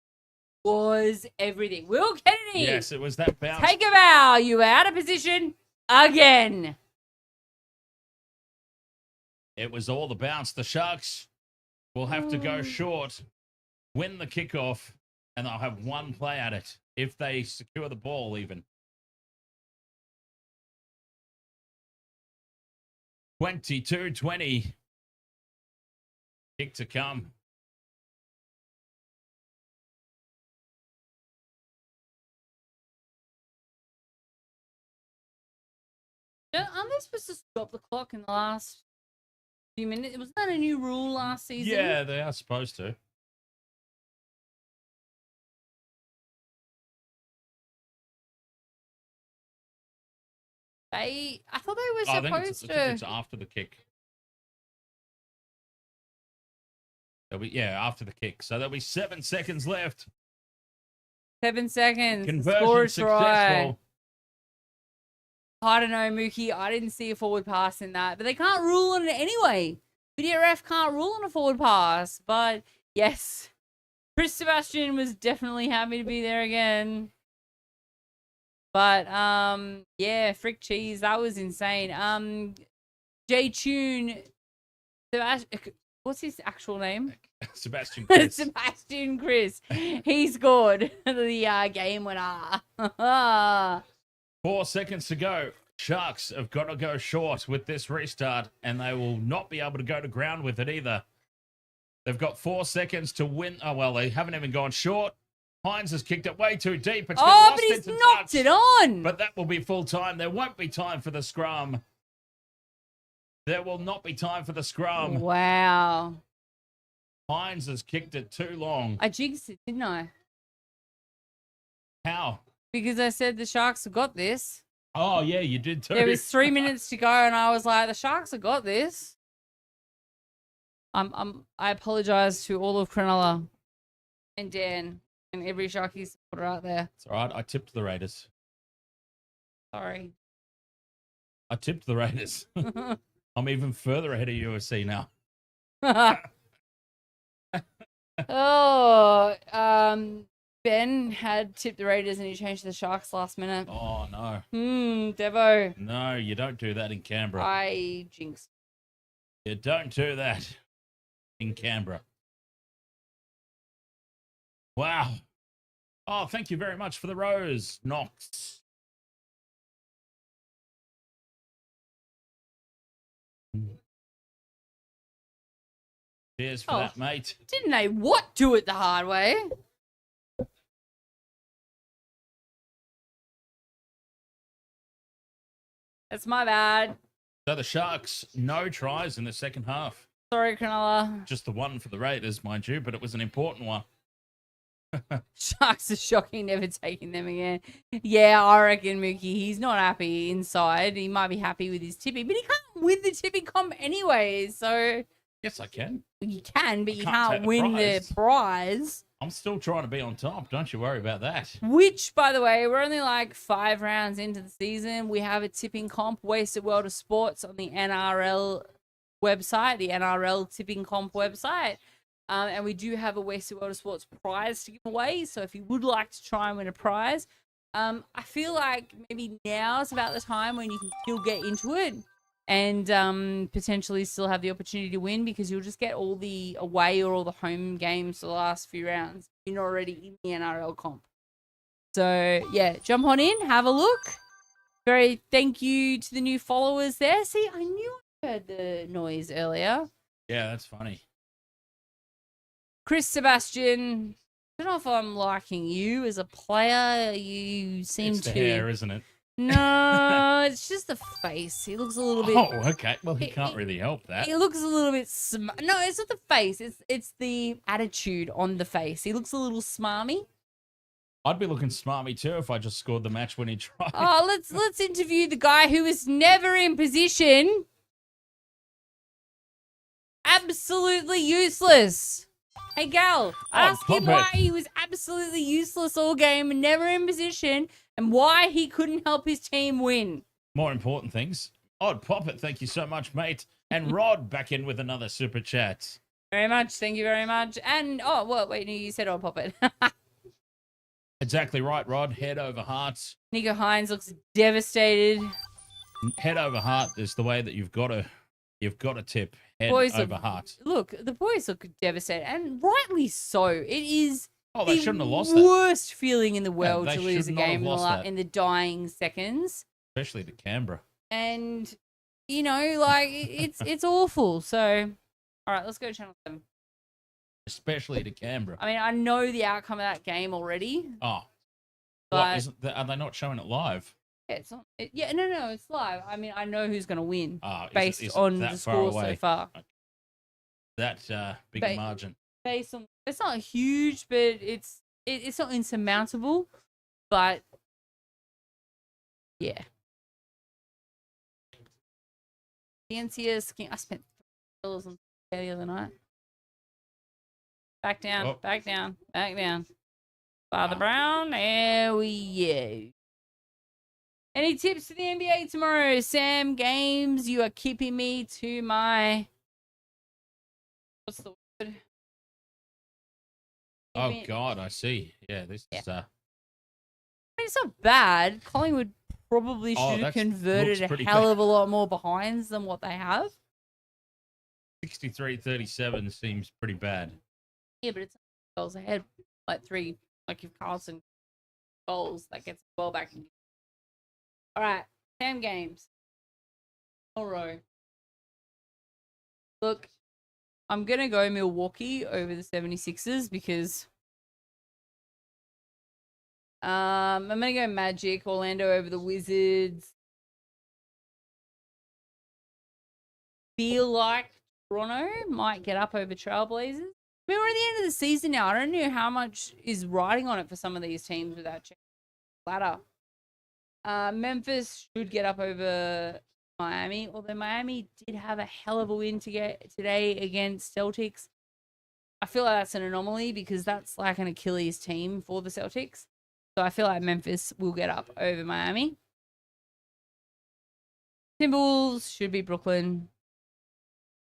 was everything. Will Kennedy, Yes, it was that bounce. take a bow. You were out of position again. It was all the bounce. The Sharks will have to go short, win the kickoff, and they'll have one play at it if they secure the ball even. 22-20. Kick to come. Aren't they supposed to stop the clock in the last few minutes? Wasn't that a new rule last season? Yeah, they are supposed to. I thought they were I think supposed I to. think it's after the kick. After the kick. So there'll be 7 seconds left. 7 seconds. Conversion Score a try. successful. I don't know, Mookie. I didn't see a forward pass in that, but they can't rule on it anyway. Video ref can't rule on a forward pass, but yes, Chris Sebastian was definitely happy to be there again. But yeah, frick cheese, that was insane. J Tune, what's his actual name? Sebastian Chris. Sebastian Chris. He scored the game winner. 4 seconds to go. Sharks have got to go short with this restart, and they will not be able to go to ground with it either. They've got 4 seconds to win. Oh, well, they haven't even gone short. Hines has kicked it way too deep. It's been lost but he's into knocked touch. it on. But that will be full time. There won't be time for the scrum. There will not be time for the scrum. Wow. Hines has kicked it too long. I jinxed it, didn't I? How? Because I said the Sharks have got this. Oh, yeah, you did too. There was 3 minutes to go, and I was like, the Sharks have got this. I apologize to all of Cronulla and Dan and every Sharky supporter out there. It's all right. I tipped the Raiders. Sorry. I tipped the Raiders. I'm even further ahead of UFC now. Ben had tipped the Raiders and he changed to the Sharks last minute. Oh, no. Devo. No, you don't do that in Canberra. I jinxed. You don't do that in Canberra. Wow. Oh, thank you very much for the rose, Knox. Cheers for that, mate. Didn't they do it the hard way? That's my bad. So the Sharks, no tries in the second half. Sorry, Cronulla. Just the one for the Raiders, mind you, but it was an important one. Sharks are shocking, never taking them again. Yeah, I reckon Mookie, he's not happy inside. He might be happy with his tipping, but he can't win the tipping comp anyway, so... Yes, I can. You can, but you can't can't take the win prize. the prize. I'm still trying to be on top. Don't you worry about that. Which, by the way, we're only like 5 rounds into the season. We have a tipping comp, Wasted World of Sports, on the NRL website, the NRL tipping comp website. And we do have a Wasted World of Sports prize to give away. So if you would like to try and win a prize, I feel like maybe now is about the time when you can still get into it. and potentially still have the opportunity to win because you'll just get all the away or all the home games for the last few rounds. You're not already in the NRL comp. So, yeah, jump on in, have a look. Very thank you to the new followers there. See, I knew I heard the noise earlier. Yeah, that's funny. Chris Sebastian, I don't know if I'm liking you as a player. You seem It's the to... hair, isn't it? No, it's just the face. He looks a little bit... Oh, okay. Well, he can't really help that. He looks a little bit... No, it's not the face. It's the attitude on the face. He looks a little smarmy. I'd be looking smarmy too if I just scored the match when he tried. Oh, let's interview the guy who was never in position. Absolutely useless. Hey, Gal, ask him why he was absolutely useless all game and never in position and why he couldn't help his team win. More important things. Odd Poppet, thank you so much, mate. And Rod back in with another super chat. Very much. Thank you very much. And, oh, well, wait, no, you said Odd Poppet. Exactly right, Rod. Head over heart. Nico Hines looks devastated. Head over heart is the way that you've got to tip. Head Boys over heart. Look, the boys look devastated, and rightly so. It is They shouldn't have lost that. worst feeling in the world they to lose a should not have game lost that. in the dying seconds. Especially to Canberra. And, you know, like, it's awful. So, all right, let's go to Channel 7. Especially to Canberra. I mean, I know the outcome of that game already. Oh. But Are they not showing it live? yeah, it's not. No, it's live. I mean, I know who's going to win Is it on that the far score away? so far. Okay. That big a margin. Based on, it's not huge, but it's not insurmountable. But yeah, the NCS. I spent $3 on the other night. Back down, Oh. back down, back down. Father Brown, there we go. Any tips for the NBA tomorrow? Sam Games, you are keeping me to my... What's the word? Oh, God, I see. Yeah, this is... I mean, it's not bad. Collingwood probably should have converted a hell of a lot more behinds than what they have. 63-37 seems pretty bad. Yeah, but it's goals ahead. Like 3, like if Carlson goals, that gets the ball back. All right, Sam Games. All right. Look, I'm going to go Milwaukee over the 76ers because I'm going to go Magic, Orlando over the Wizards. Feel like Toronto might get up over Trailblazers. I mean, we're at the end of the season now. I don't know how much is riding on it for some of these teams without checking the ladder. Memphis should get up over Miami, although Miami did have a hell of a win today against Celtics. I feel like that's an anomaly because that's like an Achilles team for the Celtics. So I feel like Memphis will get up over Miami. Timberwolves should be Brooklyn.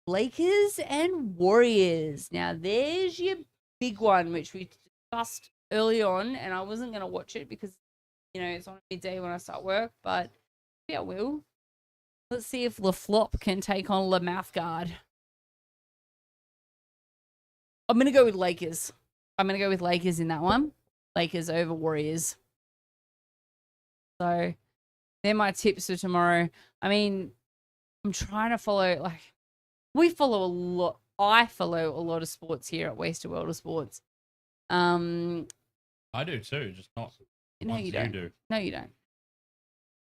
Lakers and Warriors. Now, there's your big one, which we discussed early on, and I wasn't going to watch it because, you know, it's on midday when I start work, but yeah, I will. Let's see if LaFlop can take on LaMouthguard. I'm going to go with Lakers. I'm going to go with Lakers in that one. Lakers over Warriors. So, they're my tips for tomorrow. I mean, I'm trying to follow, like, we follow a lot. I follow a lot of sports here at Wasted World of Sports. I do too, just not. No, you don't. do. No, you don't.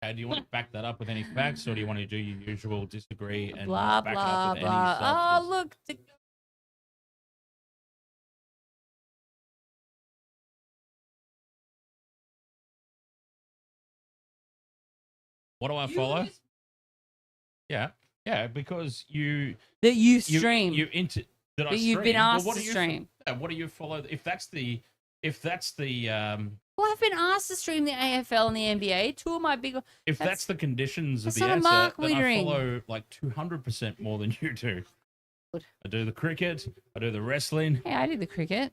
Okay, do you want to back that up with any facts, or do you want to do your usual disagree and Blah, back blah, it up with blah. any stuff? Oh, look. What do I follow? Yeah, because you stream. Did I That you've been stream? Well, asked what to do you stream. What do you follow? If that's the Well, I've been asked to stream the AFL and the NBA. Two of my big... if that's the conditions of that's the not a answer, mark then I leadering. follow like 200% more than you do. Good. I do the cricket. I do the wrestling. Hey, I did the cricket.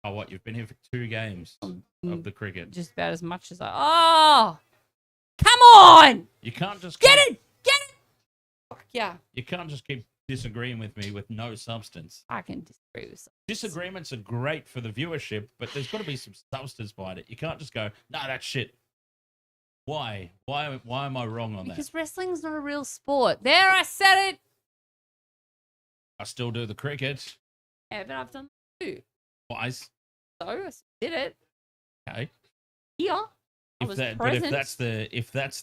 Oh, what? You've been here for 2 games of the cricket. Just about as much as I... Oh! Come on! You can't just Get it! yeah. You can't just keep disagreeing with me with no substance. I can disagree with some. Disagreements are great for the viewership, but there's got to be some substance behind it. You can't just go, "No, that's shit." Why? Why am I wrong on that? Because wrestling's not a real sport. There, I said it. I still do the cricket. Yeah, but I've done it too. Wise. So I did it. Okay. Yeah. I If was that, present. but if that's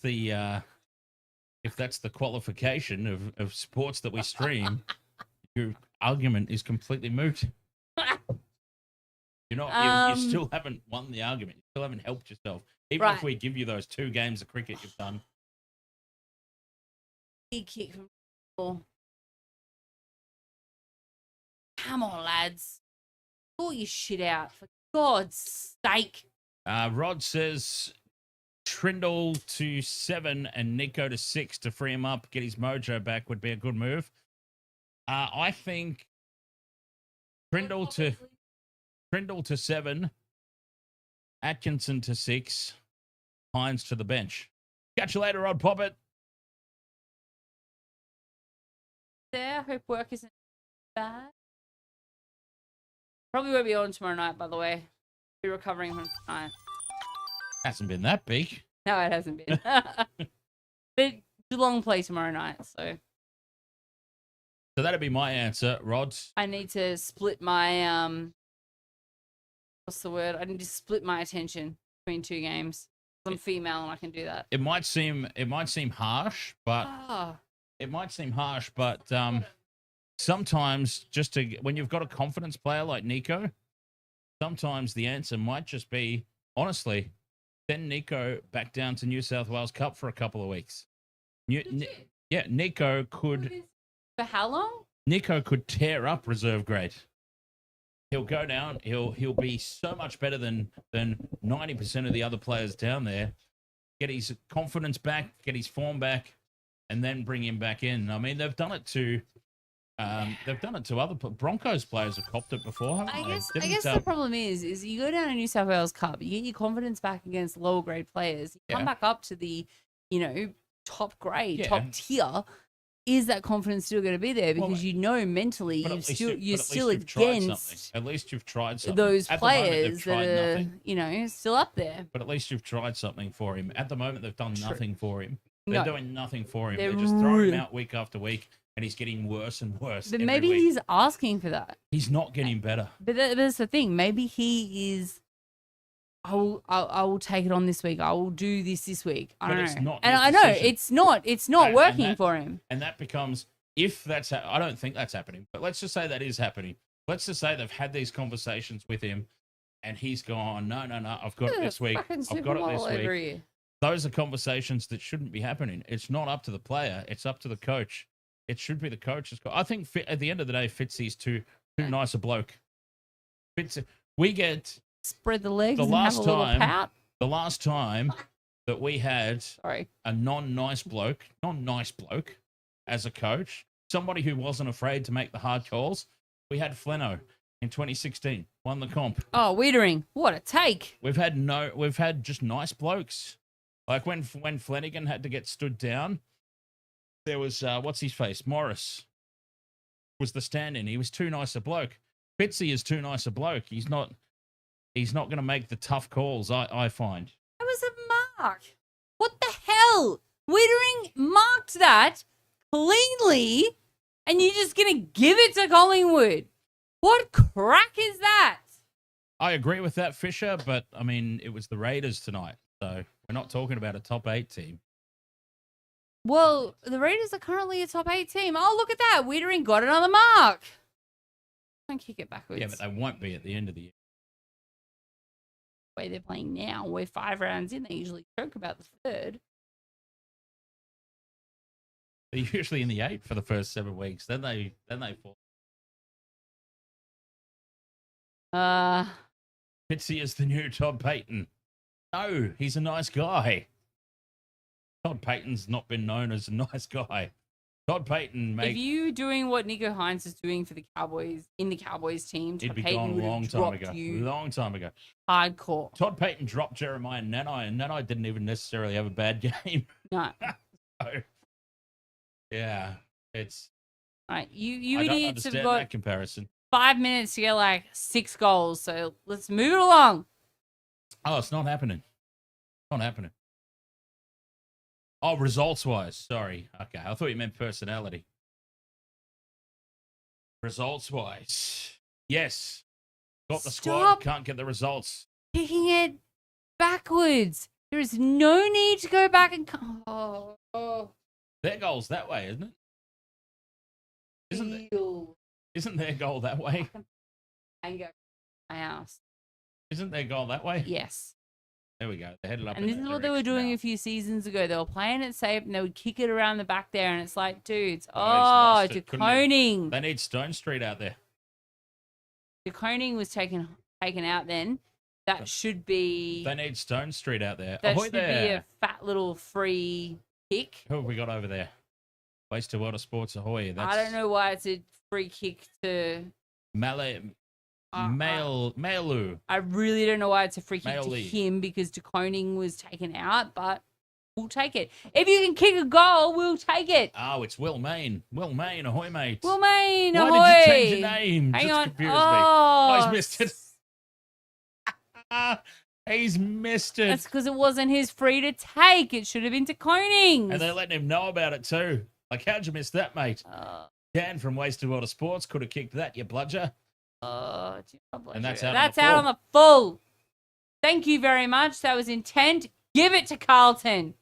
the qualification of sports that we stream, your argument is completely moot. You're not. You still haven't won the argument. You still haven't helped yourself. Even if we give you those 2 games of cricket you've done. Big kick from goal. Come on, lads. Pull your shit out, for God's sake. Rod says Trindle to 7 and Nico to 6 to free him up, get his mojo back would be a good move. I think Trindle to 7, Atkinson to 6, Hines to the bench. Catch you later, Rod Poppet. There, hope work isn't bad. Probably won't be on tomorrow night, by the way. Be recovering from tonight. Hasn't been that big. No, it hasn't been. But Geelong play tomorrow night, so So that'd be my answer, Rod. I need to split my what's the word? I need to split my attention between 2 games. I'm female and I can do that. It might seem harsh, but sometimes when you've got a confidence player like Nico, sometimes the answer might just be, honestly, send Nico back down to New South Wales Cup for a couple of weeks. Nico could. For how long? Nico could tear up reserve grade. He'll go down. He'll be so much better than 90% of the other players down there. Get his confidence back, get his form back, and then bring him back in. I mean, they've done it to other Broncos players have copped it before. Haven't I they? guess the problem is you go down to New South Wales Cup, you get your confidence back against lower grade players. You come back up to the, top grade, top tier. Is that confidence still going to be there? Because mentally you're still against. At least you've tried something. Those At players the moment, that are, still up there. But at least you've tried something for him. At the moment, they've done nothing for him. They're No. doing nothing for him. They're They're just throwing really- him out week after week, and he's getting worse and worse. But every maybe week. he's asking for that. He's not getting better. But that's the thing. Maybe he is. I will take it on this week. I will do this week. I But don't it's know. not And his I know decision. it's not And working that- for him. And that becomes, if that's, I don't think that's happening, but let's just say that is happening. Let's just say they've had these conversations with him, and he's gone, no, I've got it this week. I've got it this week. Those are conversations that shouldn't be happening. It's not up to the player. It's up to the coach. It should be the coach's call. I think at the end of the day, Fitzy's too nice a bloke. We get Spread the legs the and last have a little time. pout. The last time that we had a non-nice bloke as a coach, somebody who wasn't afraid to make the hard calls, we had Fleno in 2016, won the comp. Oh, Wiedering, what a take! We've had just nice blokes. Like when Flanagan had to get stood down, there was what's his face? Morris was the stand-in. He was too nice a bloke. Fitzy is too nice a bloke. He's not going to make the tough calls, I find. That was a mark. What the hell? Wiedering marked that cleanly, and you're just going to give it to Collingwood. What crack is that? I agree with that, Fisher, but, I mean, it was the Raiders tonight, so we're not talking about a top 8 team. Well, the Raiders are currently a top 8 team. Oh, look at that. Wiedering got it on the mark. Don't kick it backwards. Yeah, but they won't be at the end of the year. The way they're playing now, we're 5 rounds in. They usually choke about the third. They're usually in the 8 for the first 7 weeks. Then they fall. Fitzy is the new Todd Payton. No, he's a nice guy. Todd Payton's not been known as a nice guy. Todd Payton If you doing what Nico Hines is doing for the Cowboys in the Cowboys team, he'd Todd be Payton gone would a long have time dropped ago. you Long time ago. hardcore. Todd Payton dropped Jeremiah Nanai, and Nanai didn't even necessarily have a bad game. No. So, yeah. It's All right, you I don't idiots have understand got that comparison. 5 minutes to get like 6 goals. So let's move it along. Oh, it's not happening. Not happening. Oh, results-wise. Sorry. Okay, I thought you meant personality. Results-wise. Yes. Got the squad. Stop. Can't get the results. Kicking it backwards. There is no need to go back and Their goal's that way, isn't it? Isn't their goal that way? I go. I asked. Isn't their goal that way? Yes. There we go. They headed up. And this is what they were doing a few seasons ago. They were playing it safe and they would kick it around the back there. And it's like, dudes, De Koning. They need Stone Street out there. De Koning was taken out then. That should be. They need Stone Street out there. That Ahoy should there. be a fat little free kick. Who have we got over there? Waste of Water Sports Ahoy. That's I don't know why it's a free kick to. Malu. I really don't know why it's a free kick to Maoli. him because De Koning was taken out, but we'll take it. If you can kick a goal, we'll take it. Oh, it's Will Main. Will Main, ahoy, mate. Will Main, Why ahoy. did you change your name? Hang Just on. confused me. Oh, Oh, he's missed it. He's missed it. That's because it wasn't his free to take. It should have been De Koning's. And they're letting him know about it too. Like, how'd you miss that, mate? Dan from Wasted Water Sports could have kicked that, you bludger. And that's out out on the full. Thank you very much. That was intent. Give it to Carlton.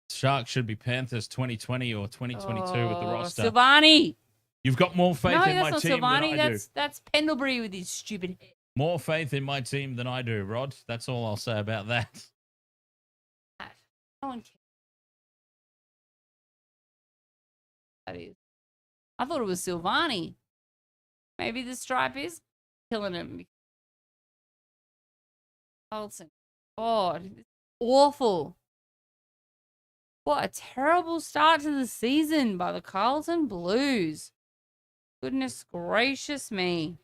Sharks should be Panthers 2020 or 2022 with the roster. Silvani. You've got more faith in my that's team not Silvani. than I do. That's Pendlebury with his stupid head. More faith in my team than I do, Rod. That's all I'll say about that. No one cares. That is. I thought it was Silvani. Maybe the stripe is killing him. Carlton. God, it's awful. What a terrible start to the season by the Carlton Blues. Goodness gracious me.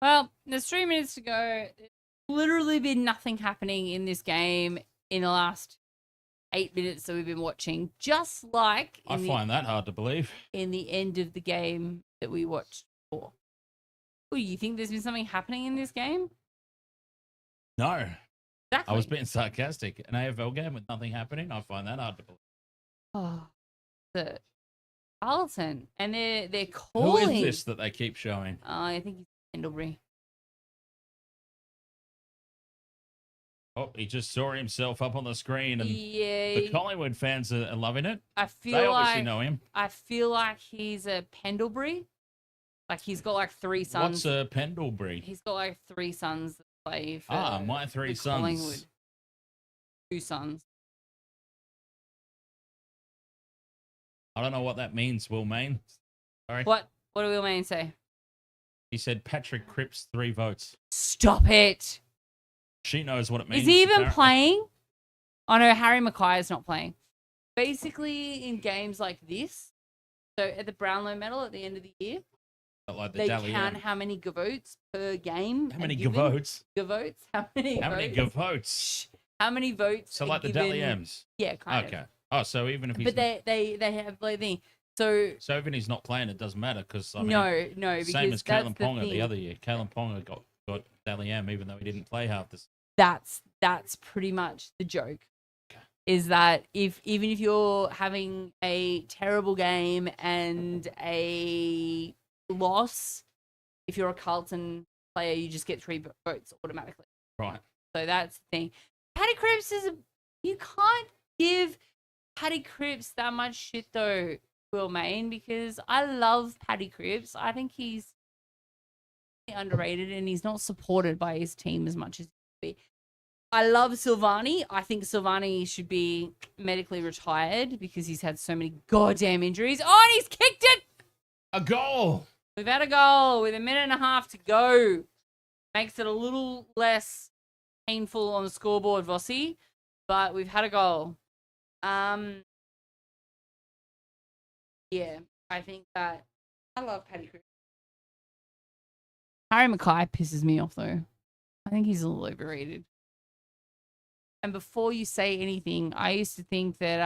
Well, there's 3 minutes to go. There's literally been nothing happening in this game in the last 8 minutes that we've been watching. Just like I find that hard to believe. in the end of the game that we watched before. Oh, you think there's been something happening in this game? No. Exactly. I was being sarcastic. An AFL game with nothing happening? I find that hard to believe. Oh, the Carlton. And they're calling. Who is this that they keep showing? I think he's Pendlebury. Oh, he just saw himself up on the screen, and Yeah. the Collingwood fans are loving it. I They feel obviously like know him. I feel like he's a Pendlebury. Like he's got like 3 sons. What's a Pendlebury? He's got like 3 sons that play for My 3 the sons. Collingwood. 2 sons. I don't know what that means, Will Main. Sorry. What do Will Main say? He said Patrick Cripps 3 votes. Stop it. She knows what it means. Is he even apparently. playing? Oh no, Harry Mackay is not playing. Basically, in games like this, so at the Brownlow medal at the end of the year, Not like the they Dally count M. how many votes per game. How many given. votes? Gavotes? How many How many votes? votes? How many votes? So are like the given- Dally M's. Yeah, kind Okay. of. Oh, so even if he's But they have like the so even he's not playing, it doesn't matter because I mean, no because same as that's Kalen the Ponga thing. the other year. Kalen Ponga got Dally M even though he didn't play half this. That's pretty much the joke. Okay. Is that even if you're having a terrible game and a loss, if you're a Carlton player, you just get 3 votes automatically. Right. So that's the thing. Paddy Cripps you can't give Paddy Cripps that much shit though, Will Main, because I love Paddy Cripps. I think he's underrated and he's not supported by his team as much as he should be. I love Silvani. I think Silvani should be medically retired because he's had so many goddamn injuries. Oh, and he's kicked it! A goal! We've had a goal with 1.5 minutes to go. Makes it a little less painful on the scoreboard, Vossi, but we've had a goal. Yeah, I think that I love Paddy Cripps. Harry Mackay pisses me off though. I think he's a little overrated. And before you say anything, I used to think that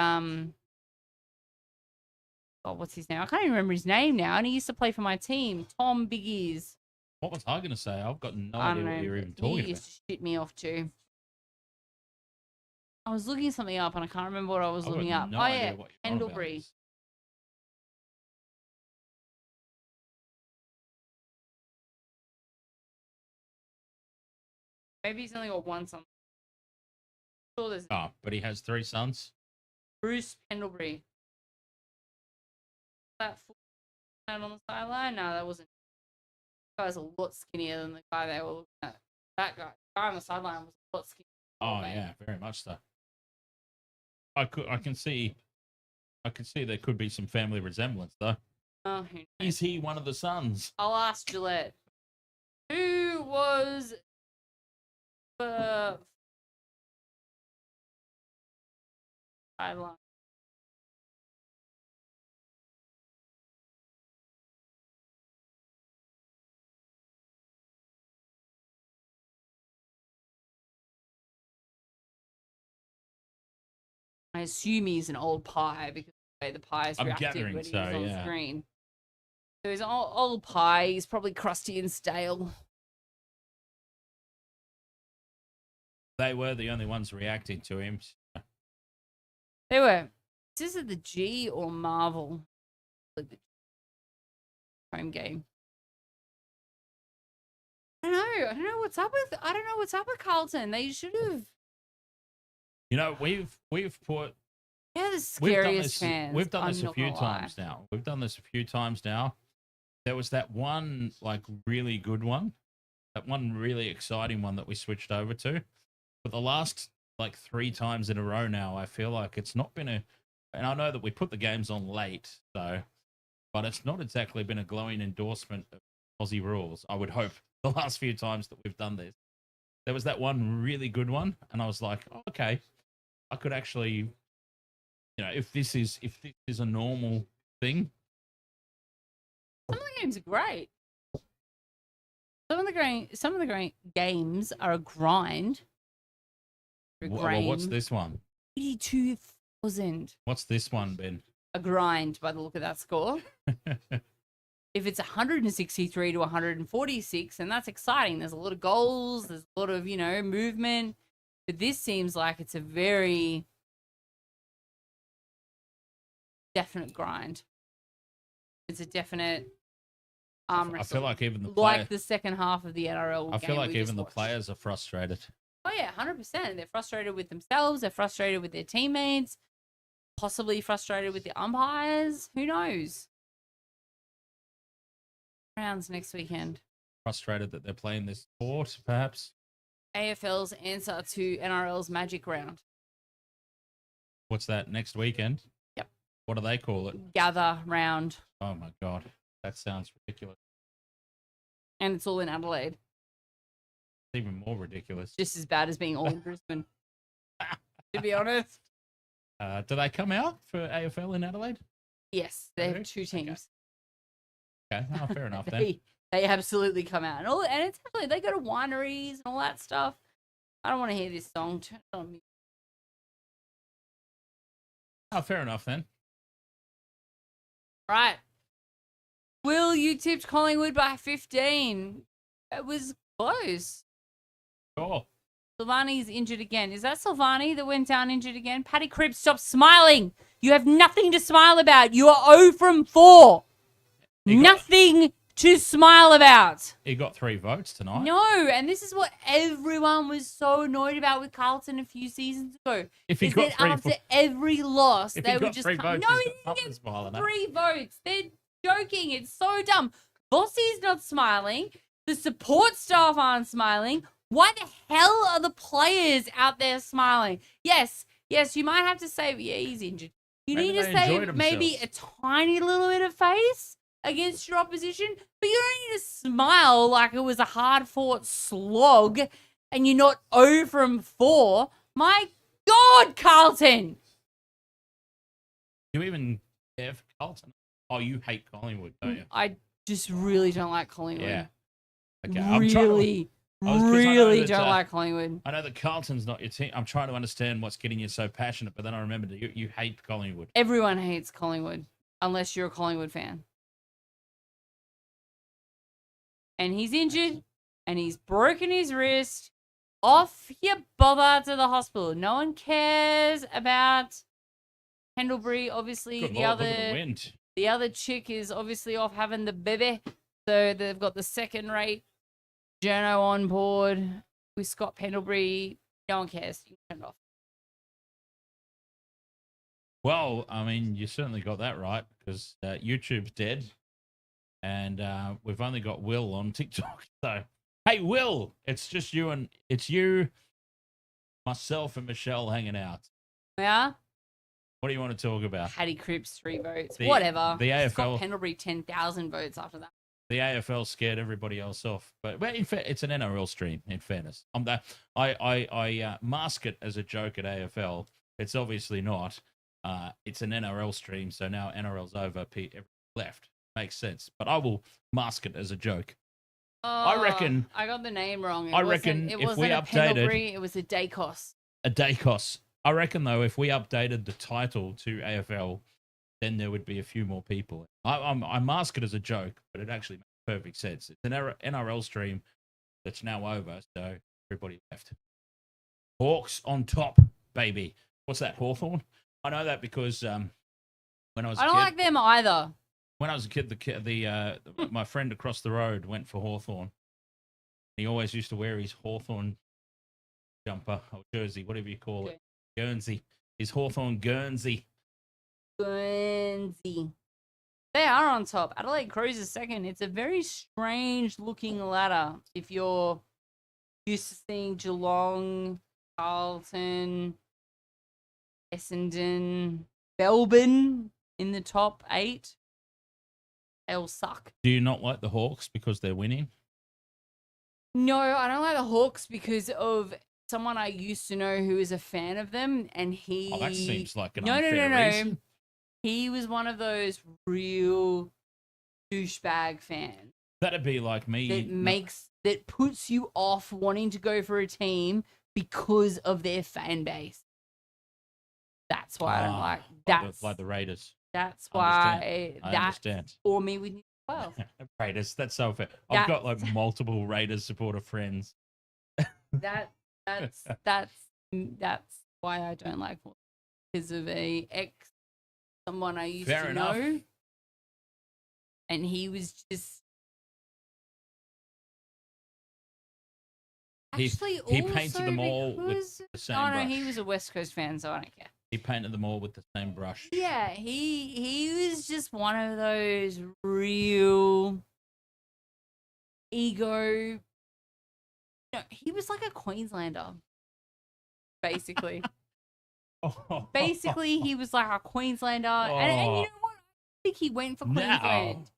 oh, what's his name? I can't even remember his name now. And he used to play for my team, Tom Big Ears. What was I going to say? I've got no I idea don't what know. you're even He talking used about. to shit me off too. I was looking something up and I can't remember what I was I've looking got up. no Oh idea yeah, what you're on about. Pendlebury. Maybe he's only got one son. Sure, there's Oh, but he has 3 sons. Bruce Pendlebury. That full man on the sideline? No, that wasn't. That guy's a lot skinnier than the guy they were looking at. That guy on the sideline was a lot skinnier. Oh yeah, very much so. I can see there could be some family resemblance though. Oh, who knows? Is he one of the sons? I'll ask Gillette. Who was the sideline? I assume he's an old pie because of the way the pie is I'm reacting gathering when he's so, on yeah. screen. So he's an old pie. He's probably crusty and stale. They were the only ones reacting to him. They were. Is this the G or Marvel? Like the home game. I don't know what's up with. I don't know what's up with Carlton. They should have. You know, we've put Yeah, the we've done scariest this. fans. We've done I'm this a not few gonna lie. times now. We've done this a few times now. There was that one like really good one, that one really exciting one that we switched over to. But the last like 3 times in a row now, I feel like it's not been a. And I know that we put the games on late, so, but it's not exactly been a glowing endorsement of Aussie rules. I would hope the last few times that we've done this. There was that one really good one, and I was like, oh, okay, I could actually, you know, if this is a normal thing. Some of the games are great. Some of the great games are a grind. Well, what's this one? 82,000. What's this one, Ben? A grind by the look of that score. If it's 163 to 146, and that's exciting. There's a lot of goals. There's a lot of, movement. But this seems like it's a very definite grind. It's a definite arm I wrestle. feel like even the like the second half of the NRL I feel game like we even just the watched. players are frustrated. Oh yeah, 100%. They're frustrated with themselves. They're frustrated with their teammates. Possibly frustrated with the umpires. Who knows? Rounds next weekend. Frustrated that they're playing this sport, perhaps. AFL's answer to NRL's Magic Round. What's that, next weekend? Yep. What do they call it? Gather round. Oh my God. That sounds ridiculous. And it's all in Adelaide. It's even more ridiculous. Just as bad as being all in Brisbane. To be honest. Do they come out for AFL in Adelaide? Yes, they do? have 2 teams. Okay, oh, fair enough then. They absolutely come out. And it's actually, they go to wineries and all that stuff. I don't want to hear this song. Turn it on me. Oh, fair enough then. Right. Will, you tipped Collingwood by 15. It was close. Sure. Silvani's injured again. Is that Silvani that went down injured again? Paddy Cripps, stop smiling. You have nothing to smile about. You are 0 from 4. Nothing to smile about. He got 3 votes tonight. No, and this is what everyone was so annoyed about with Carlton a few seasons ago. If he is got that 3 after every loss, if they he would got just 3 come. votes, No, he's he got didn't something get smiling at. 3 votes. They're joking. It's so dumb. Bossie's not smiling. The support staff aren't smiling. Why the hell are the players out there smiling? Yes, you might have to say, yeah, he's injured. You Maybe need to they say enjoyed maybe a themselves. tiny little bit of face against your opposition, but you don't need to smile like it was a hard-fought slog and you're not 0 from 4. My God, Carlton. You even care for Carlton? Oh, you hate Collingwood, don't you? I just really don't like Collingwood. Yeah. Okay. Really, really don't like Collingwood. I know that Carlton's not your team. I'm trying to understand what's getting you so passionate, but then I remembered that you hate Collingwood. Everyone hates Collingwood unless you're a Collingwood fan. And he's injured and he's broken his wrist. Off you bother to the hospital. No one cares about Pendlebury. Obviously, Good the Lord, look at other the wind. the other chick is obviously off having the baby. So they've got the second-rate journo on board with Scott Pendlebury. No one cares. You can turn it off. Well, I mean, you certainly got that right because YouTube's dead, and we've only got Will on TikTok. So, hey, Will, it's just you, myself, and Michelle hanging out. Yeah? What do you want to talk about? Paddy Cripps 3 votes. The- Whatever. the AFL Scott Pendlebury 10,000 votes after that. The AFL scared everybody else off, but in fact, it's an NRL stream. In fairness, I mask it as a joke at AFL. It's obviously not. It's an NRL stream, so now NRL's over. Everyone left. Makes sense, but I will mask it as a joke. I reckon. I got the name wrong. I reckon it if wasn't we a updated- Pendlebury, it was a Dacos. A Dacos. I reckon though, if we updated the title to AFL, then there would be a few more people. I mask it as a joke, but it actually makes perfect sense. It's an NRL stream that's now over, so everybody left. Hawks on top, baby. What's that, Hawthorn? I know that because when I was a I don't kid, like them either. when I was a kid, my friend across the road went for Hawthorn. He always used to wear his Hawthorn jumper or jersey, whatever you call it. Guernsey. His Hawthorn Guernsey. Guernsey. They are on top. Adelaide Crows is second. It's a very strange looking ladder. If you're used to seeing Geelong, Carlton, Essendon, Melbourne in the top 8, they all suck. Do you not like the Hawks because they're winning? No, I don't like the Hawks because of someone I used to know who is a fan of them, and he. Oh, that seems like an no, unfair reason. He was one of those real douchebag fans That'd be like me. that puts you off wanting to go for a team because of their fan base. That's why I don't like that. Like the Raiders. That's I why that understand. or me with New South Wales. Raiders. That's so fair. I've got like multiple Raiders supporter friends. That's why I don't like Hawthorn, because of someone I used Fair to enough. know, and he was just actually he painted also them all with because- the same Oh no, brush. he was a West Coast fan, so I don't care. He painted them all with the same brush. Yeah, he was just one of those real ego. No, he was like a Queenslander, basically. Basically, he was like a Queenslander, and you know what? I think he went for Queensland,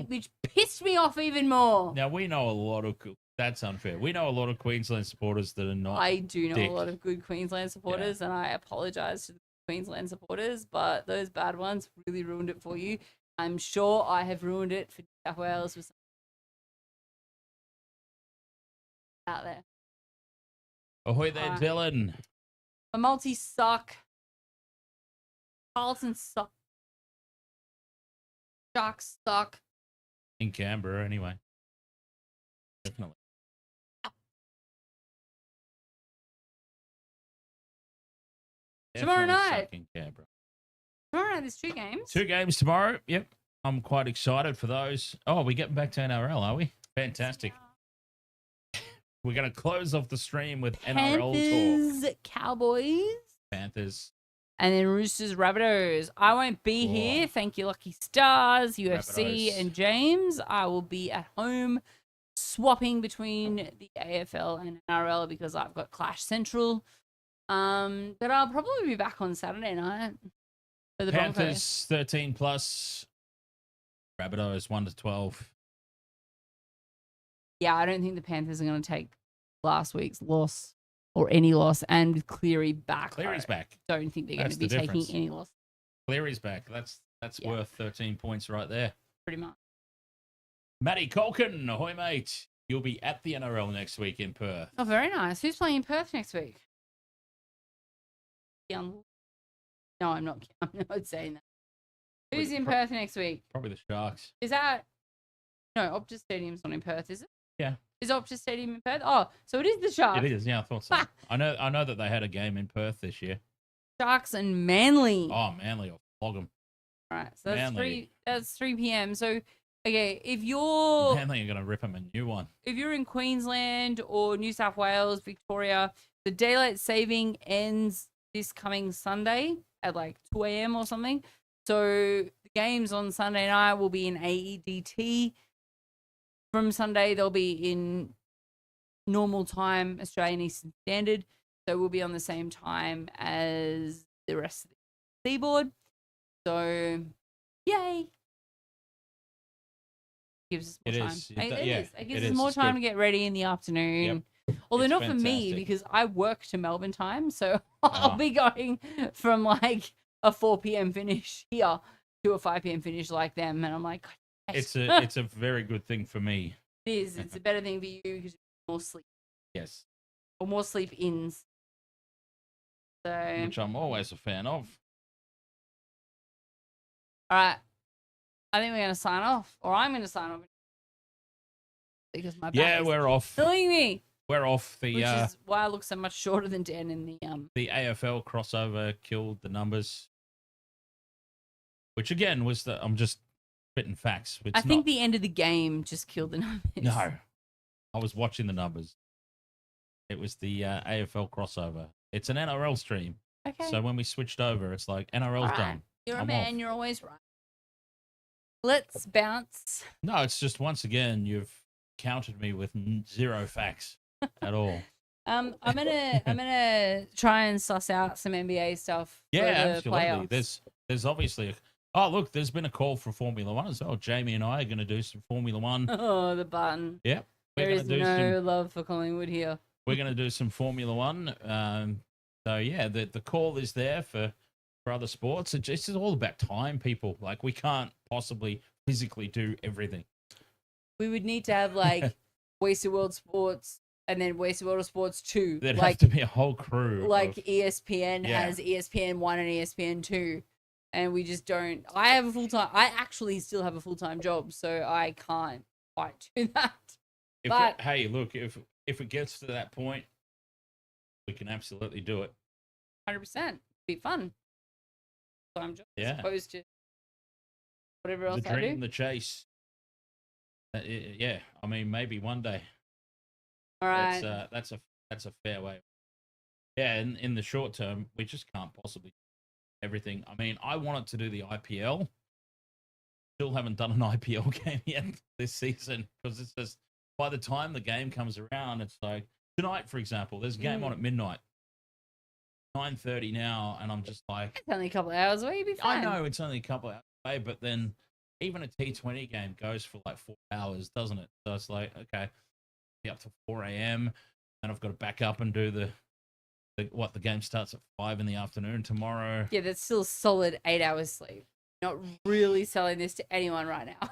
which pissed me off even more. Now we know a lot of. That's unfair. We know a lot of Queensland supporters that are not. I do know dick. a lot of good Queensland supporters, and I apologize to the Queensland supporters, but those bad ones really ruined it for you. I'm sure I have ruined it for New South Wales with some out there. Ahoy there, Alright. Dylan. The multis suck. Carlton suck. Sharks suck. In Canberra, anyway. Definitely. Tomorrow Definitely night. suck in Canberra. Tomorrow night there's 2 games. 2 games tomorrow. Yep. I'm quite excited for those. Oh, we're getting back to NRL, are we? Fantastic. We're going to close off the stream with NRL talk. Panthers, Cowboys, Panthers. and then Roosters, Rabbitohs. I won't be here. Thank you, Lucky Stars, UFC, Rabbitohs. and James. I will be at home swapping between the AFL and NRL because I've got Clash Central. But I'll probably be back on Saturday night for the Broncos. Panthers 13 plus. Rabbitohs 1 to 12. Yeah, I don't think the Panthers are going to take last week's loss or any loss, and with Cleary back. Cleary's back. I don't think they're going That's to be the taking difference. any loss, Cleary's back. That's Yeah. worth 13 points right there. pretty much. Matty Colkin, ahoy, mate. You'll be at the NRL next week in Perth. Oh, very nice. Who's playing in Perth next week? No, I'm not. I'm not saying that. Who's in Perth next week? Probably the Sharks. Is that no? Optus Stadium's not in Perth, is it? Yeah. Is Optus Stadium in Perth? Oh, so it is the Sharks. It is, yeah, I thought so. I know that they had a game in Perth this year. Sharks and Manly. Oh, Manly will flog them. All right, so that's Manly. 3 p.m. So okay, if you're Manly are going to rip them a new one. in Queensland or New South Wales, Victoria, the daylight saving ends this coming Sunday at like 2 a.m. or something. So the games on Sunday night will be in AEDT. From Sunday, they'll be in normal time, Australian Eastern Standard. So we'll be on the same time as the rest of the seaboard. So, yay. Gives us more It time. is. It gives it us is. more It's time good. to get ready in the afternoon. Although It's not for me, fantastic. because I work to Melbourne time. So I'll be going from like a 4 p.m. finish here to a 5 p.m. finish like them. And I'm like, God, It's a very good thing for me. it is. It's a better thing for you because you get more sleep Yes. or more sleep ins. So, Which I'm always a fan of. all right. I think we're going to sign off, or I'm going to sign off because my back Yeah, is we're off. killing me, We're off. which is why I look so much shorter than Dan in the The AFL crossover killed the numbers. Which again was I'm just spitting facts. It's I think not, the end of the game just killed the numbers. No. I was watching the numbers. It was the AFL crossover. It's an NRL stream. Okay. So when we switched over, it's like NRL's All right. done. You're a I'm man. off. You're always right. Let's bounce. No, it's just once again you've countered me with zero facts at all. I'm gonna try and suss out some NBA stuff Yeah, for the absolutely. playoffs. There's obviously oh look, there's been a call for Formula One as well. Jamie and I are going to do some Formula One. Oh, the button. Yep, There is do no love for Collingwood here. We're going to do some Formula One. So yeah, the call is there for other sports. It's just all about time, people. Like we can't possibly physically do everything. We would need to have like Wasted World Sports and then Wasted World of Sports 2. There'd like have to be a whole crew. like of, ESPN Yeah. has ESPN 1 and ESPN 2. And we just don't. I actually still have a full-time job, so I can't quite do that. hey, look, if it gets to that point, we can absolutely do it. 100%. Be fun. Full-time job Yeah. as opposed to whatever else The I dream, do. the chase. Yeah, I mean, maybe one day. All right. That's a fair way. Yeah, in the short term, we just can't possibly do everything. I mean, I wanted to do the IPL. Still haven't done an IPL game yet this season because it's just by the time the game comes around, it's like tonight, for example, there's a game on at midnight, 9:30 now, and I'm just like, It's only a couple of hours away. You'll be I fine. know it's only a couple hours away, but then even a T20 game goes for like 4 hours, doesn't it? So it's like, okay, be up to 4 a.m. and I've got to back up and do the game starts at 5 in the afternoon tomorrow. Yeah, that's still solid 8 hours sleep. Not really selling this to anyone right now.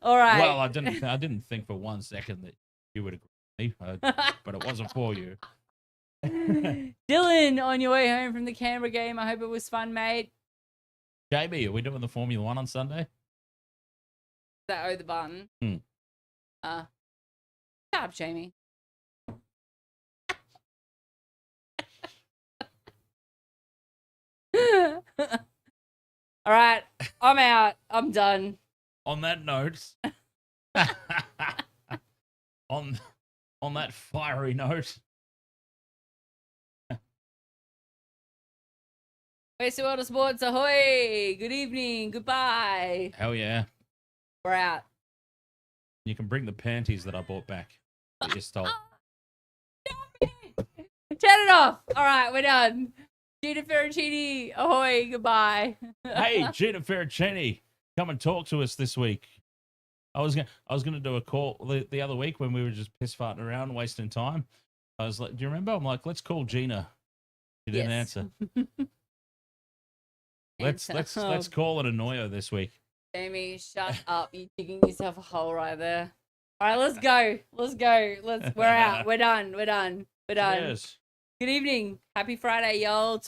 All right. Well, I didn't think for 1 second that you would agree with me, but it wasn't for you. Dylan, on your way home from the Canberra game, I hope it was fun, mate. JB, are we doing the Formula One on Sunday? That the button. Shut up, Jamie. All right, I'm out. I'm done. On that note, on that fiery note, Wasted World of Sports, ahoy! Good evening, goodbye. hell yeah. We're out. You can bring the panties that I bought back that you stole. Turn it off. All right, we're done. Gina Ferracini, ahoy, goodbye. Hey, Gina Ferracini, come and talk to us this week. I was gonna do a call the other week when we were just piss farting around, wasting time. I was like, "Do you remember?" I'm like, "Let's call Gina." She didn't answer. Let's call and annoy her this week. Jamie, shut up! You're digging yourself a hole right there. All right, let's go. We're out. We're done. We're done. Cheers. Good evening. Happy Friday, y'all.